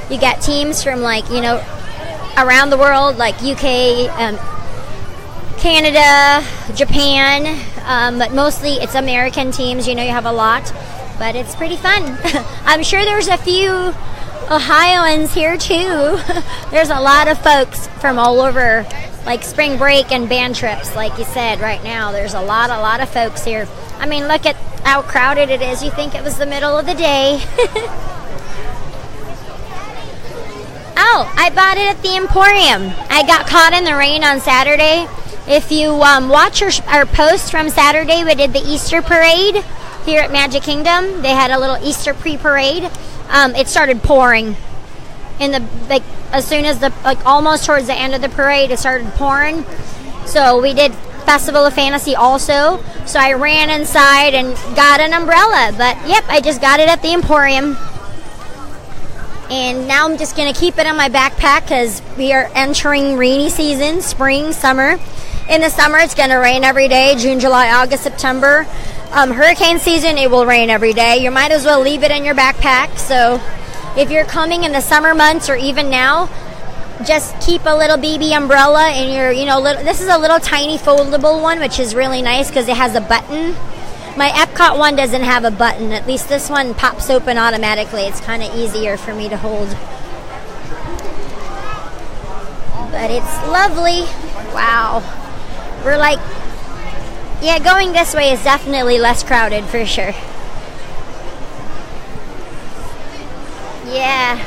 You got teams from around the world, like UK, Canada, Japan, but mostly it's American teams. You have a lot, but it's pretty fun. I'm sure there's a few Ohioans here too. There's a lot of folks from all over, like spring break and band trips, like you said. Right now there's a lot of folks here. I mean, look at how crowded it is. You think it was the middle of the day. Oh, I bought it at the Emporium. I got caught in the rain on Saturday. If you watch our post from Saturday, we did the Easter parade here at Magic Kingdom. They had a little Easter pre-parade. It started pouring as soon as almost towards the end of the parade, it started pouring. So we did Festival of Fantasy also. So I ran inside and got an umbrella. But yep, I just got it at the Emporium. And now I'm just going to keep it in my backpack because we are entering rainy season, spring, summer. In the summer, it's going to rain every day, June, July, August, September. Hurricane season, it will rain every day. You might as well leave it in your backpack. So if you're coming in the summer months or even now, just keep a little BB umbrella in your, this is a little tiny foldable one, which is really nice because it has a button. My Epcot one doesn't have a button. At least this one pops open automatically. It's kind of easier for me to hold. But it's lovely. Wow. We're going this way is definitely less crowded for sure. Yeah,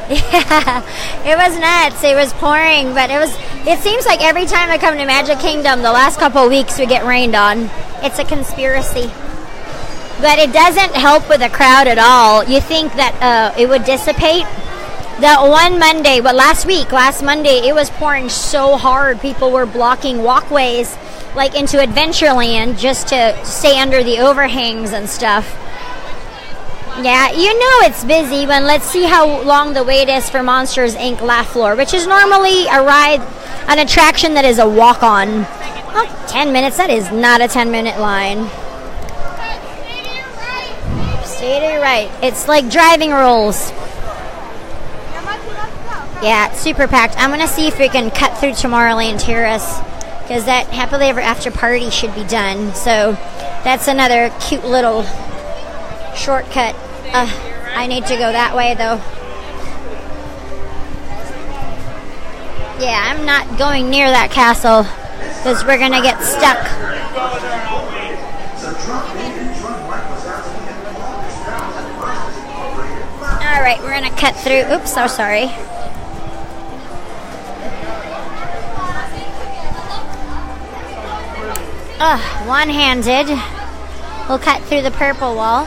it was nuts. It was pouring, but it seems like every time I come to Magic Kingdom, the last couple of weeks we get rained on. It's a conspiracy. But it doesn't help with the crowd at all. You think that it would dissipate? That one Monday, last Monday, it was pouring so hard. People were blocking walkways into Adventureland just to stay under the overhangs and stuff. Yeah, it's busy when let's see how long the wait is for Monsters Inc. Laugh Floor, which is normally an attraction that is a walk-on. Oh, 10 minutes, that is not a 10-minute line. Stay to your right. It's like driving rules. Yeah, it's super packed. I'm going to see if we can cut through Tomorrowland Terrace because that Happily Ever After party should be done. So that's another cute little shortcut. I need to go that way though. Yeah, I'm not going near that castle because we're gonna get stuck. Alright, we're gonna cut through. Oops, so sorry. One-handed. We'll cut through the purple wall.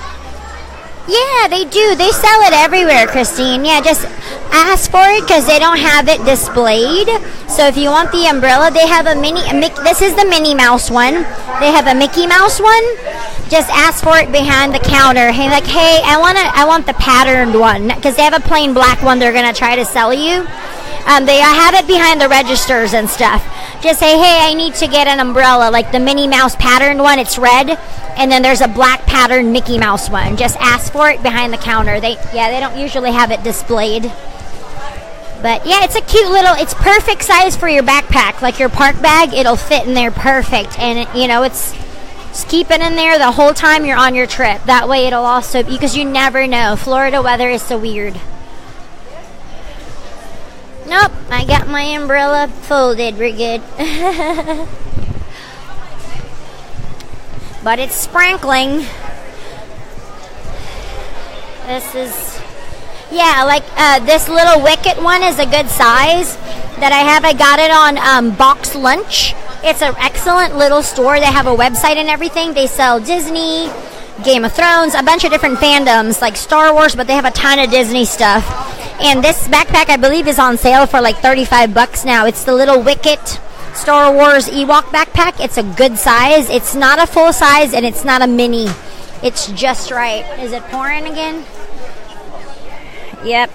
Yeah, they do. They sell it everywhere, Christine. Yeah, just ask for it because they don't have it displayed. So if you want the umbrella, they have this is the Minnie Mouse one. They have a Mickey Mouse one. Just ask for it behind the counter. Hey, I want the patterned one because they have a plain black one they're going to try to sell you. They have it behind the registers and stuff. Just say, hey, I need to get an umbrella, like the Minnie Mouse patterned one. It's red, and then there's a black patterned Mickey Mouse one. Just ask for it behind the counter. They don't usually have it displayed. But yeah, it's a cute it's perfect size for your backpack, like your park bag. It'll fit in there perfect, and just keep it in there the whole time you're on your trip. That way, it'll also because you never know. Florida weather is so weird. Nope, I got my umbrella folded. We're good. But it's sprinkling. This is... Yeah, this little Wicket one is a good size that I have. I got it on Box Lunch. It's an excellent little store. They have a website and everything. They sell Disney, Game of Thrones, a bunch of different fandoms like Star Wars, but they have a ton of Disney stuff. And this backpack, I believe, is on sale for like $35 now. It's the little Wicket Star Wars Ewok backpack. It's a good size. It's not a full size, and it's not a mini. It's just right. Is it pouring again? Yep.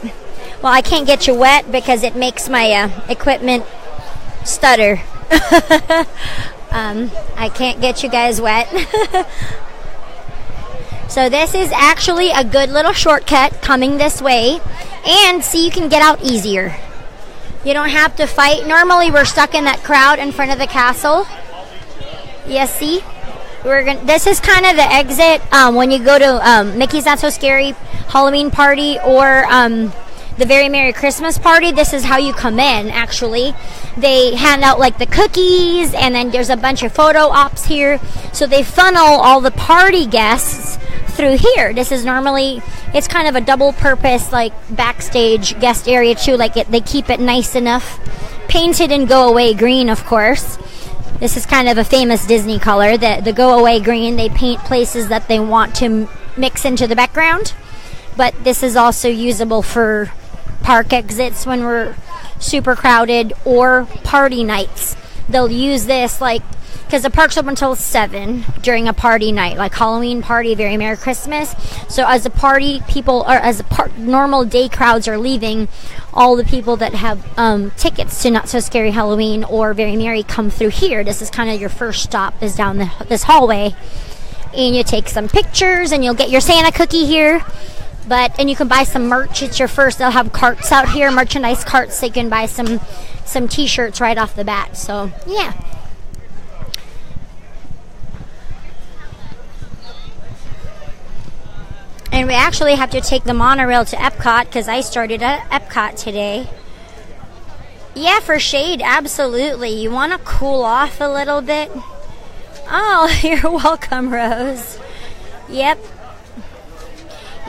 Well, I can't get you wet because it makes my equipment stutter. I can't get you guys wet. So this is actually a good little shortcut coming this way. And see, you can get out easier. You don't have to fight. Normally we're stuck in that crowd in front of the castle. Yes, see? This is kind of the exit when you go to Mickey's Not So Scary Halloween party or the Very Merry Christmas party. This is how you come in, actually. They hand out like the cookies, and then there's a bunch of photo ops here. So they funnel all the party guests through here. This is normally, it's kind of a double purpose like backstage guest area too. Like they keep it nice enough. Painted in go away green, of course. This is kind of a famous Disney color, the go away green. They paint places that they want to mix into the background. But this is also usable for park exits when we're super crowded or party nights. They'll use this like, because the park's open until 7 during a party night, like Halloween party, Very Merry Christmas. So as a party, people, or as normal day crowds are leaving, all the people that have tickets to Not So Scary Halloween or Very Merry come through here. This is kind of your first stop, is down this hallway. And you take some pictures, and you'll get your Santa cookie here. And you can buy some merch. It's your first. They'll have carts out here, merchandise carts, so you can buy some t-shirts right off the bat. So, yeah. And we actually have to take the monorail to Epcot because I started at Epcot today. Yeah, for shade, absolutely. You want to cool off a little bit? Oh, you're welcome, Rose. Yep.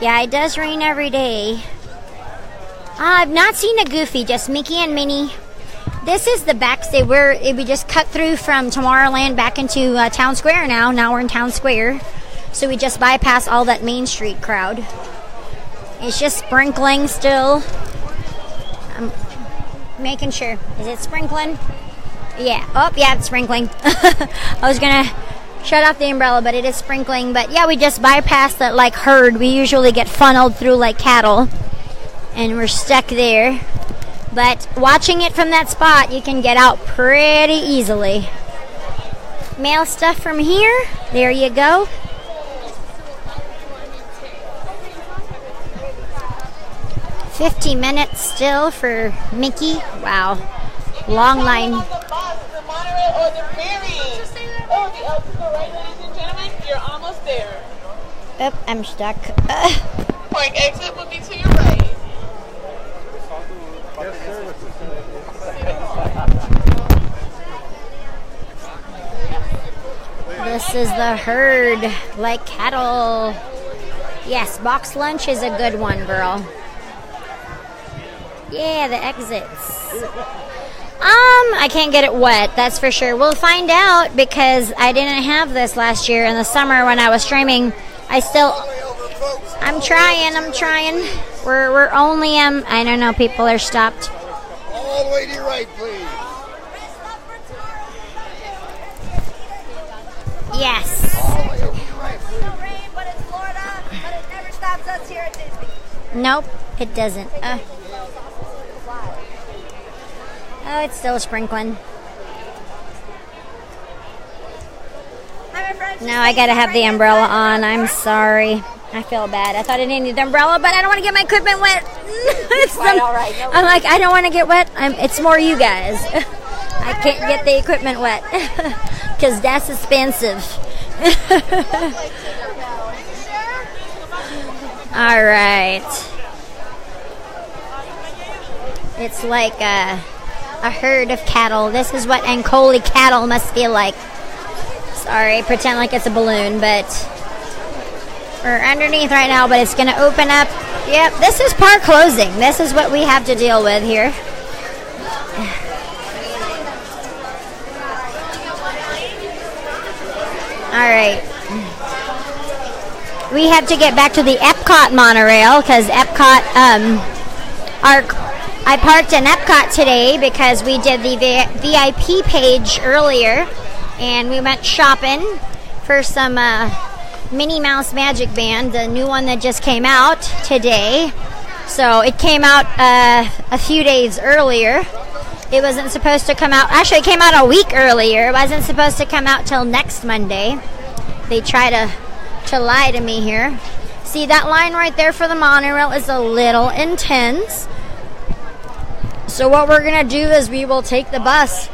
Yeah, it does rain every day. I've not seen a Goofy, just Mickey and Minnie. This is the backstage where we just cut through from Tomorrowland back into Town Square now. Now we're in Town Square. So we just bypass all that Main Street crowd. It's just sprinkling still. I'm making sure. Is it sprinkling? Yeah. Oh, yeah, it's sprinkling. I was going to shut off the umbrella, but it is sprinkling. But yeah, we just bypass that like herd. We usually get funneled through like cattle. And we're stuck there. But watching it from that spot, you can get out pretty easily. Mail stuff from here. There you go. 50 minutes still for Mickey. Wow. Long line. Oh, I'm stuck. Park exit will be to your right. This is the herd, like cattle. Yes, box lunch is a good one, girl. Yeah, the exits. I can't get it wet, that's for sure. We'll find out because I didn't have this last year in the summer when I was streaming. I'm trying. We're only, I don't know, people are stopped. All the way to your right, please. Yes. All the way over to your right, please. Rain, but it's Florida, but it never stops us here at Disney. Nope, it doesn't. Oh, it's still sprinkling. Now I gotta have the umbrella on. I'm sorry. I feel bad. I thought I didn't need the umbrella, but I don't want to get my equipment wet. I'm like, I don't want to get wet. It's more you guys. I can't get the equipment wet because that's expensive. All right. It's like a herd of cattle. This is what Ancoli cattle must feel like. Sorry, pretend like it's a balloon, but we're underneath right now, but it's going to open up. Yep, this is park closing. This is what we have to deal with here. All right. we have to get back to the Epcot monorail because Epcot, I parked in Epcot today because we did the VIP page earlier, and we went shopping for some Minnie Mouse Magic Band, the new one that just came out today. So it came out a few days earlier. It wasn't supposed to come out. Actually, it came out a week earlier. It wasn't supposed to come out till next Monday. They try to lie to me here. See, that line right there for the monorail is a little intense. So what we're going to do is we will take the bus.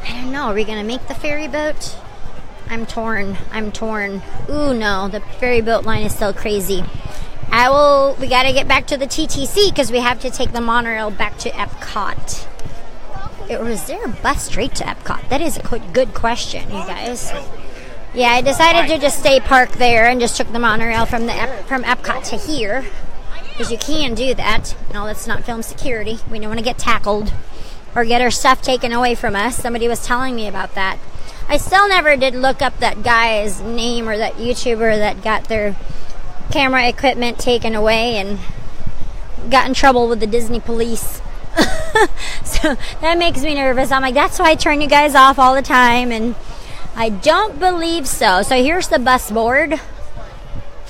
I don't know. Are we going to make the ferry boat? I'm torn. Ooh, no. The ferry boat line is still crazy. We got to get back to the TTC because we have to take the monorail back to Epcot. Or is there a bus straight to Epcot? That is a good question, you guys. Yeah, I decided to just stay parked there and just took the monorail from Epcot to here. Because you can do that. No, let's not film security. We don't want to get tackled or get our stuff taken away from us. Somebody was telling me about that. I still never did look up that guy's name or that YouTuber that got their camera equipment taken away and got in trouble with the Disney police. So that makes me nervous. I'm like, that's why I turn you guys off all the time, and I don't believe so. So here's the bus board.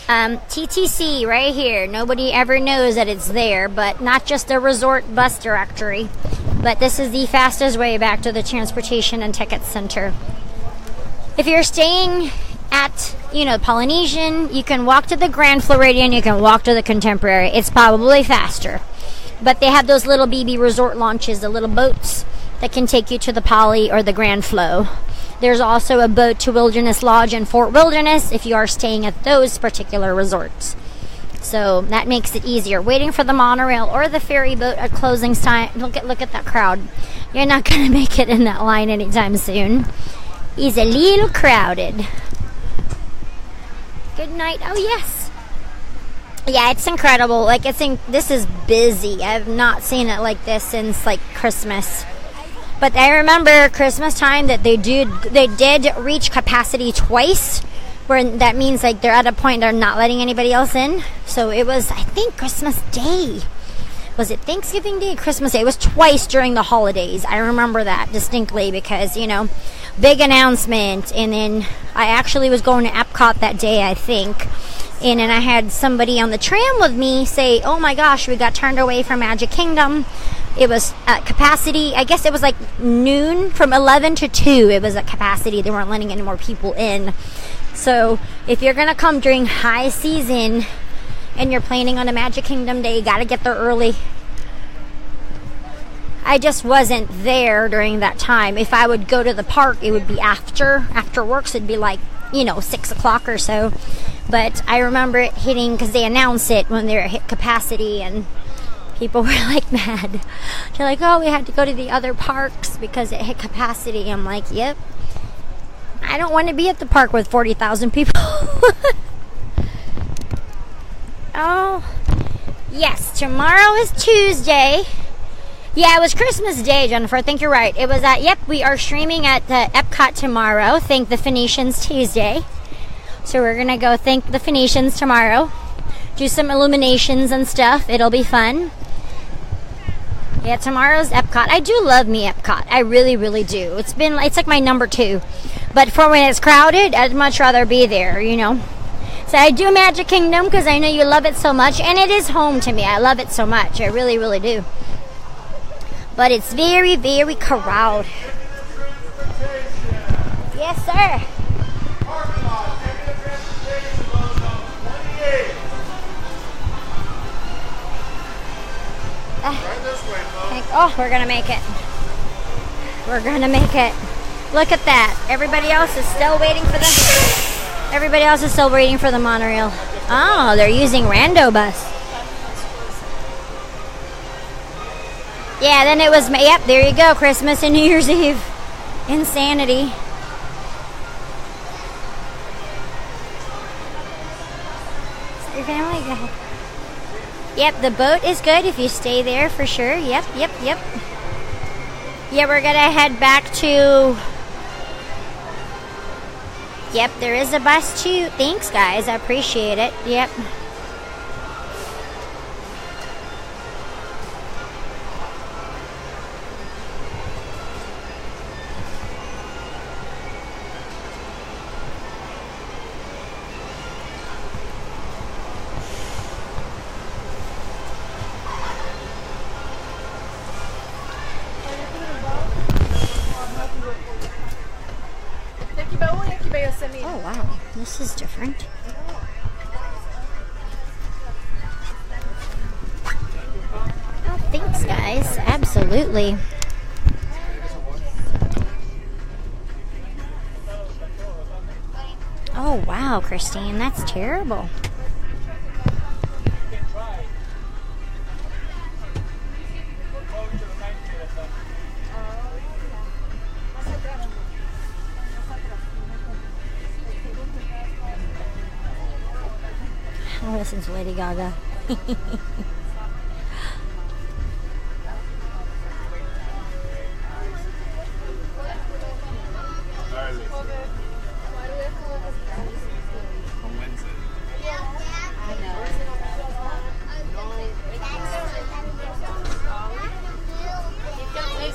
TTC right here. Nobody ever knows that it's there, but not just a resort bus directory. But this is the fastest way back to the Transportation and Ticket Center. If you're staying at, Polynesian, you can walk to the Grand Floridian, you can walk to the Contemporary. It's probably faster. But they have those little BB resort launches, the little boats that can take you to the Poly or the Grand Flo. There's also a boat to Wilderness Lodge and Fort Wilderness if you are staying at those particular resorts. So that makes it easier. Waiting for the monorail or the ferry boat at closing time. Look at that crowd. You're not going to make it in that line anytime soon. It's a little crowded. Good night. Oh, yes. Yeah, it's incredible. This is busy. I've not seen it like this since, Christmas. But I remember Christmas time that they did reach capacity twice, where that means they're at a point they're not letting anybody else in. So it was, I think, Christmas Day. Was it Thanksgiving Day? Christmas Day. It was twice during the holidays. I remember that distinctly because, big announcement. And then I actually was going to Epcot that day, I think. And then I had somebody on the tram with me say, oh my gosh, we got turned away from Magic Kingdom. It was at capacity. I guess it was noon, from 11 to 2. It was at capacity. They weren't letting any more people in. So if you're going to come during high season and you're planning on a Magic Kingdom day, you got to get there early. I just wasn't there during that time. If I would go to the park, it would be after work. So it'd be 6 o'clock or so. But I remember it hitting, because they announced it when they were hit capacity, and people were mad. They're like, oh, we had to go to the other parks because it hit capacity. I'm like, yep. I don't want to be at the park with 40,000 people. Oh, yes. Tomorrow is Tuesday. Yeah, it was Christmas Day, Jennifer. I think you're right. It was we are streaming at Epcot tomorrow. Thank the Phoenicians Tuesday. So we're going to go thank the Phoenicians tomorrow. Do some illuminations and stuff. It'll be fun. Yeah, tomorrow's Epcot. I do love me Epcot. I really, really do. It's like my number 2. But for when it's crowded, I'd much rather be there, So I do Magic Kingdom because I know you love it so much. And it is home to me. I love it so much. I really, really do. But it's very, very crowded. Yes, sir. Oh, we're gonna make it. We're gonna make it. Look at that. Everybody else is still waiting for the monorail. Oh, they're using Rando Bus. Yeah, then it was, yep, there you go. Christmas and New Year's Eve. Insanity. Is your family? Yeah. Yep, the boat is good if you stay there for sure. Yep. Yeah, we're going to head back to Yep, there is a bus too. Thanks, guys. I appreciate it. Yep. Oh wow, this is different. Oh, thanks guys, absolutely. Oh wow, Christine, that's terrible. I'll listen to Lady Gaga.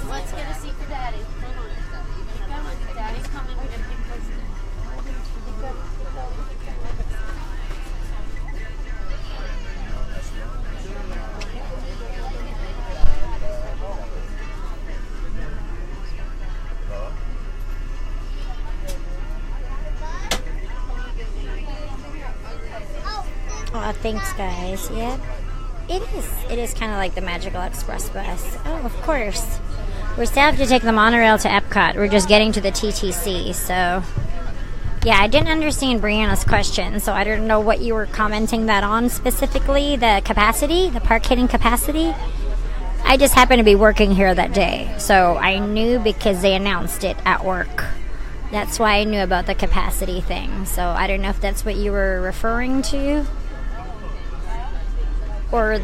Let's get a seat for Daddy. Hold on. Keep going. Daddy's coming. We're gonna keep posted. Oh, thanks guys. Yep. It is kind of like the Magical Express bus. Oh, of course. We still have to take the monorail to Epcot. We're just getting to the TTC, so... Yeah, I didn't understand Brianna's question, so I don't know what you were commenting that on specifically. The capacity? The park hitting capacity? I just happened to be working here that day, so I knew because they announced it at work. That's why I knew about the capacity thing. So I don't know if that's what you were referring to. Or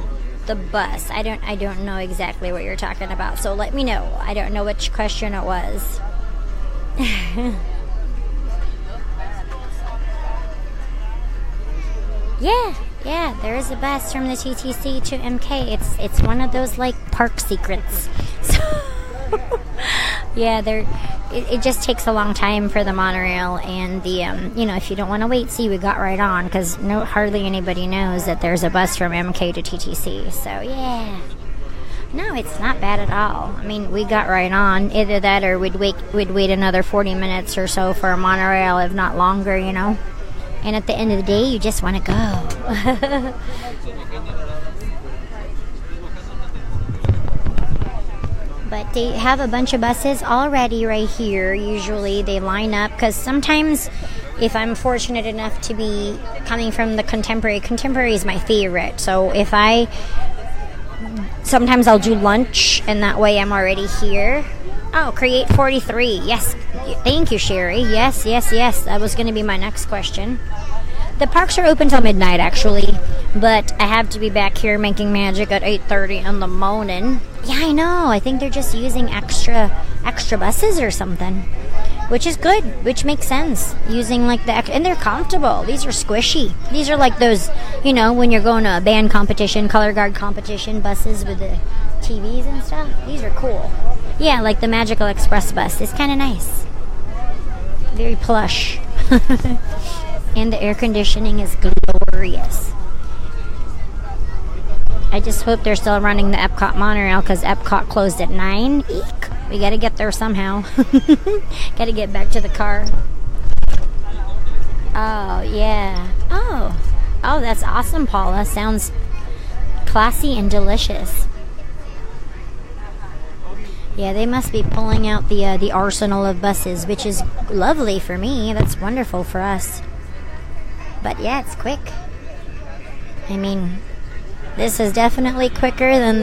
the bus. I don't know exactly what you're talking about. So let me know. I don't know which question it was. Yeah, there is a bus from the TTC to MK. It's one of those like park secrets. So yeah, it just takes a long time for the monorail and the if you don't want to wait, see, we got right on because hardly anybody knows that there's a bus from MK to TTC. So yeah, no, it's not bad at all. I mean, we got right on. Either that or we'd wait another 40 minutes or so for a monorail, if not longer, And at the end of the day, you just want to go. But they have a bunch of buses already right here. Usually they line up because sometimes if I'm fortunate enough to be coming from the Contemporary is my favorite. So sometimes I'll do lunch and that way I'm already here. Oh, Create 43. Yes. Thank you, Sherry. Yes. That was going to be my next question. The parks are open till midnight, actually. But I have to be back here making magic at 8:30 in the morning. Yeah, I know. I think they're just using extra buses or something. Which is good. Which makes sense. Using like and they're comfortable. These are squishy. These are like those, when you're going to a band competition, color guard competition buses with the TVs and stuff. These are cool. Yeah, like the Magical Express bus. It's kind of nice. Very plush. And the air conditioning is glorious. I just hope they're still running the Epcot monorail because Epcot closed at 9. Eek. We gotta get there somehow. Gotta get back to the car. Oh, yeah. Oh, that's awesome, Paula. Sounds classy and delicious. Yeah, they must be pulling out the arsenal of buses, which is lovely for me. That's wonderful for us. But yeah, it's quick. I mean, this is definitely quicker than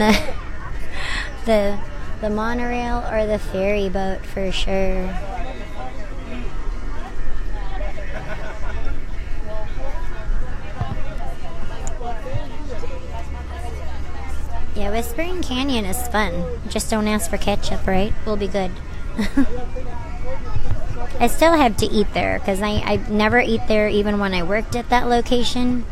the monorail or the ferry boat for sure. Yeah, Whispering Canyon is fun. Just don't ask for ketchup, right? We'll be good. I still have to eat there because I never eat there even when I worked at that location.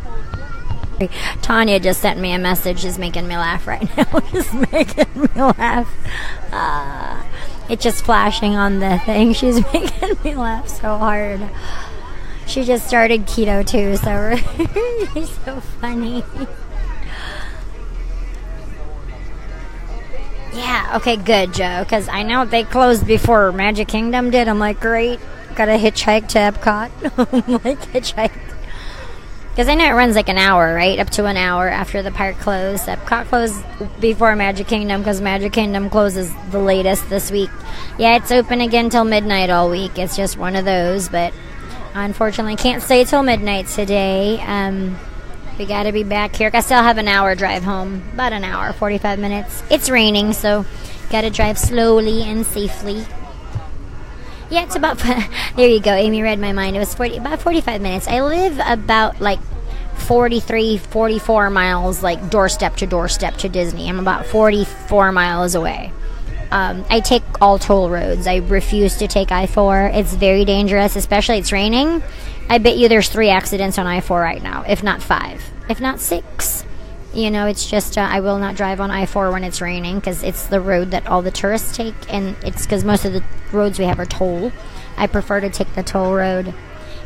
Tanya just sent me a message. She's making me laugh right now. She's making me laugh. It's just flashing on the thing. She's making me laugh so hard. She just started keto too, so it's so funny. Yeah, okay, good, Joe, because I know they closed before Magic Kingdom did. I'm like, great, gotta hitchhike to Epcot. I'm like, hitchhike. Because I know it runs like an hour, right? Up to an hour after the park closed. Epcot closed before Magic Kingdom because Magic Kingdom closes the latest this week. Yeah, it's open again till midnight all week. It's just one of those, but unfortunately can't stay till midnight today. We got to be back here. I still have an hour drive home. About an hour, 45 minutes. It's raining, so got to drive slowly and safely. Yeah, it's about... There you go. Amy read my mind. It was about 45 minutes. I live about, 43, 44 miles, doorstep to Disney. I'm about 44 miles away. I take all toll roads. I refuse to take I-4. It's very dangerous, especially it's raining. I bet you there's 3 accidents on I-4 right now, if not 5, if not 6. It's just I will not drive on I-4 when it's raining because it's the road that all the tourists take, and it's because most of the roads we have are toll. I prefer to take the toll road.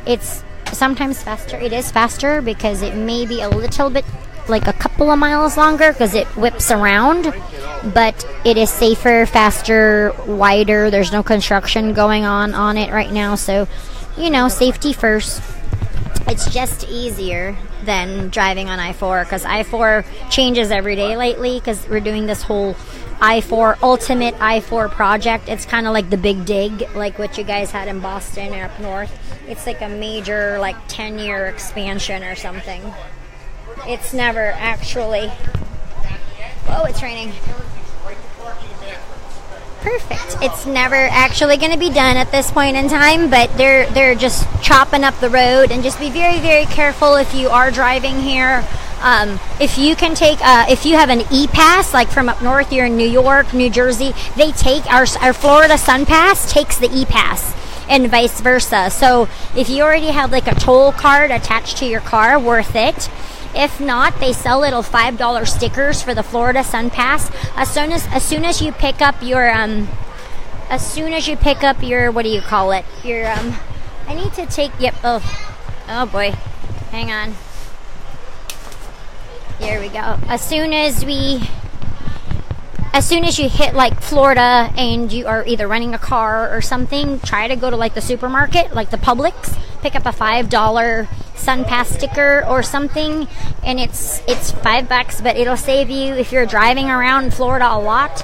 It's sometimes faster. It is faster because it may be a little bit a couple of miles longer because it whips around, but it is safer, faster, wider. There's no construction going on it right now, so safety first. It's just easier than driving on I-4 because I-4 changes every day lately because we're doing this whole I-4 ultimate I-4 project. It's kind of like the Big Dig, like what you guys had in Boston and up north. It's like a major 10-year expansion or something. It's never actually... Oh, it's raining. Perfect. It's never actually going to be done at this point in time, but they're just chopping up the road, and just be very, very careful if you are driving here. If you can take, if you have an e-pass, like from up north, you're in New York, New Jersey, they take our Florida Sun Pass takes the e-pass, and vice versa. So if you already have a toll card attached to your car, worth it. If not, they sell little $5 stickers for the Florida Sun Pass. As soon as you pick up your what do you call it? Your I need to take oh boy. Hang on. Here we go. As soon as you hit Florida and you are either renting a car or something, try to go to the supermarket, the Publix, pick up a $5 Sun Pass sticker or something, and it's $5, but it'll save you if you're driving around Florida a lot.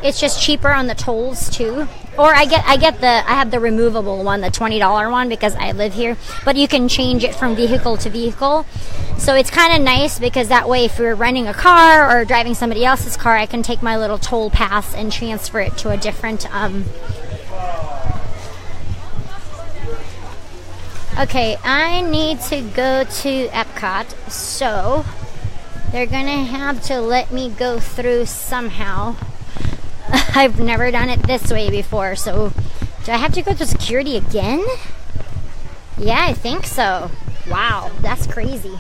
It's just cheaper on the tolls too. Or I have the removable one, the $20 one, because I live here, but you can change it from vehicle to vehicle. So it's kind of nice because that way if you're renting a car or driving somebody else's car, I can take my little toll pass and transfer it to a different Okay, I need to go to Epcot, so they're gonna have to let me go through somehow. I've never done it this way before, so do I have to go through security again? Yeah, I think so. Wow, that's crazy.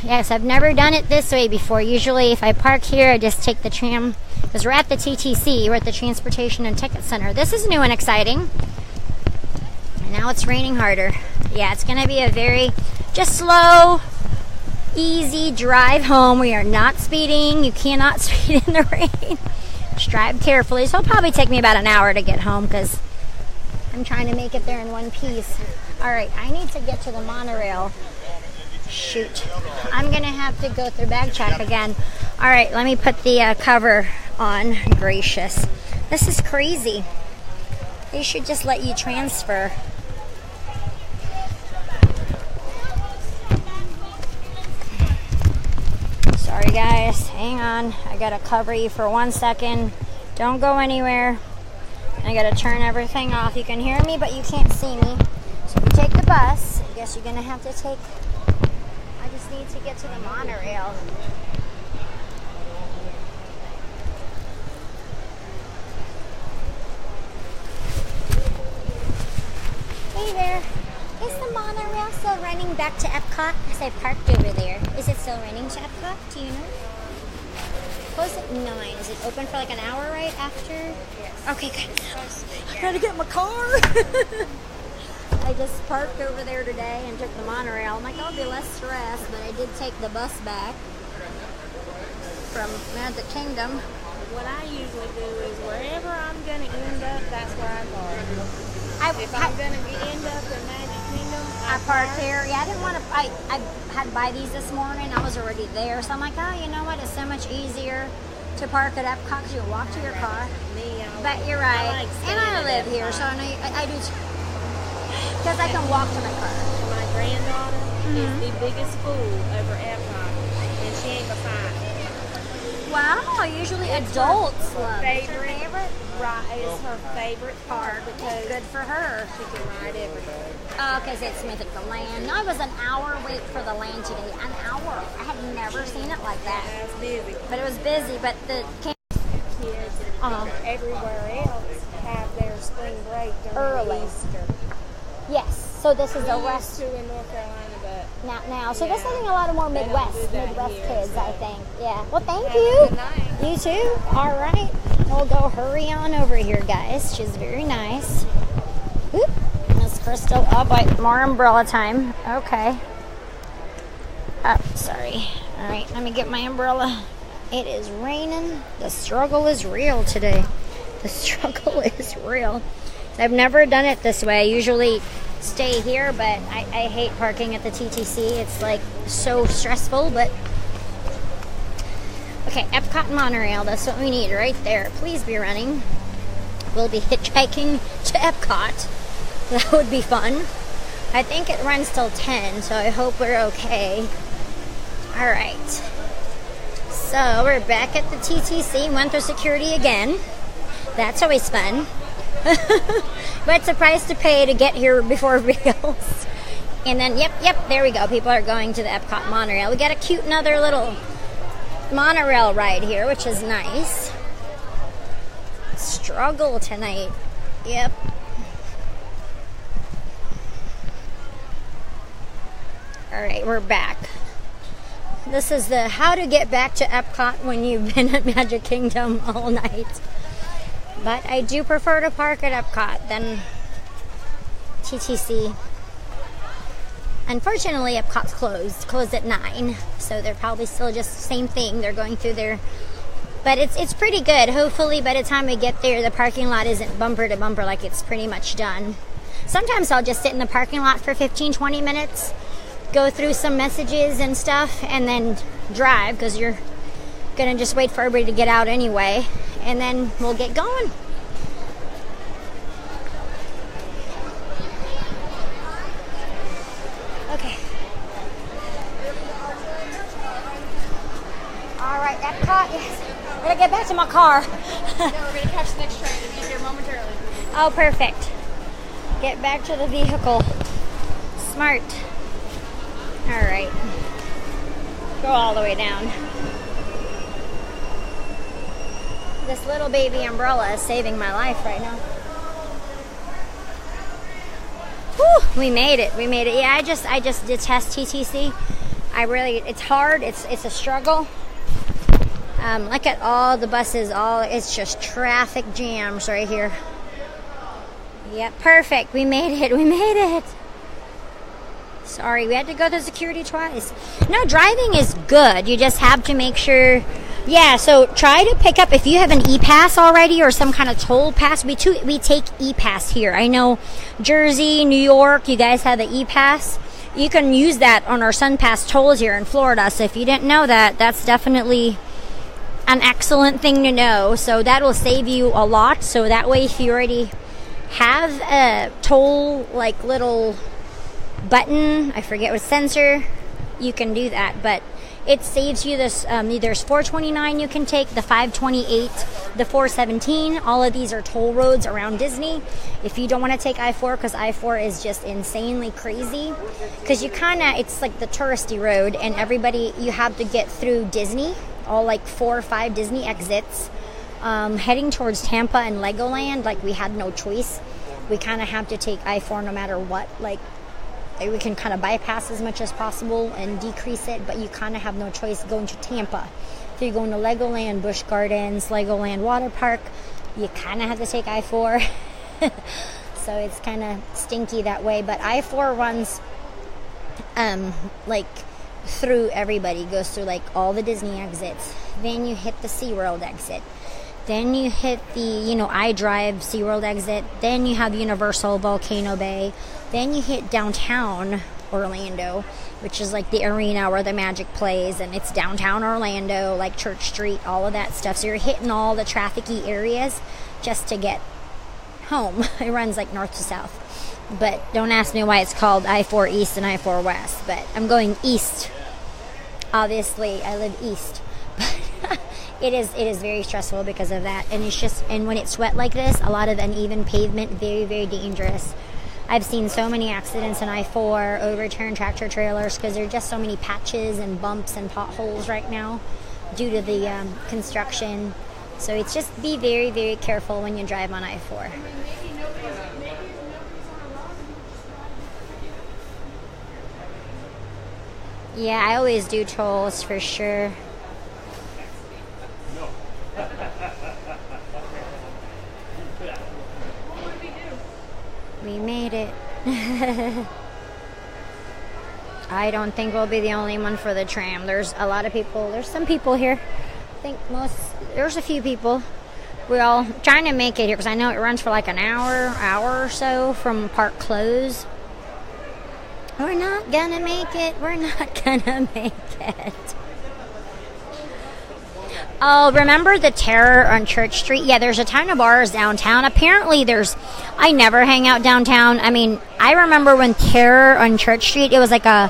Yes, I've never done it this way before. Usually if I park here, I just take the tram, because we're at the TTC, we're at the Transportation and Ticket Center. This is new and exciting. Now it's raining harder. Yeah, it's going to be a very just slow, easy drive home. We are not speeding. You cannot speed in the rain. Just drive carefully. So it'll probably take me about an hour to get home because I'm trying to make it there in one piece. All right, I need to get to the monorail. Shoot. I'm going to have to go through bag check again. All right, let me put the cover on. Gracious. This is crazy. They should just let you transfer. Sorry guys, hang on. I gotta cover you for 1 second. Don't go anywhere. I gotta turn everything off. You can hear me, but you can't see me. So if you take the bus, I guess you're gonna have to take... I just need to get to the monorail. there. Is the monorail still running back to Epcot? As I parked over there. Is it still running to Epcot? Do you know? Close at 9. Is it open for like an hour right after? Yes. Okay, good. I gotta get my car. I just parked over there today and took the monorail. I'm like, I'll be less stressed, but I did take the bus back from Magic Kingdom. What I usually do is wherever I'm going to end up, that's where I park. If I'm going to end up in Magic Kingdom, I parked here. Yeah, I didn't want to. I had to buy these this morning. I was already there, so I'm like, oh, you know what? It's so much easier to park at Epcot because you walk to your car. But you're right, and I live here, so I know I do too. Because I can walk to my car. My granddaughter is the biggest fool over Epcot, and she ain't beside me. Wow, usually adults love it. Favorite? Right, it's her favorite park because good for her. she can ride everything. Oh, because it's Mythic the Land. No, it was an hour wait for the land today. An hour. I had never seen it like that. Yeah, it's busy. But it was busy. But the Kids and everywhere else have their spring break during Easter. Yes. So this is the We rest. used to in North Carolina, but Now. So this is I think a lot of more They don't Midwest do that Midwest here, kids, so. I think. Yeah. Well, thank Have a you. good night. You too. All right. We'll go hurry on over here, guys. She's very nice. Whoop. Miss Crystal. Oh boy, more umbrella time. Okay. Oh, sorry. All right, let me get my umbrella. It is raining. The struggle is real today. The struggle is real. I've never done it this way. I usually stay here, but I hate parking at the TTC. It's like so stressful, but okay, Epcot monorail, that's what we need right there. Please be running. We'll be hitchhiking to Epcot. That would be fun. I think it runs till 10, so I hope we're okay. All right. So we're back at the TTC, went through security again. That's always fun. But it's a price to pay to get here before everybody else. And then, yep, there we go. People are going to the Epcot monorail. We got a cute another little monorail ride here, which is nice. Struggle tonight. Yep. All right, we're back. This is the how to get back to Epcot when you've been at Magic Kingdom all night. But I do prefer to park at Epcot than TTC. Unfortunately, Epcot's closed at 9, so they're probably still just the same thing. They're going through their, but it's pretty good. Hopefully, by the time we get there, the parking lot isn't bumper to bumper, like it's pretty much done. Sometimes I'll just sit in the parking lot for 15-20 minutes, go through some messages and stuff, and then drive, because you're gonna just wait for everybody to get out anyway, and then we'll get going. Okay. All right, Epcot. Yes. I gotta get back to my car. No, we're going to catch the next train. We'll be here momentarily. Oh, perfect. Get back to the vehicle. Smart. All right. Go all the way down. This little baby umbrella is saving my life right now. Whew, we made it. Yeah, I just detest TTC. It's hard. It's a struggle. Look at all the buses. It's just traffic jams right here. Yep, perfect. We made it. Sorry, we had to go through security twice. No, driving is good. You just have to make sure. Yeah, so try to pick up if you have an e-pass already or some kind of toll pass. We take e-pass here. I know Jersey, New York, you guys have the e-pass. You can use that on our SunPass tolls here in Florida. So if you didn't know that, that's definitely an excellent thing to know. So that will save you a lot. So that way, if you already have a toll, like little button, I forget what sensor, you can do that. But it saves you this. There's 429 you can take, the 528, the 417. All of these are toll roads around Disney. If you don't want to take I-4, because I-4 is just insanely crazy, because it's like the touristy road, and you have to get through Disney, all like 4 or 5 Disney exits, heading towards Tampa and Legoland. Like we had no choice. we kind of have to take I-4 no matter what. Like, we can kind of bypass as much as possible and decrease it, but you kind of have no choice going to Tampa. If you're going to Legoland, Busch Gardens, Legoland Water Park, you kind of have to take I-4. So it's kind of stinky that way. But I-4 runs like through everybody, goes through like all the Disney exits. Then you hit the SeaWorld exit. Then you hit the, iDrive SeaWorld exit. Then you have Universal Volcano Bay. Then you hit downtown Orlando, which is like the arena where the Magic plays, and it's downtown Orlando, like Church Street, all of that stuff. So you're hitting all the traffic-y areas just to get home. It runs like north to south. But don't ask me why it's called I-4 East and I-4 West. But I'm going east. Obviously, I live east. But it is very stressful because of that. And when it's wet like this, a lot of uneven pavement, very, very dangerous. I've seen so many accidents in I-4, overturned tractor trailers, because there are just so many patches and bumps and potholes right now due to the construction. So it's just be very, very careful when you drive on I-4. Yeah, I always do tolls for sure. We made it. I don't think we'll be the only one for the tram. There's a lot of people. There's some people here. I think there's a few people. We're all trying to make it here because I know it runs for like an hour or so from park close. We're not gonna make it. We're not gonna make it. Oh, remember the Terror on Church Street? Yeah, there's a ton of bars downtown. Apparently I never hang out downtown. I mean, I remember when Terror on Church Street, it was like a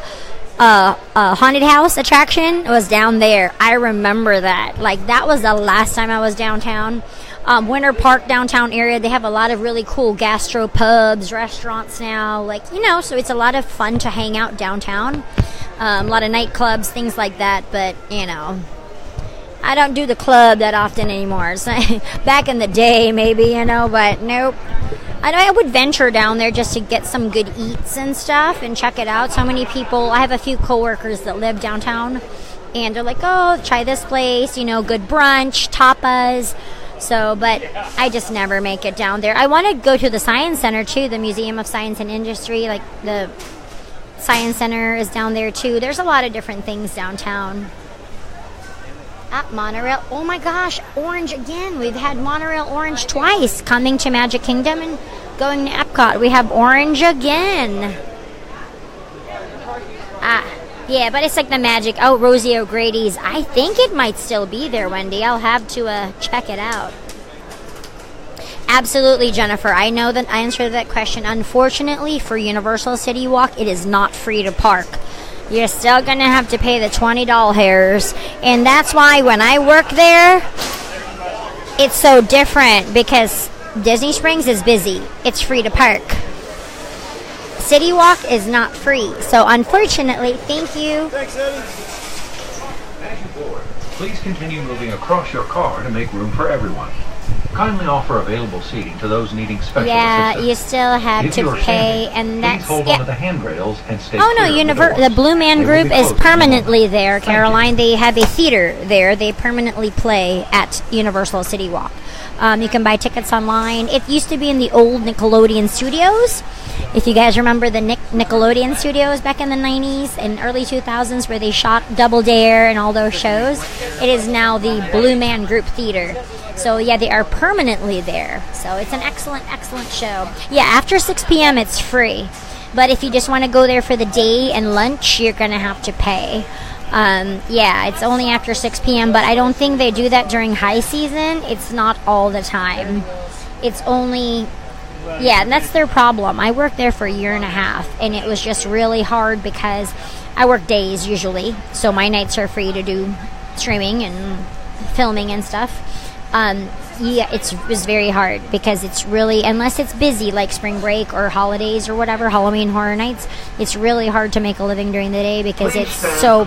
haunted house attraction. It was down there. I remember that. Like, that was the last time I was downtown. Winter Park downtown area, they have a lot of really cool gastro pubs, restaurants now. Like, so it's a lot of fun to hang out downtown. A lot of nightclubs, things like that. But, I don't do the club that often anymore. So, back in the day, maybe, but nope. I would venture down there just to get some good eats and stuff and check it out. So many people, I have a few coworkers that live downtown, and they're like, oh, try this place, good brunch, tapas. So, but I just never make it down there. I want to go to the Science Center, too, the Museum of Science and Industry. Like, the Science Center is down there, too. There's a lot of different things downtown. Monorail. Oh my gosh, Orange again. We've had Monorail Orange twice, coming to Magic Kingdom and going to Epcot. We have Orange again. Yeah, but it's like the Magic. Oh, Rosie O'Grady's. I think it might still be there, Wendy. I'll have to check it out. Absolutely, Jennifer. I know the answer to that question. Unfortunately, for Universal City Walk, it is not free to park. You're still going to have to pay the $20. And that's why when I work there, it's so different, because Disney Springs is busy. It's free to park. City Walk is not free. So unfortunately, thank you. Thanks, Eddie. As you board, please continue moving across your car to make room for everyone. Kindly offer available seating to those needing special assistance. You still have to pay, and that's please hold onto the handrails and stay Oh no, clear the Blue Man Group is permanently there, Caroline. They have a theater there. They permanently play at Universal City Walk. You can buy tickets online. It used to be in the old Nickelodeon studios. If you guys remember the Nickelodeon studios back in the 90s and early 2000s, where they shot Double Dare and all those shows, it is now the Blue Man Group Theater. So, yeah, they are permanently there. So it's an excellent, excellent show. Yeah, after 6 p.m. it's free. But if you just want to go there for the day and lunch, you're going to have to pay. Yeah, it's only after 6 p.m., but I don't think they do that during high season. It's not all the time. It's only... Yeah, and that's their problem. I worked there for a year and a half, and it was just really hard because I work days usually, so my nights are free to do streaming and filming and stuff. Yeah, it was very hard because it's really, unless it's busy like spring break or holidays or whatever, Halloween Horror Nights, it's really hard to make a living during the day because it's so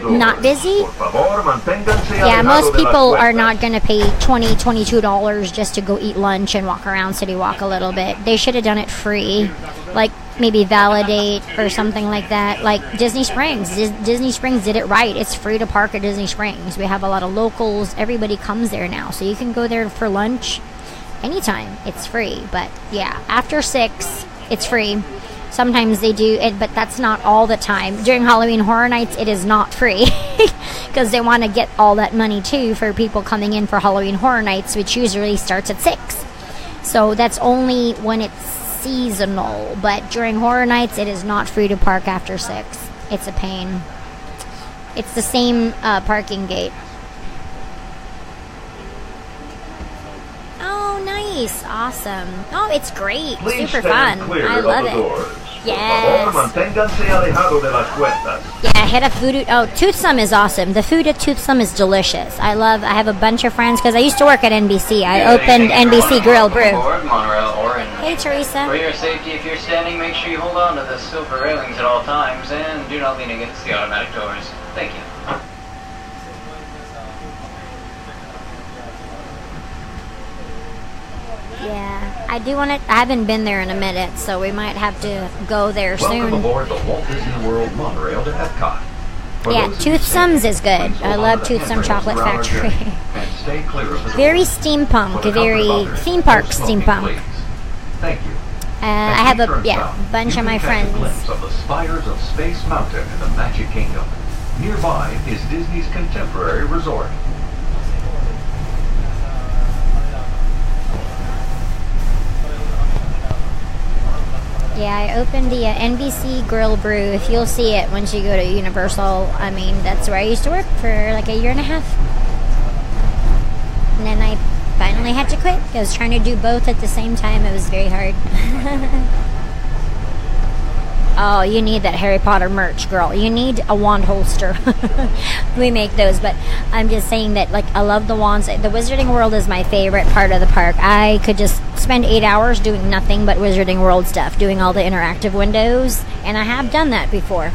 not busy. Yeah, most people are not going to pay $22 just to go eat lunch and walk around City Walk a little bit. They should have done it free, like maybe Validate or something like that. Like Disney Springs. Disney Springs did it right. It's free to park at Disney Springs. We have a lot of locals. Everybody comes there now, so you can go there for lunch anytime. It's free. But yeah, after 6, it's free. Sometimes they do it, but that's not all the time. During Halloween Horror Nights, it is not free because they want to get all that money too for people coming in for Halloween Horror Nights, which usually starts at 6. So that's only when it's seasonal, but during Horror Nights, it is not free to park after 6. It's a pain. It's the same parking gate. Oh, nice. Awesome. Oh, it's great. Super fun. I love it. Yes. Yeah, I had a food. Oh, Toothsome is awesome. The food at Toothsome is delicious. I have a bunch of friends because I used to work at NBC. I opened NBC Grill Brew. Hey, Teresa. For your safety, if you're standing, make sure you hold on to the silver railings at all times and do not lean against the automatic doors. Thank you. Yeah, I do want to. I haven't been there in a minute, so we might have to go there soon. Welcome aboard the Walt Disney World monorail to Epcot. Yeah, Toothsome's is good. I love Toothsome Chocolate Factory. Very steampunk, very theme park steampunk. Thank you. I have a bunch of my friends. Glimpse of the spires of Space Mountain in the Magic Kingdom. Nearby is Disney's contemporary resort. Yeah, I opened the NBC Grill Brew. If you'll see it once you go to Universal, I mean, that's where I used to work for like a year and a half. And then I finally had to quit. I was trying to do both at the same time. It was very hard. Oh, you need that Harry Potter merch, girl. You need a wand holster. We make those, but I'm just saying that, like, I love the wands. The Wizarding World is my favorite part of the park. I could just spend 8 hours doing nothing but Wizarding World stuff, doing all the interactive windows, and I have done that before.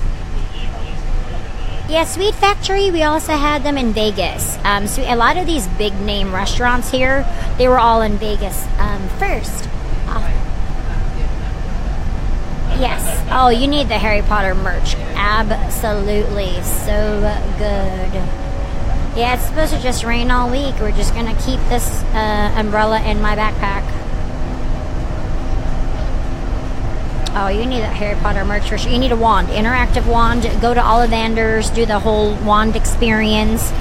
Yeah, Sweet Factory, we also had them in Vegas. So a lot of these big name restaurants here, they were all in Vegas first. Yes. Oh, you need the Harry Potter merch. Absolutely. So good. Yeah, it's supposed to just rain all week. We're just going to keep this umbrella in my backpack. Oh, you need that Harry Potter merch for sure. You need a wand. Interactive wand. Go to Ollivander's. Do the whole wand experience.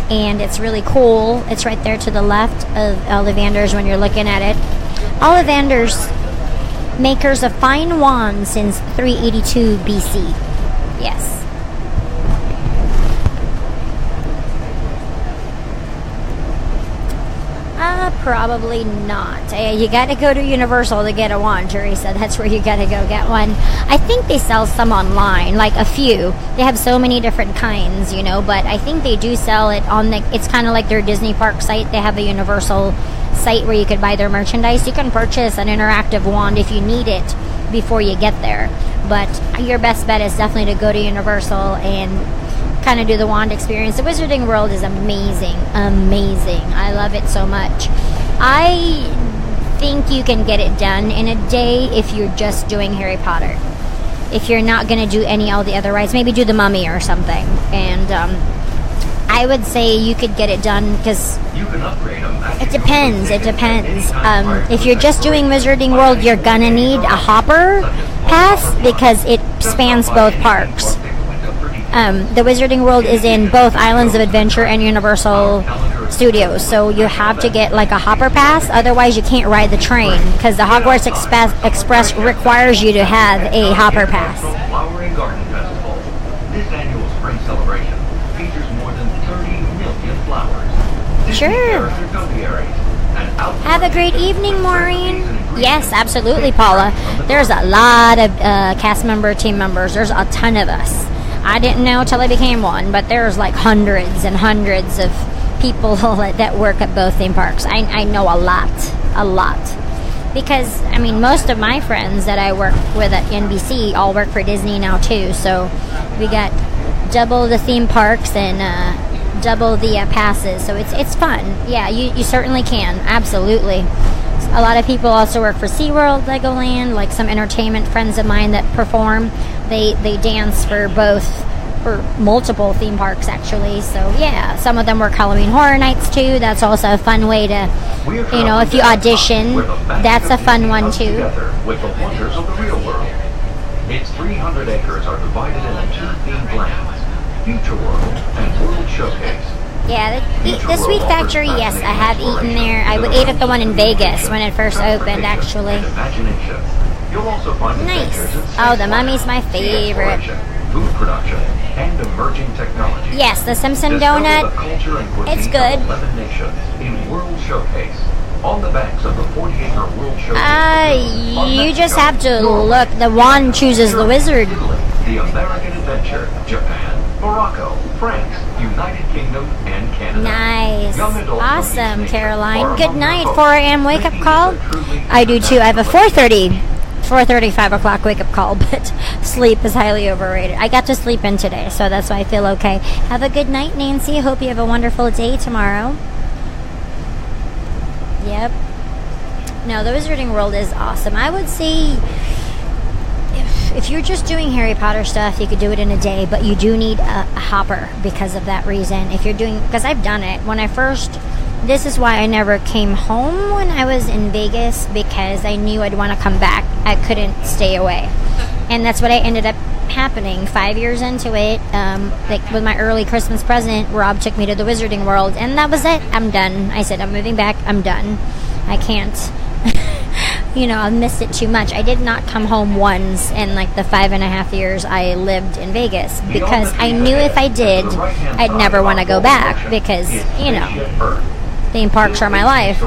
And it's really cool. It's right there to the left of Ollivander's when you're looking at it. Ollivander's, makers of fine wands since 382 BC. Yes. Probably not. You gotta go to Universal to get a wand, Teresa. That's where you gotta go get one. I think they sell some online, like a few. They have so many different kinds, you know, but I think they do sell it on the, it's kind of like their Disney Park site. They have a Universal site where you could buy their merchandise. You can purchase an interactive wand if you need it before you get there. But your best bet is definitely to go to Universal and kind of do the wand experience. The Wizarding World is amazing. Amazing. I love it so much. I think you can get it done in a day if you're just doing Harry Potter. If you're not going to do all the other rides, maybe do the Mummy or something. And I would say you could get it done because it depends. It depends. If you're just doing Wizarding World, you're going to need a hopper pass because it spans both parks. The Wizarding World is in both Islands of Adventure and Universal Studios, so you have to get like a hopper pass, otherwise you can't ride the train, because the Hogwarts Express requires you to have a hopper pass. Flowering Garden Festival. This annual spring celebration features more than 30 million flowers. Sure. Have a great evening, Maureen. Yes, absolutely, Paula. There's a lot of cast member, team members. There's a ton of us. I didn't know till I became one, but there's like hundreds and hundreds of people that work at both theme parks. I know a lot. Because, I mean, most of my friends that I work with at NBC all work for Disney now, too. So we got double the theme parks and double the passes. So it's fun. Yeah, you certainly can. Absolutely. A lot of people also work for SeaWorld, Legoland, like some entertainment friends of mine that perform. They dance for multiple theme parks, actually. So yeah, some of them work Halloween Horror Nights too. That's also a fun way to, if you audition, that's a fun one too. With the wonders of the real world. Its 300 acres are divided into 2 themed lands, Future World and World Showcase. Yeah, the Sweet Factory, yes, I have eaten there. I ate at the one in Vegas when it first opened, actually. Nice. Oh, the Mummy's my favorite. Food production and emerging technology. Yes, the Simpson Donut. It's good. 11 nations in World Showcase. On the banks of the 40-acre World Showcase. You just have to look. The wand chooses the wizard. The American Adventure, Japan, Morocco, France, United Kingdom, and Canada. Nice. Awesome, Caroline. Good night. 4 a.m. wake-up call. I do too. I have a 4:30, 5 o'clock wake-up call, but sleep is highly overrated. I got to sleep in today, so that's why I feel okay. Have a good night, Nancy. Hope you have a wonderful day tomorrow. Yep. No, the Wizarding World is awesome. I would say if you're just doing Harry Potter stuff, you could do it in a day, but you do need a hopper because of that reason. Because I've done it. This is why I never came home when I was in Vegas, because I knew I'd want to come back. I couldn't stay away. And that's what I ended up happening 5 years into it. With my early Christmas present, Rob took me to the Wizarding World, and that was it. I'm done. I said, I'm moving back. I'm done. I can't. I missed it too much. I did not come home once in the 5.5 years I lived in Vegas, because I knew if I did, I'd never want to go back, because, theme parks are my life.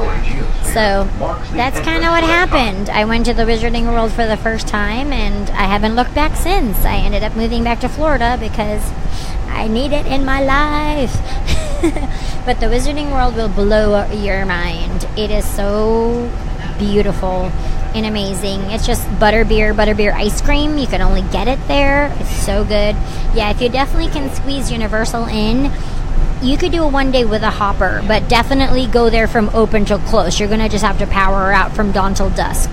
So that's kind of what happened. I went to the Wizarding World for the first time, and I haven't looked back since. I ended up moving back to Florida because I need it in my life. But the Wizarding World will blow your mind. It is so beautiful and amazing. It's just butterbeer ice cream. You can only get it there. It's so good. Yeah, if you definitely can squeeze Universal in, you could do a one day with a hopper, but definitely go there from open till close. You're going to just have to power out from dawn till dusk.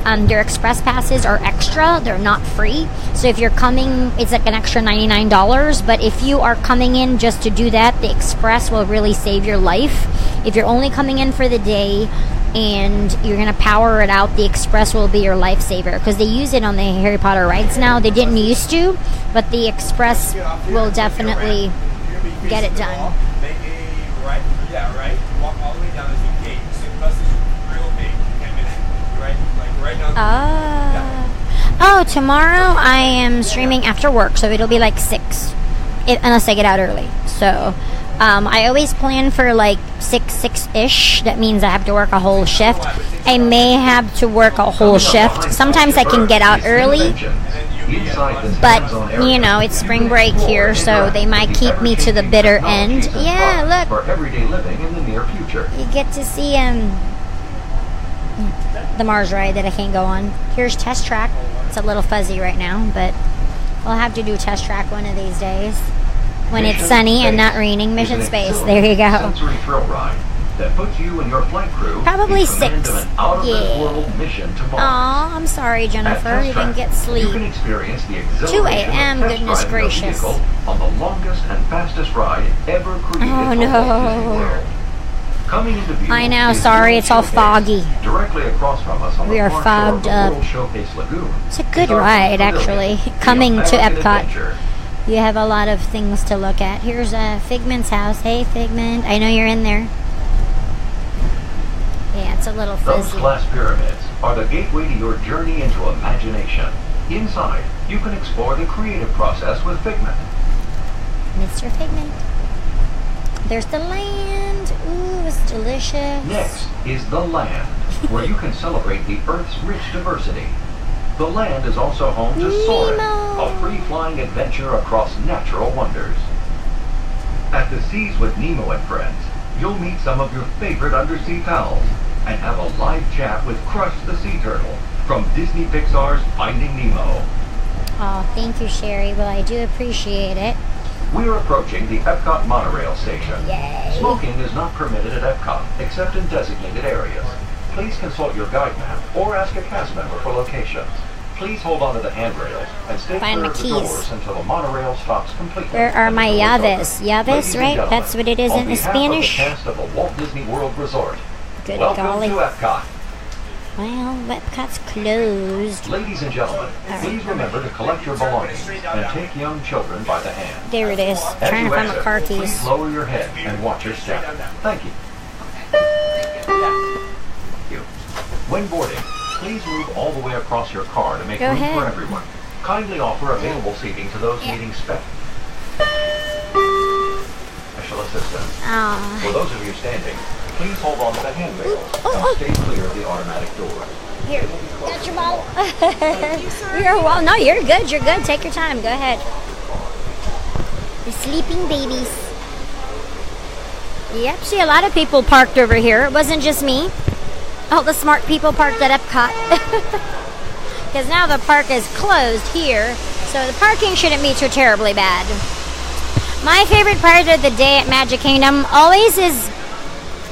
Their express passes are extra. They're not free. So if you're coming, it's like an extra $99. But if you are coming in just to do that, the express will really save your life. If you're only coming in for the day and you're going to power it out, the express will be your lifesaver, because they use it on the Harry Potter rides now. They didn't used to, but the express will definitely get it done. Make a right. Yeah, right. Walk all the way down to the gate. So the bus is real big. 10 minutes. Right down. Oh, tomorrow I am streaming after work, so it'll be 6, unless I get out early. So I always plan for 6-ish. That means I have to work a whole shift. I may have to work a whole shift. Sometimes I can get out early. But, it's spring break here, so they might keep me to the bitter end. Yeah, look. For everyday living in the near future. You get to see the Mars ride that I can't go on. Here's Test Track. It's a little fuzzy right now, but we'll have to do Test Track one of these days. When it's sunny and not raining. Mission Space. There you go. Sensory thrill ride that puts you and your flight crew probably in 6. Of an out-of-this-world mission to Mars. Aw, I'm sorry, Jennifer. You didn't get sleep. You can experience the 2 a.m. Goodness gracious. On the longest and fastest ride ever created. Oh no. Coming into view I know. Sorry, it's all foggy. Directly across from us on we the are far fogged shore of the up. World Showcase Lagoon. It's a good ride, actually. Coming to Epcot. You have a lot of things to look at. Here's Figment's house. Hey, Figment. I know you're in there. Yeah, it's a little fuzzy. Those glass pyramids are the gateway to your journey into imagination. Inside, you can explore the creative process with Figment. Mr. Figment. There's the land. Ooh, it's delicious. Next is the land, where you can celebrate the Earth's rich diversity. The land is also home to Soarin', a free-flying adventure across natural wonders. At the Seas with Nemo and Friends, You'll meet some of your favorite undersea pals and have a live chat with Crush the Sea Turtle from Disney Pixar's Finding Nemo. Oh, thank you, Sherry. Well, I do appreciate it. We're approaching the Epcot monorail station. Yay! Smoking is not permitted at Epcot, except in designated areas. Please consult your guide map or ask a cast member for locations. Please hold on to the handrails and stay clear of the doors until the monorail stops completely. Where are my llaves? Llaves, right? That's what it is in Spanish. On behalf of the cast of the Walt Disney World Resort, Good welcome golly. to Epcot. Well, Epcot's closed. Ladies and gentlemen, please remember to collect your belongings and take young children by the hand. There it is. As Trying you to find my exit, car keys. please lower your head and watch your step. Thank you. When boarding, please move all the way across your car to make Go room ahead. for everyone. Kindly offer available seating to those needing special assistance. For those of you standing, please hold on to the handrails and stay clear of the automatic doors. Here, got your bottle. No, you're good. You're good. Take your time. Go ahead. The sleeping babies. Yep, see a lot of people parked over here. It wasn't just me. All the smart people parked at Epcot. Because now the park is closed here, so the parking shouldn't be too terribly bad. My favorite part of the day at Magic Kingdom always is,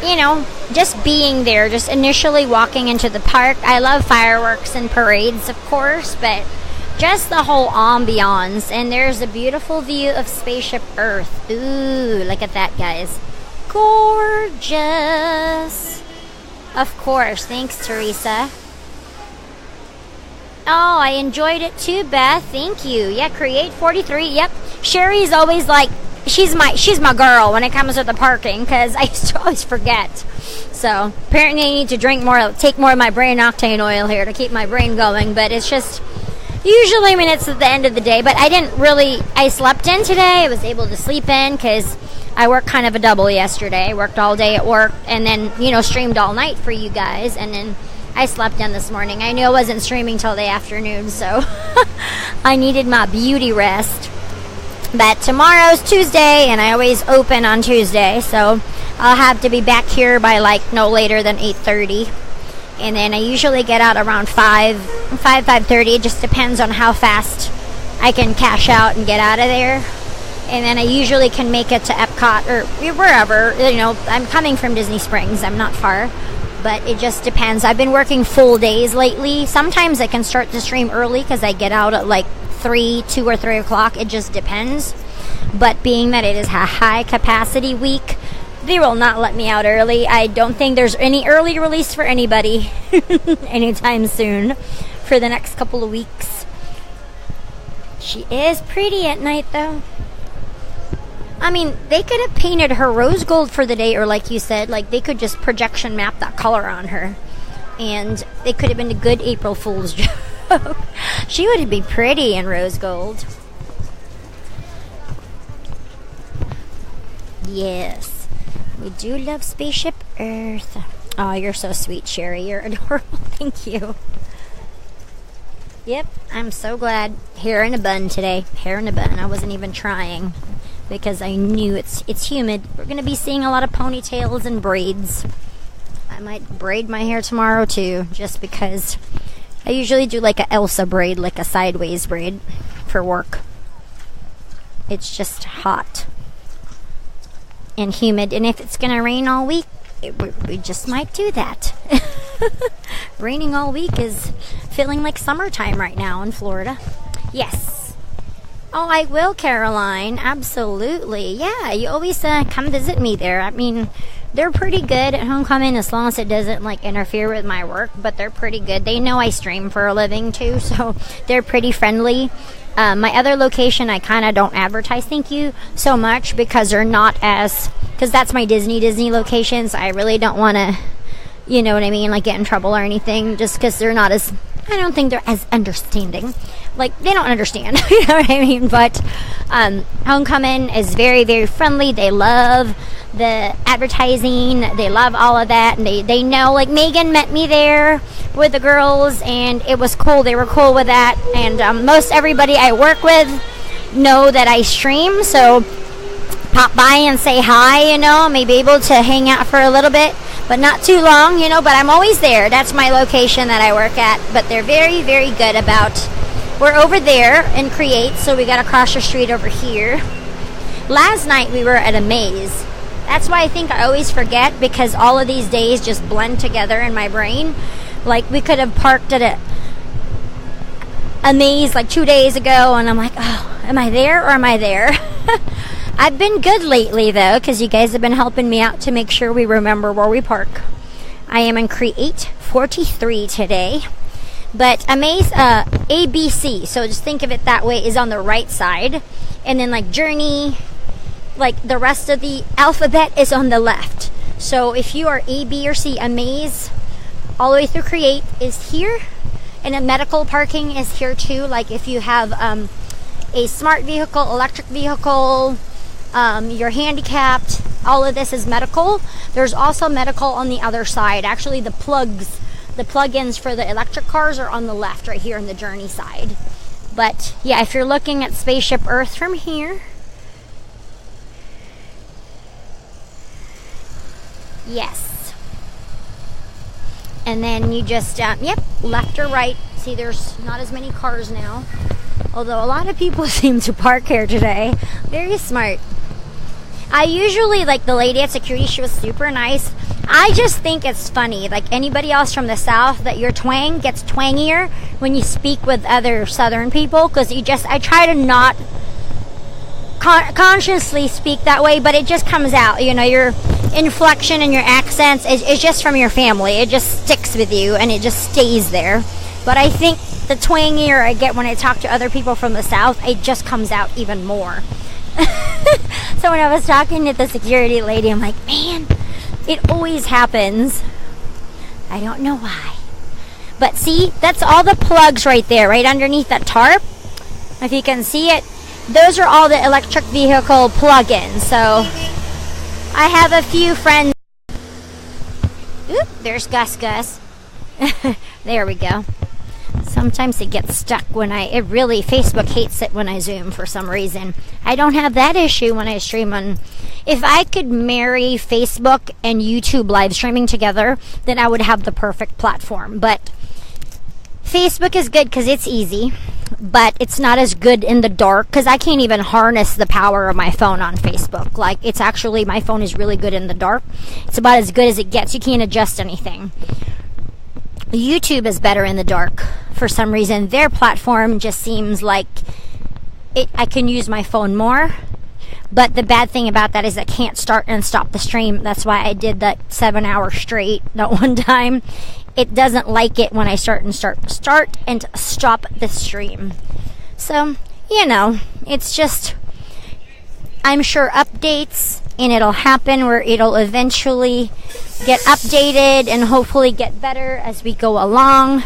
you know, just being there, just initially walking into the park. I love fireworks and parades, of course, but just the whole ambiance. And there's a beautiful view of Spaceship Earth. Ooh, look at that, guys. Gorgeous. Of course. Thanks, Teresa. Oh, I enjoyed it too, Beth. Thank you. Yeah, Create 43. Yep. Sherry's always like, she's my girl when it comes to the parking, because I used to always forget. So apparently I need to drink more, take more of my brain octane oil here to keep my brain going. But it's just usually when it's at the end of the day. But I slept in today. I was able to sleep in because I worked kind of a double yesterday. I worked all day at work and then, streamed all night for you guys. And then I slept in this morning. I knew I wasn't streaming till the afternoon, so I needed my beauty rest. But tomorrow's Tuesday, and I always open on Tuesday, so I'll have to be back here by no later than 8:30. And then I usually get out around 5:30. It just depends on how fast I can cash out and get out of there. And then I usually can make it to Epcot or wherever. I'm coming from Disney Springs. I'm not far. But it just depends. I've been working full days lately. Sometimes I can start the stream early because I get out at 2 or 3 o'clock. It just depends. But being that it is a high capacity week, they will not let me out early. I don't think there's any early release for anybody anytime soon for the next couple of weeks. She is pretty at night though. I mean, they could have painted her rose gold for the day, or like you said, they could just projection map that color on her. And it could have been a good April Fool's joke. She would be pretty in rose gold. Yes. We do love Spaceship Earth. Oh, you're so sweet, Sherry. You're adorable. Thank you. Yep, I'm so glad. Hair in a bun today. Hair in a bun. I wasn't even trying because I knew it's humid. We're going to be seeing a lot of ponytails and braids. I might braid my hair tomorrow too, just because I usually do a Elsa braid, a sideways braid for work. It's just hot and humid, and if it's going to rain all week, we just might do that. Raining all week is feeling like summertime right now in Florida. Yes. Oh, I will, Caroline. Absolutely. Yeah, you always come visit me there. I mean, they're pretty good at homecoming as long as it doesn't interfere with my work, but they're pretty good. They know I stream for a living too, so they're pretty friendly. My other location, I kind of don't advertise thank you so much because they're not because that's my Disney location, so I really don't want to, you know what I mean, get in trouble or anything, just because they're not as, I don't think they're as understanding. They don't understand, you know what I mean? But Homecoming is very, very friendly. They love the advertising. They love all of that. And they know, Megan met me there with the girls, and it was cool. They were cool with that. And most everybody I work with know that I stream, so pop by and say hi, you know, maybe able to hang out for a little bit, but not too long, you know, but I'm always there. That's my location that I work at, but they're very, very good about, we're over there in Create, so we got to cross the street over here. Last night we were at a maze. That's why I think I always forget, because all of these days just blend together in my brain. Like, we could have parked at a maze like 2 days ago, and I'm like, oh, am I there or am I there? I've been good lately, though, because you guys have been helping me out to make sure we remember where we park. I am in Create 43 today. But a maze, ABC, so just think of it that way, is on the right side. And then, like, Journey, like, the rest of the alphabet is on the left. So if you are A, B, or C, a maze all the way through Create is here. And a medical parking is here, too. Like, if you have a smart vehicle, electric vehicle, you're handicapped, all of this is medical. There's also medical on the other side. Actually, the plug-ins for the electric cars are on the left, right here on the Journey side. But yeah, if you're looking at Spaceship Earth from here, yes. And then you just, left or right. See, there's not as many cars now. Although a lot of people seem to park here today. Very smart. I usually, like, the lady at security, she was super nice. I just think it's funny, like anybody else from the South, that your twang gets twangier when you speak with other Southern people, because I try to not consciously speak that way, but it just comes out, you know, your inflection and your accents is just from your family. It just sticks with you and it just stays there. But I think the twangier I get when I talk to other people from the South, it just comes out even more. So when I was talking to the security lady, I'm like, man, it always happens. I don't know why. But see, that's all the plugs right there, right underneath that tarp. If you can see it, those are all the electric vehicle plug-ins. So I have a few friends. Oop, there's Gus. There we go. Sometimes it gets stuck when Facebook hates it when I zoom for some reason. I don't have that issue when I stream on. If I could marry Facebook and YouTube live streaming together, then I would have the perfect platform. But Facebook is good because it's easy, but it's not as good in the dark because I can't even harness the power of my phone on Facebook. Like, it's actually, my phone is really good in the dark. It's about as good as it gets. You can't adjust anything. YouTube is better in the dark. For some reason, their platform just seems like I can use my phone more. But the bad thing about that is I can't start and stop the stream. That's why I did that 7 hours straight that one time. It doesn't like it when I start and stop the stream. So, you know, it's just, I'm sure updates, and it'll happen where it'll eventually get updated and hopefully get better as we go along.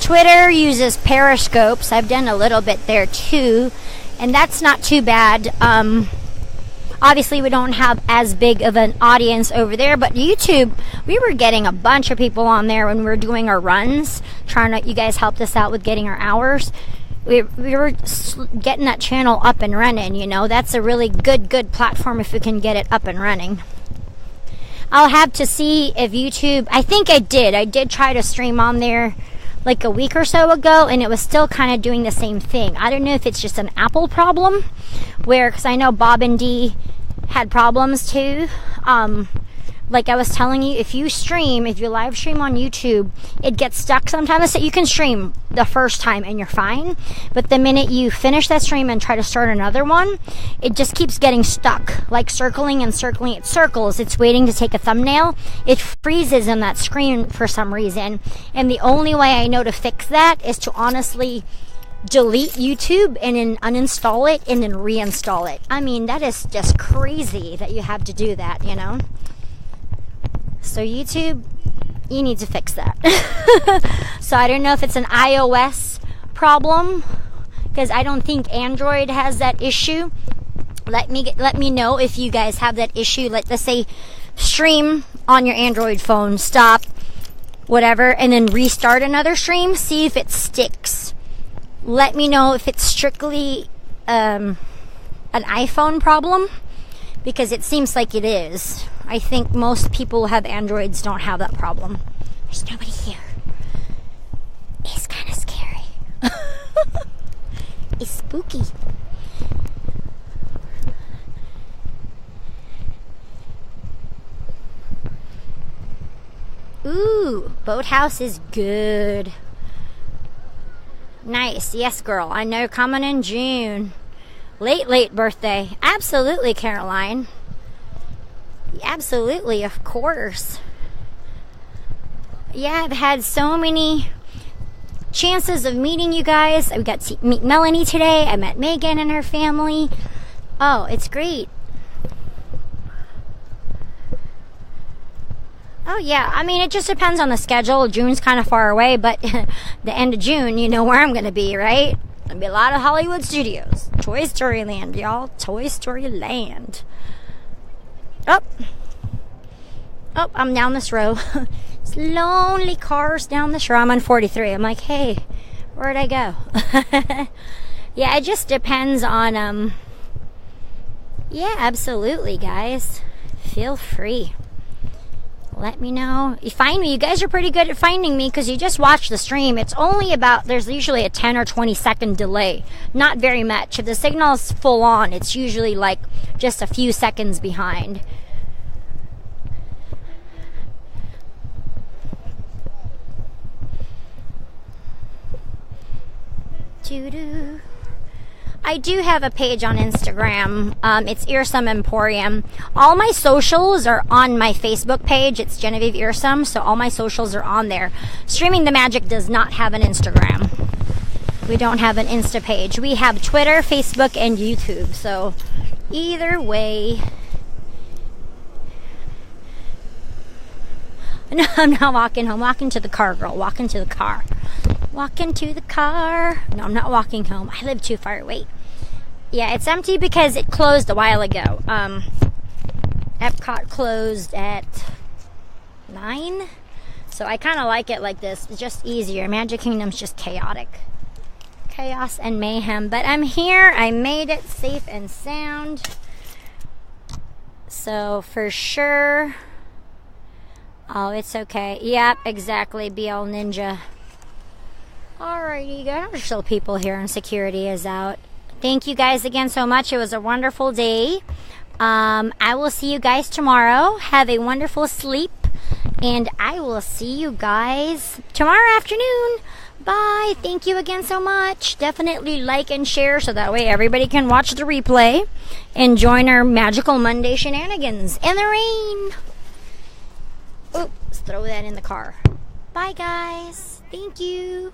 Twitter uses periscopes. I've done a little bit there too, and that's not too bad. Obviously, we don't have as big of an audience over there, but YouTube, we were getting a bunch of people on there when we were doing our runs. You guys helped us out with getting our hours. We were getting that channel up and running, you know. That's a really good platform if we can get it up and running. I'll have to see if YouTube, I think I did try to stream on there like a week or so ago, and it was still kind of doing the same thing. I don't know if it's just an Apple problem, because I know Bob and Dee had problems too. Like I was telling you, if you live stream on YouTube, it gets stuck sometimes. So you can stream the first time and you're fine, but the minute you finish that stream and try to start another one, it just keeps getting stuck, like circling and circling. It circles, it's waiting to take a thumbnail, it freezes in that screen for some reason. And the only way I know to fix that is to honestly delete YouTube and then uninstall it and then reinstall it. I mean, that is just crazy that you have to do that, you know. So YouTube, you need to fix that. So I don't know if it's an iOS problem, because I don't think Android has that issue. Let me know if you guys have that issue. Let's say stream on your Android phone, stop, whatever, and then restart another stream, see if it sticks. Let me know if it's strictly an iPhone problem, because it seems like it is. I think most people who have Androids don't have that problem. There's nobody here. It's kind of scary. It's spooky. Ooh, boathouse is good. Nice. Yes, girl. I know, coming in June. Late birthday. Absolutely, Caroline. Absolutely, of course. Yeah, I've had so many chances of meeting you guys. I got to meet Melanie today. I met Megan and her family. Oh, it's great. Oh, yeah. I mean, it just depends on the schedule. June's kind of far away, but the end of June, you know where I'm going to be, right? There'll be a lot of Hollywood studios. Toy Story Land, y'all. Toy Story Land. Oh, I'm down this row. It's lonely cars down this row. I'm on 43. I'm like, hey, where'd I go? Yeah, it just depends on, yeah, absolutely, guys. Feel free. Let me know. You find me. You guys are pretty good at finding me because you just watch the stream. It's only about, there's usually a 10 or 20 second delay. Not very much. If the signal's full on, it's usually like just a few seconds behind. Doo-doo. I do have a page on Instagram. It's Earsome Emporium. All my socials are on my Facebook page. It's Genevieve Earsome, so all my socials are on there. Streaming the Magic does not have an Instagram. We don't have an Insta page. We have Twitter, Facebook, and YouTube. So either way. No, I'm not walking home. Walking to the car, girl. Walking to the car. Walking to the car. No, I'm not walking home. I live too far. Wait. Yeah, it's empty because it closed a while ago. Epcot closed at 9. So I kind of like it like this. It's just easier. Magic Kingdom's just chaotic. Chaos and mayhem. But I'm here. I made it safe and sound. So for sure. Oh, it's okay. Yep, exactly. BL Ninja. Alrighty, guys. There's still people here and security is out. Thank you guys again so much. It was a wonderful day. I will see you guys tomorrow. Have a wonderful sleep. And I will see you guys tomorrow afternoon. Bye. Thank you again so much. Definitely like and share so that way everybody can watch the replay and join our magical Monday shenanigans in the rain. Oops, throw that in the car. Bye, guys. Thank you.